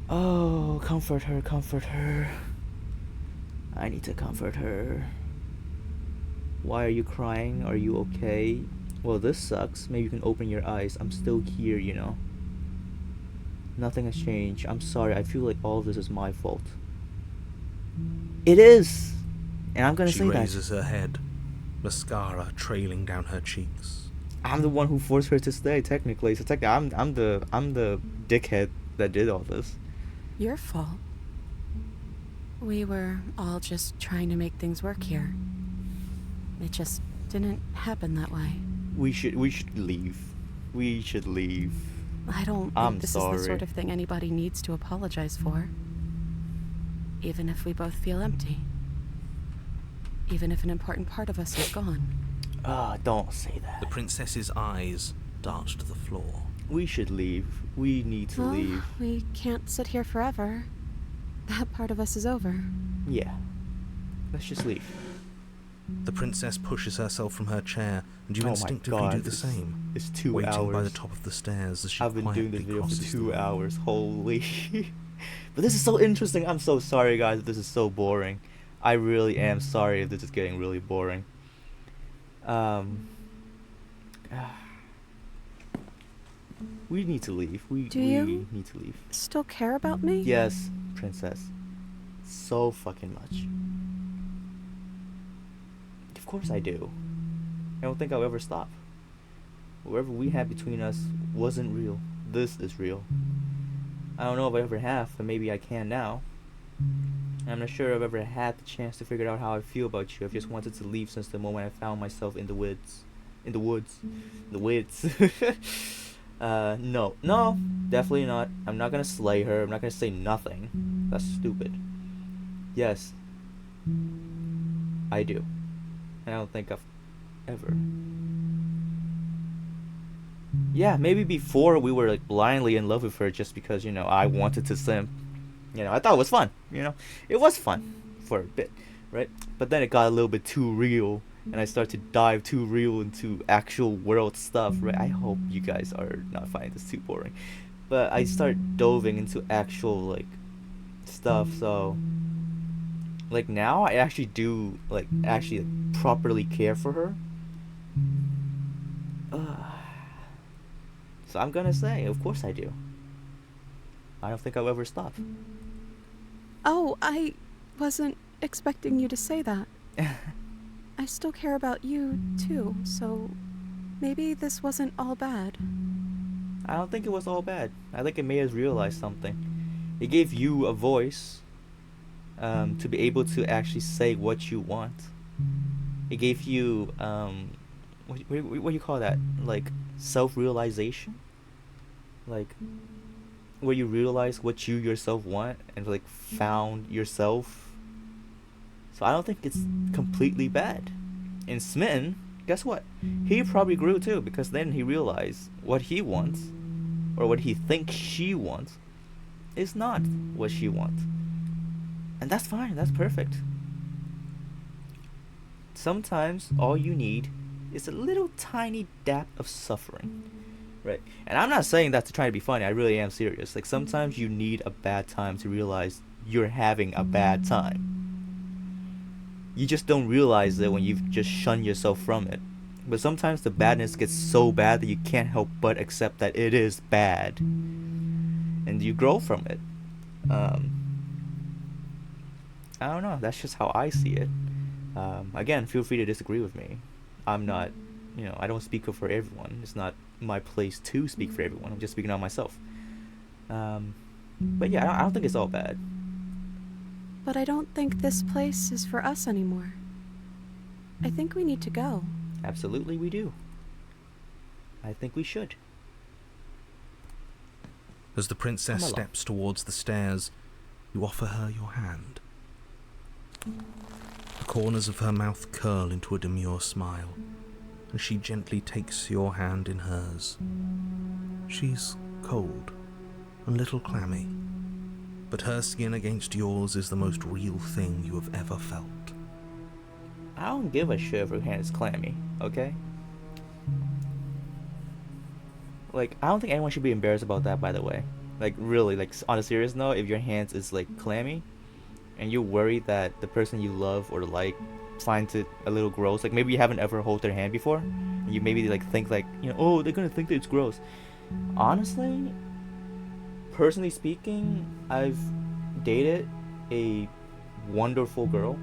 Oh, comfort her, comfort her. I need to comfort her. Why are you crying? Are you okay? Well, this sucks. Maybe you can open your eyes. I'm still here, you know. Nothing has changed. I'm sorry. I feel like all of this is my fault. It is! And I'm gonna She say that. raises her head, mascara trailing down her cheeks. I'm the one who forced her to stay, technically. So technically, I'm the dickhead that did all this. Your fault. We were all just trying to make things work here. It just didn't happen that way. We should leave. We should leave. I don't think I'm this sorry. is the sort of thing anybody needs to apologize for. Even if we both feel empty. Even if an important part of us is gone. Don't say that. The princess's eyes dart to the floor. We should leave. We need to Well, leave. we can't sit here forever. that part of us is over. Yeah. Let's just leave. The princess pushes herself from her chair, and you Oh my instinctively god, do the same, it's 2 waiting hours. by the top of the stairs as she I've been doing this quietly video for crosses 2 them. hours. Holy. But this is so interesting. I'm so sorry, guys, if this is so boring. I really am sorry if this is getting really boring. We need to leave. We Do you? need to leave. Still care about me? Yes, princess. So fucking much. Of course I do. I don't think I'll ever stop. Whatever we had between us wasn't real. This is real. I don't know if I ever have, but maybe I can now. I'm not sure I've ever had the chance to figure out how I feel about you. I've just wanted to leave since the moment I found myself in the woods. The woods. No, definitely not. I'm not gonna slay her. I'm not gonna say nothing. That's stupid. Yes, I do. And I don't think I've ever. Yeah, maybe before we were like blindly in love with her just because, I wanted to simp. I thought it was fun, It was fun for a bit, right? But then it got a little bit too real, and I started to dive too real into actual world stuff, right? I hope you guys are not finding this too boring. But I started diving into actual, like, stuff, so... Like, now I actually do, like, properly care for her. So I'm gonna say, of course I do. I don't think I'll ever stop. Oh, I wasn't expecting you to say that. I still care about you, too, so maybe this wasn't all bad. I don't think it was all bad. I think it made us realize something. It gave you a voice to be able to actually say what you want. It gave you, what do you call that? Like, self-realization? Like, where you realize what you yourself want and, like, found yourself. So I don't think it's completely bad. And Smitten, guess what? He probably grew too, because then he realized what he wants, or what he thinks she wants, is not what she wants. And that's fine, that's perfect. Sometimes all you need is a little tiny dab of suffering. Right. And I'm not saying that to try to be funny, I really am serious. Like, sometimes you need a bad time to realize you're having a bad time. You just don't realize it when you've just shunned yourself from it. But sometimes the badness gets so bad that you can't help but accept that it is bad. And you grow from it. I don't know, that's just how I see it. Again, feel free to disagree with me. I'm not, I don't speak for everyone. It's not my place to speak for everyone. I'm just speaking on myself. But yeah, I don't think it's all bad. But I don't think this place is for us anymore. I think we need to go. Absolutely we do. I think we should. As the princess Come along. steps towards the stairs, you offer her your hand. The corners of her mouth curl into a demure smile, and she gently takes your hand in hers. She's cold, and a little clammy, but her skin against yours is the most real thing you have ever felt. I don't give a shit if her hand is clammy, okay? Like, I don't think anyone should be embarrassed about that, by the way. Like, really, like, on a serious note, if your hand is, like, clammy, and you're worried that the person you love or like finds it a little gross, like maybe you haven't ever held their hand before, and you maybe like think like, oh, they're gonna think that it's gross. Honestly, personally speaking, I've dated a wonderful girl,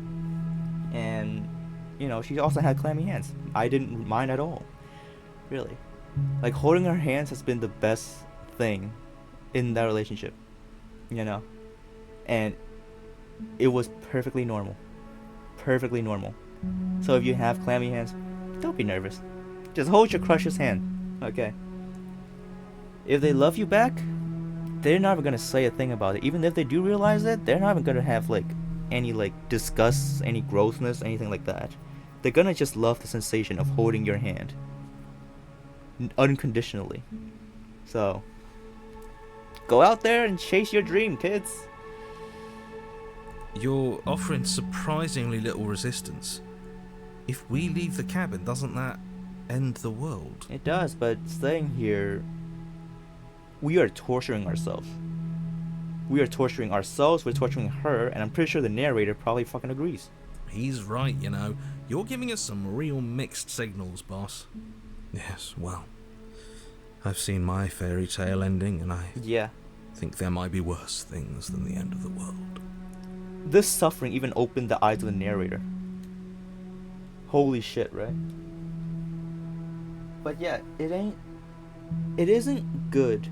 and she also had clammy hands. I didn't mind at all, really. Like, holding her hands has been the best thing in that relationship, and it was perfectly normal. Perfectly normal. So if you have clammy hands, don't be nervous. Just hold your crush's hand, okay? If they love you back, they're not even gonna say a thing about it. Even if they do realize it, they're not even gonna have like any like disgust, any grossness, anything like that. They're gonna just love the sensation of holding your hand unconditionally. So go out there and chase your dream, kids. You're offering surprisingly little resistance. If we leave the cabin, doesn't that end the world? It does, but staying here, we are torturing ourselves. We are torturing ourselves, we're torturing her, and I'm pretty sure the narrator probably fucking agrees. He's right, you know. You're giving us some real mixed signals, boss. Yes, well, I've seen my fairy tale ending, and I Yeah. think there might be worse things than the end of the world. This suffering even opened the eyes of the narrator. Holy shit, right? But yeah, it isn't good.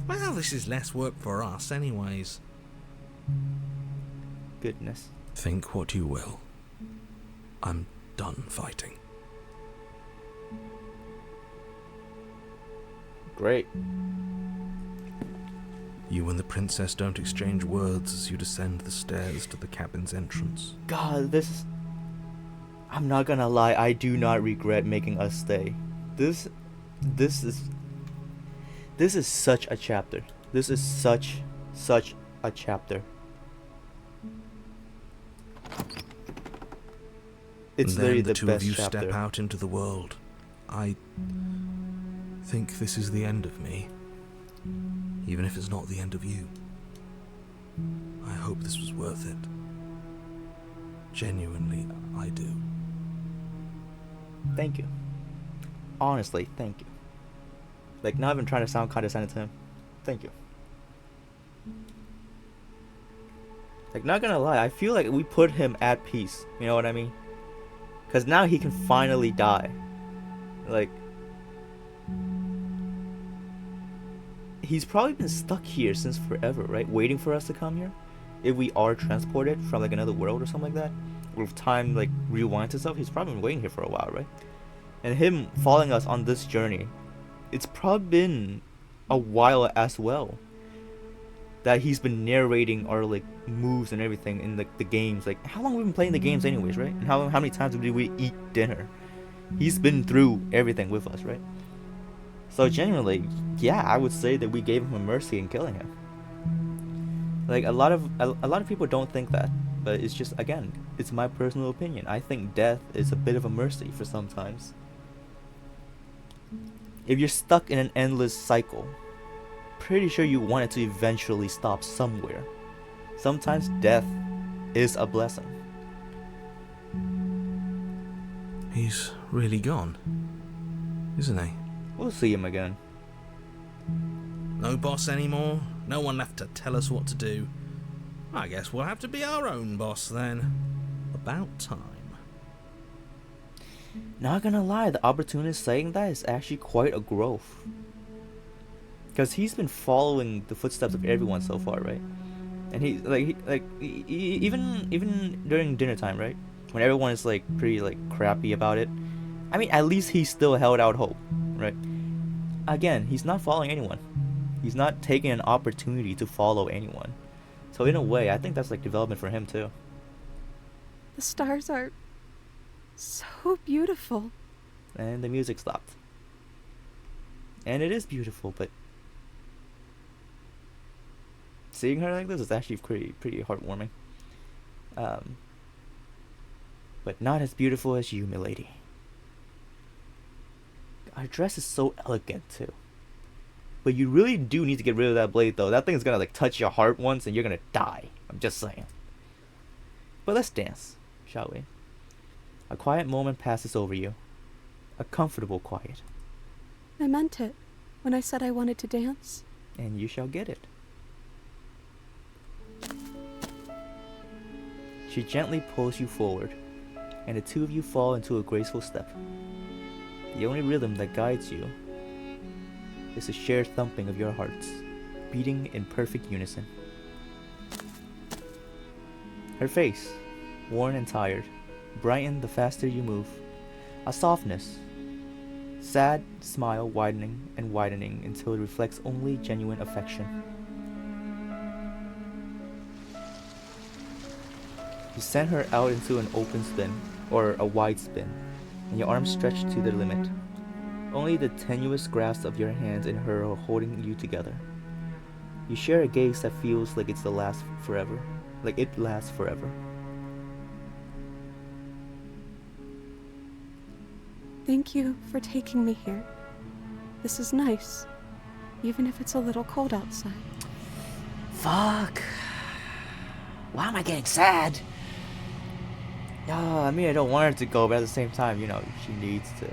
Well, this is less work for us anyways. Goodness. Think what you will. I'm done fighting. Great. You and the princess don't exchange words as you descend the stairs to the cabin's entrance. God, this is... I'm not gonna lie, I do not regret making us stay. This is such a chapter. This is such a chapter. It's And literally then the two best of you chapter. step out into the world. I think this is the end of me. Even if it's not the end of you. I hope this was worth it. Genuinely, I do. Thank you. Honestly, thank you. Like, not even trying to sound condescending to him. Thank you. Like, not gonna lie, I feel like we put him at peace. You know what I mean? Because now he can finally die. Like, he's probably been stuck here since forever, right? Waiting for us to come here. If we are transported from, like, another world or something like that. Or if time, like, rewinds itself, he's probably been waiting here for a while, right? And him following us on this journey, it's probably been a while as well that he's been narrating our, like, moves and everything in, like, the games. Like, how long have we been playing the games anyways, right? And how many times did we eat dinner? He's been through everything with us, right? So genuinely, yeah, I would say that we gave him a mercy in killing him. Like, a lot of people don't think that, but it's just, again, it's my personal opinion. I think death is a bit of a mercy for sometimes. If you're stuck in an endless cycle, pretty sure you want it to eventually stop somewhere. Sometimes death is a blessing. He's really gone, isn't he? We'll see him again. No boss anymore? No one left to tell us what to do? I guess we'll have to be our own boss then. About time. Not gonna lie, the opportunist saying that is actually quite a growth. Because he's been following the footsteps of everyone so far, right? And even during dinner time, right? When everyone is, like, pretty, like, crappy about it. I mean, at least he still held out hope, right? Again, he's not following anyone. He's not taking an opportunity to follow anyone. So in a way, I think that's, like, development for him too. The stars are so beautiful. And the music stopped. And it is beautiful, but seeing her like this is actually pretty heartwarming. But not as beautiful as you, milady. Our dress is so elegant too. But you really do need to get rid of that blade though. That thing's gonna, like, touch your heart once and you're gonna die. I'm just saying. But let's dance, shall we? A quiet moment passes over you. A comfortable quiet. I meant it when I said I wanted to dance. And you shall get it. She gently pulls you forward, and the two of you fall into a graceful step. The only rhythm that guides you is the shared thumping of your hearts, beating in perfect unison. Her face, worn and tired, brightened the faster you move. A softness, sad smile widening and widening until it reflects only genuine affection. You send her out into an open spin, or a wide spin, and your arms stretched to their limit. Only the tenuous grasp of your hands in her are holding you together. You share a gaze that feels like it's the last forever. Like it lasts forever. Thank you for taking me here. This is nice, even if it's a little cold outside. Fuck. Why am I getting sad? I mean, I don't want her to go, but at the same time, you know, she needs to.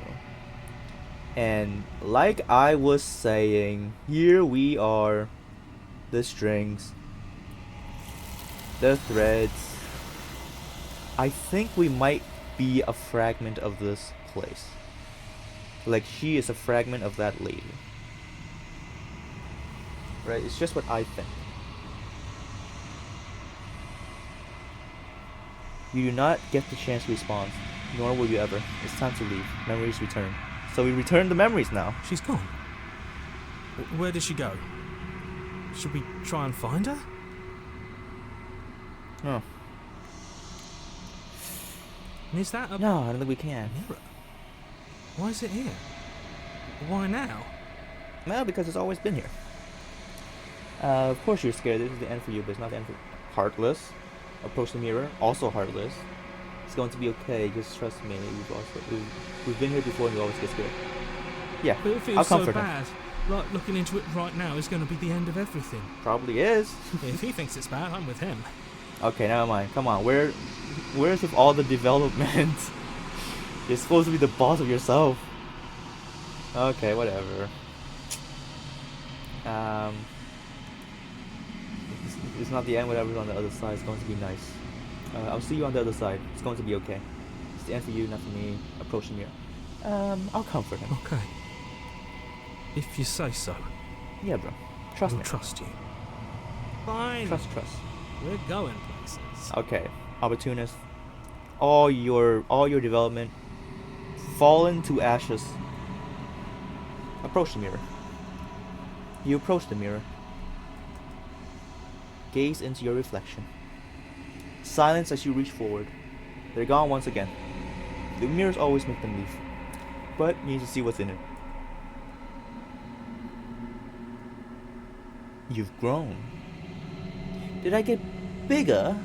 And like I was saying, here we are. The strings. The threads. I think we might be a fragment of this place. Like she is a fragment of that lady. Right? It's just what I think. You do not get the chance to respond, nor will you ever. It's time to leave. Memories return. So we return the memories now. She's gone. Where did she go? Should we try and find her? Oh. And is that a No, I don't think we can. mirror? Why is it here? Why now? Well, because it's always been here. Of course you're scared. This is the end for you, but it's not the end for Heartless. Approach the mirror. Also heartless. It's going to be okay. Just trust me. We've been here before and we always get scared. Yeah, But it feels I'll so comfort him. bad. Like looking into it right now is going to be the end of everything. Probably is. If he thinks it's bad, I'm with him. Okay, never mind. Come on. Where's with all the development? You're supposed to be the boss of yourself. Okay, whatever. It's not the end. Whatever's on the other side is going to be nice. I'll see you on the other side. It's going to be okay. It's the end for you, not for me. Approach the mirror. I'll comfort him. Okay. If you say so. Yeah, bro. Trust I'll me. trust you. Fine. Trust. We're going places. Okay, opportunist. All your development fallen to ashes. Approach the mirror. You approach the mirror. Gaze into your reflection. Silence as you reach forward. They're gone once again. The mirrors always make them leave, but you need to see what's in it. You've grown. Did I get bigger?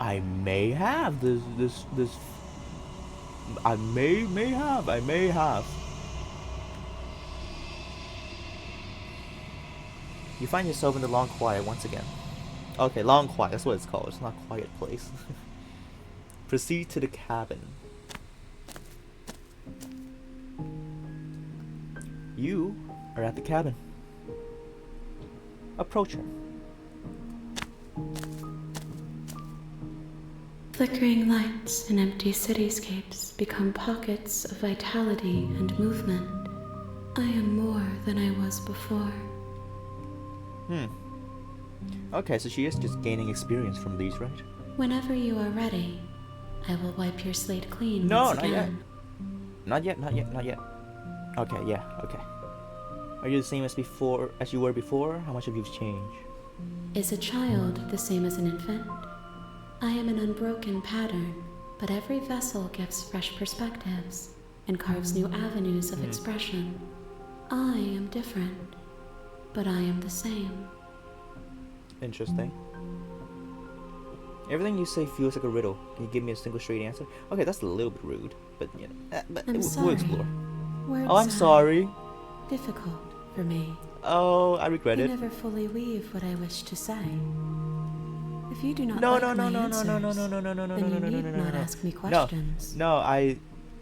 I may have this I may have. You find yourself in the long quiet once again. Okay, long quiet, that's what it's called. It's not quiet place. Proceed to the cabin. You are at the cabin. Approach her. Flickering lights and empty cityscapes become pockets of vitality and movement. I am more than I was before. Okay, so she is just gaining experience from these, right? Whenever you are ready, I will wipe your slate clean No, once not again. yet. Not yet. Okay, yeah, okay. Are you the same as you were before? How much have you changed? Is a child the same as an infant? I am an unbroken pattern, but every vessel gives fresh perspectives and carves new avenues of expression. I am different, but I am the same. Interesting. Everything you say feels like a riddle. Can you give me a single straight answer? Okay, that's a little bit rude, but you know, I'm we'll sorry. explore. Words Oh, I'm are sorry. difficult for me. Oh, I regret I it. never fully weave what I wish to say. If you do not No, like no, my no, answers, no, then you need not ask me questions. No,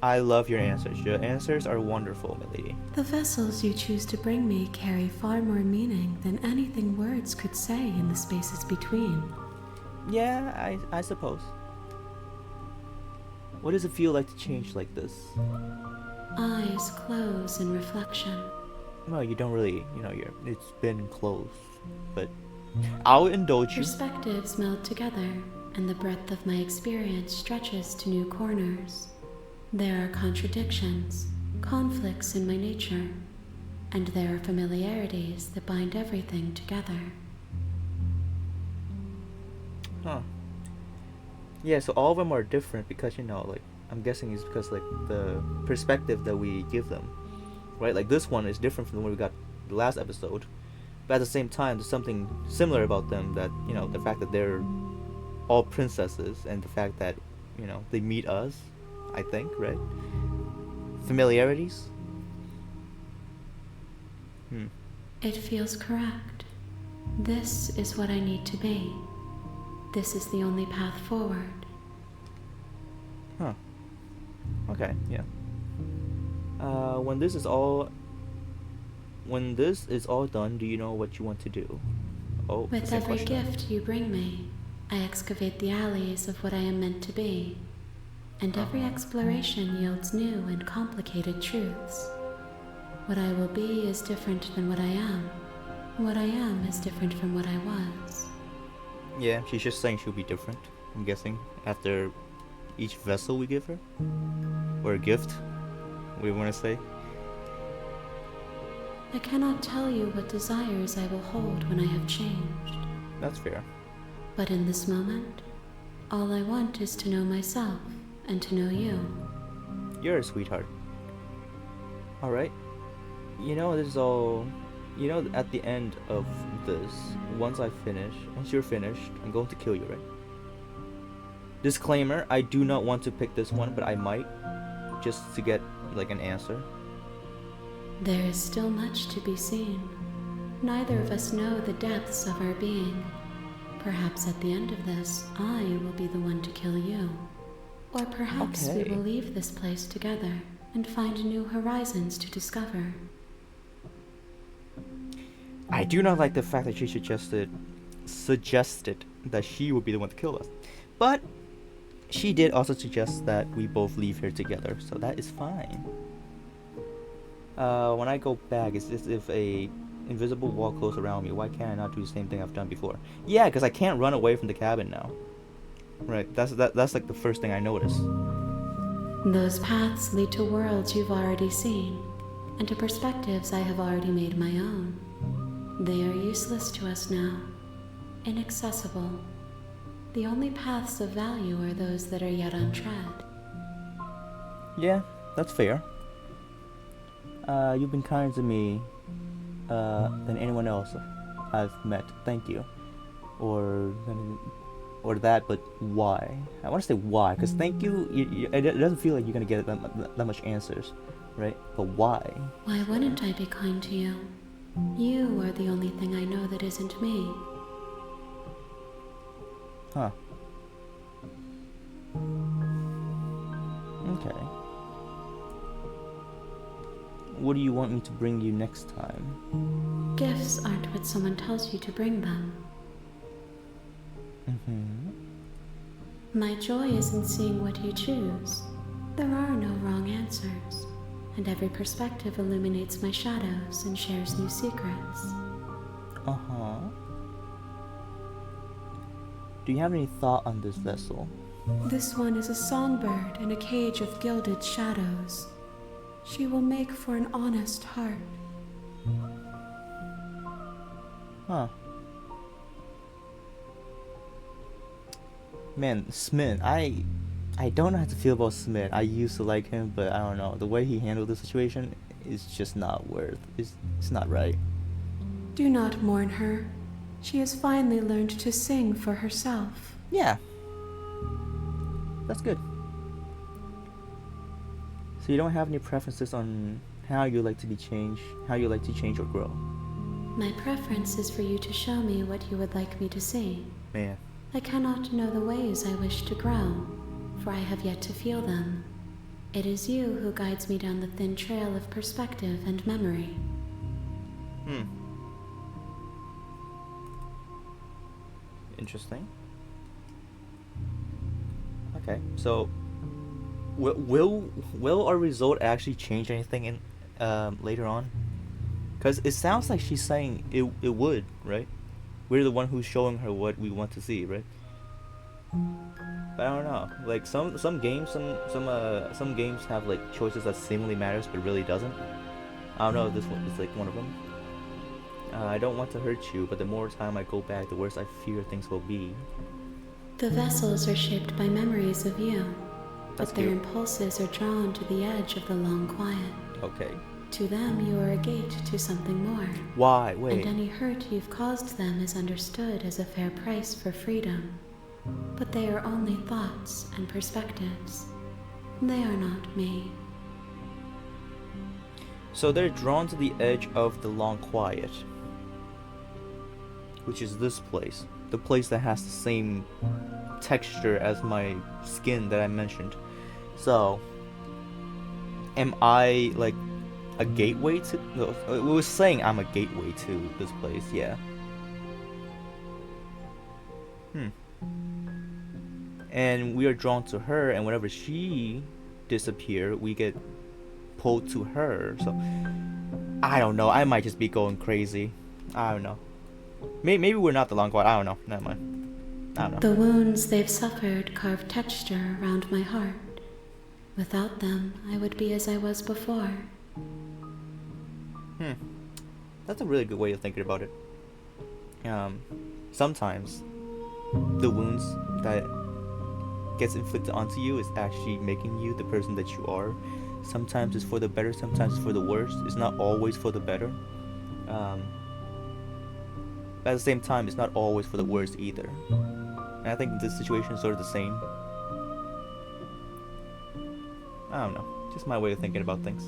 I love your answers. Your answers are wonderful, my lady. The vessels you choose to bring me carry far more meaning than anything words could say in the spaces between. Yeah, I suppose. What does it feel like to change like this? Eyes close in reflection. Well, you don't really, it's been closed, but I'll indulge you. Perspectives meld together, and the breadth of my experience stretches to new corners. There are contradictions, conflicts in my nature, and there are familiarities that bind everything together. Huh. Yeah, so all of them are different because, I'm guessing it's because, the perspective that we give them. right? Like this one is different from the one we got the last episode, but at the same time, there's something similar about them, that the fact that they're all princesses, and the fact that they meet us, I think, right? Familiarities. It feels correct. This is what I need to be. This is the only path forward. Huh. Okay, yeah. When this is all done, do you know what you want to do? Oh, With same every question. gift you bring me, I excavate the alleys of what I am meant to be, and every exploration yields new and complicated truths. What I will be is different than what I am. What I am is different from what I was. Yeah, she's just saying she'll be different, I'm guessing, after each vessel we give her? Or a gift, we want to say. I cannot tell you what desires I will hold when I have changed. That's fair. But in this moment, all I want is to know myself and to know you. You're a sweetheart. Alright. This is all... at the end of this, once you're finished, I'm going to kill you, right? Disclaimer, I do not want to pick this one, but I might, just to get, an answer. There is still much to be seen. Neither of us know the depths of our being. Perhaps at the end of this, I will be the one to kill you. Or perhaps we Okay. will leave this place together and find new horizons to discover. I do not like the fact that she suggested that she would be the one to kill us. But she did also suggest that we both leave here together, so that is fine. When I go back, it's as if a invisible wall closes around me. Why can't I not do the same thing I've done before? Yeah, because I can't run away from the cabin now. Right, that's like the first thing I notice. Those paths lead to worlds you've already seen, and to perspectives I have already made my own. They are useless to us now, inaccessible. The only paths of value are those that are yet untread. Yeah, that's fair. You've been kinder to me than anyone else I've met. Thank you. Or that, but why? I want to say why, because thank you, it doesn't feel like you're going to get that much answers, right? But why? Why wouldn't I be kind to you? You are the only thing I know that isn't me. Huh. Okay. What do you want me to bring you next time? Gifts aren't what someone tells you to bring them. My joy is in seeing what you choose. There are no wrong answers, and every perspective illuminates my shadows and shares new secrets. Uh-huh. Do you have any thought on this vessel? This one is a songbird in a cage of gilded shadows. She will make for an honest heart. Huh. Man, Smith, I don't know how to feel about Smith. I used to like him, but I don't know. The way he handled the situation is just not it's not right. Do not mourn her. She has finally learned to sing for herself. Yeah. That's good. So you don't have any preferences on how you like to be changed, how you like to change or grow? My preference is for you to show me what you would like me to see. Man. I cannot know the ways I wish to grow, for I have yet to feel them. It is you who guides me down the thin trail of perspective and memory. Interesting. Okay, so will our result actually change anything in later on? Because it sounds like she's saying it would, right? We're the one who's showing her what we want to see, right? But I don't know. Like some games, some games have like choices that seemingly matters but really doesn't. I don't know if this one is like one of them. I don't want to hurt you, but the more time I go back, the worse I fear things will be. The vessels are shaped by memories of you, That's but their cute. impulses are drawn to the edge of the long quiet. Okay. To them, you are a gate to something more. Why? And Wait. any hurt you've caused them is understood as a fair price for freedom. But they are only thoughts and perspectives. They are not me. So they're drawn to the edge of the long quiet, which is this place. The place that has the same texture as my skin that I mentioned. So, am I like a gateway to? No, it was saying I'm a gateway to this place. Yeah. And we are drawn to her, and whenever she disappears, we get pulled to her. So I don't know. I might just be going crazy. I don't know. Maybe we're not the long quiet. I don't know. Never mind. I don't know. The wounds they've suffered carve texture around my heart. Without them, I would be as I was before. That's a really good way of thinking about it. Sometimes the wounds that gets inflicted onto you is actually making you the person that you are. Sometimes it's for the better, sometimes it's for the worse. It's not always for the better. But at the same time, it's not always for the worst either. And I think this situation is sort of the same. I don't know. Just my way of thinking about things.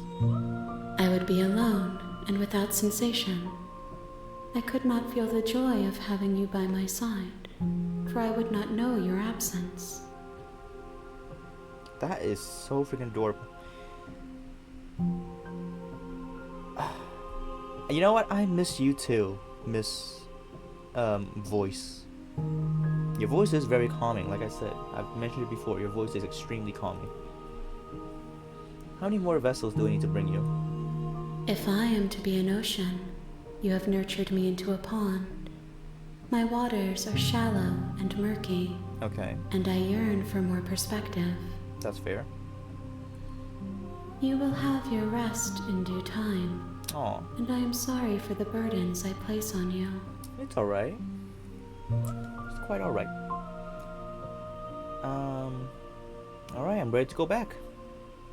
I would be alone and without sensation. I could not feel the joy of having you by my side, for I would not know your absence. That is so freaking adorable. You know what? I miss you too, Miss Voice. Your voice is very calming, like I said. I've mentioned it before. Your voice is extremely calming. How many more vessels do I need to bring you? If I am to be an ocean, you have nurtured me into a pond. My waters are shallow and murky, Okay, and I yearn for more perspective. that's fair. You will have your rest in due time, Aw, and I am sorry for the burdens I place on you. it's alright. It's quite alright. Alright, I'm ready to go back.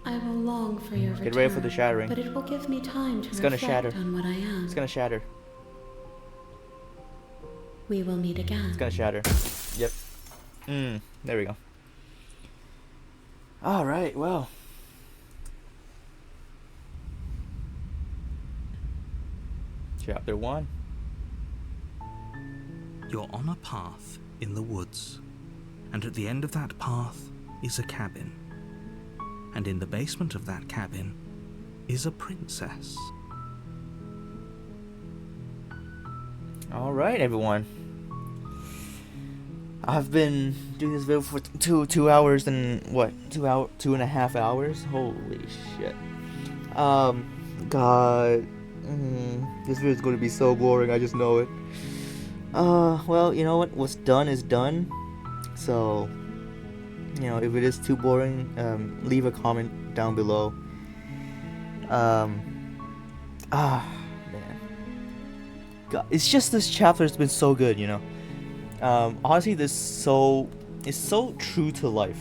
I will long for your return. Get ready for the shattering. But it will give me time to It's gonna reflect shatter. on what I am. It's gonna shatter. We will meet again. It's gonna shatter. Yep. There we go. Alright, well. Chapter 1. You're on a path in the woods, and at the end of that path is a cabin. And in the basement of that cabin is a princess. Alright, everyone. I've been doing this video for 2 hours and what? 2.5 hours? Holy shit. God. This video is going to be so boring, I just know it. Well, you know what? What's done is done. So, you know, if it is too boring, leave a comment down below. Man. God, it's just this chapter has been so good, you know. Honestly, it's so true to life.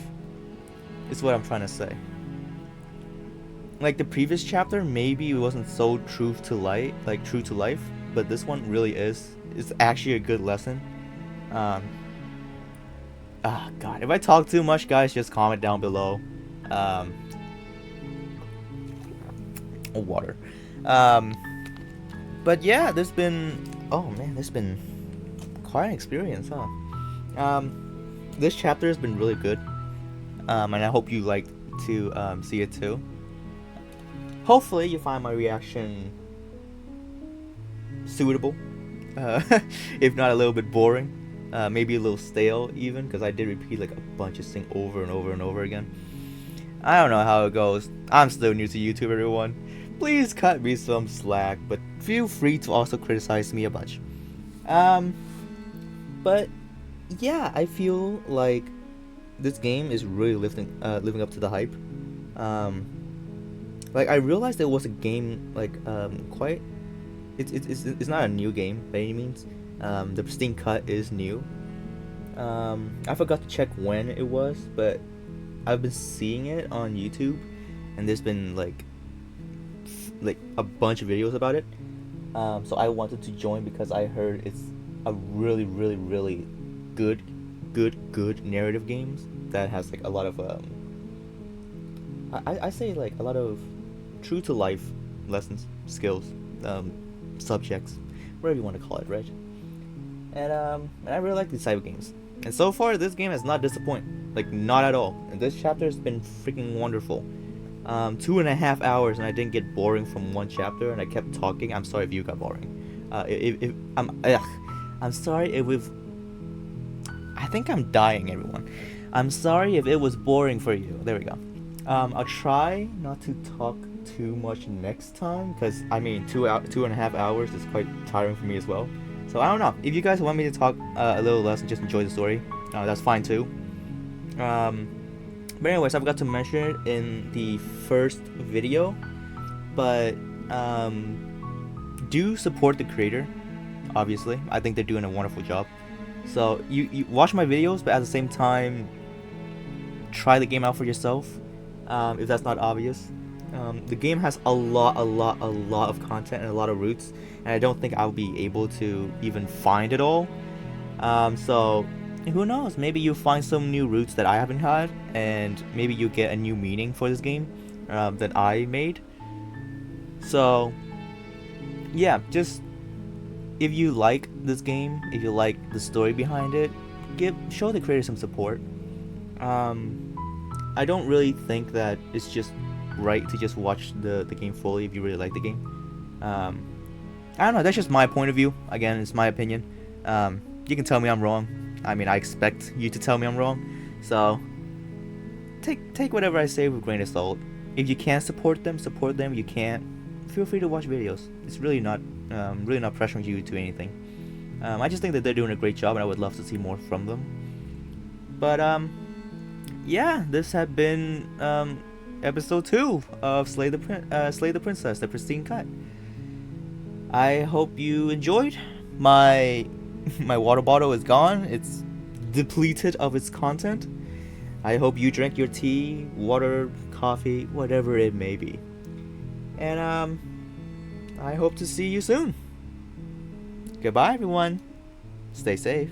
Is what I'm trying to say. Like the previous chapter, maybe it wasn't so true to life, but this one really is. It's actually a good lesson. God, if I talk too much, guys, just comment down below. Water. But yeah, there's been quite an experience, huh? This chapter has been really good. And I hope you like to see it too. Hopefully you find my reaction suitable. If not a little bit boring. Maybe a little stale even, because I did repeat like a bunch of things over and over and over again. I don't know how it goes. I'm still new to YouTube, everyone. Please cut me some slack, but feel free to also criticize me a bunch. But yeah, I feel like this game is really living up to the hype. Like I realized there was a game like quite. It's not a new game by any means. The Prestine cut is new. I forgot to check when it was, but I've been seeing it on YouTube, and there's been like like a bunch of videos about it. So I wanted to join because I heard it's a really, really, really good narrative games that has like a lot of I say like a lot of true to life lessons, skills, subjects, whatever you want to call it, right? And I really like these type of games. And so far, this game has not disappointed, like not at all. And this chapter has been freaking wonderful. 2.5 hours, and I didn't get boring from one chapter, and I kept talking. I'm sorry if you got boring. If I'm sorry if we've. I think I'm dying, everyone. I'm sorry if it was boring for you. There we go. I'll try not to talk too much next time, because I mean 2.5 hours is quite tiring for me as well. So I don't know. If you guys want me to talk a little less and just enjoy the story, that's fine too. But anyways, I forgot to mention it in the first video, but do support the creator. Obviously, I think they're doing a wonderful job. So you watch my videos, but at the same time, try the game out for yourself. If that's not obvious, the game has a lot of content and a lot of routes, and I don't think I'll be able to even find it all. So who knows? Maybe you find some new routes that I haven't had, and maybe you get a new meaning for this game that I made. So yeah, just if you like this game, if you like the story behind it, show the creator some support. I don't really think that it's just right to just watch the game fully if you really like the game. I don't know, that's just my point of view. Again, it's my opinion. You can tell me I'm wrong. I mean, I expect you to tell me I'm wrong. So take whatever I say with a grain of salt. If you can support them, support them. You can't, feel free to watch videos. It's really not pressuring you to anything. I just think that they're doing a great job, and I would love to see more from them. But yeah, this had been episode 2 of Slay the Princess, the Pristine Cut. I hope you enjoyed. My water bottle is gone. It's depleted of its content. I hope you drank your tea, water, coffee, whatever it may be. And I hope to see you soon. Goodbye, everyone. Stay safe.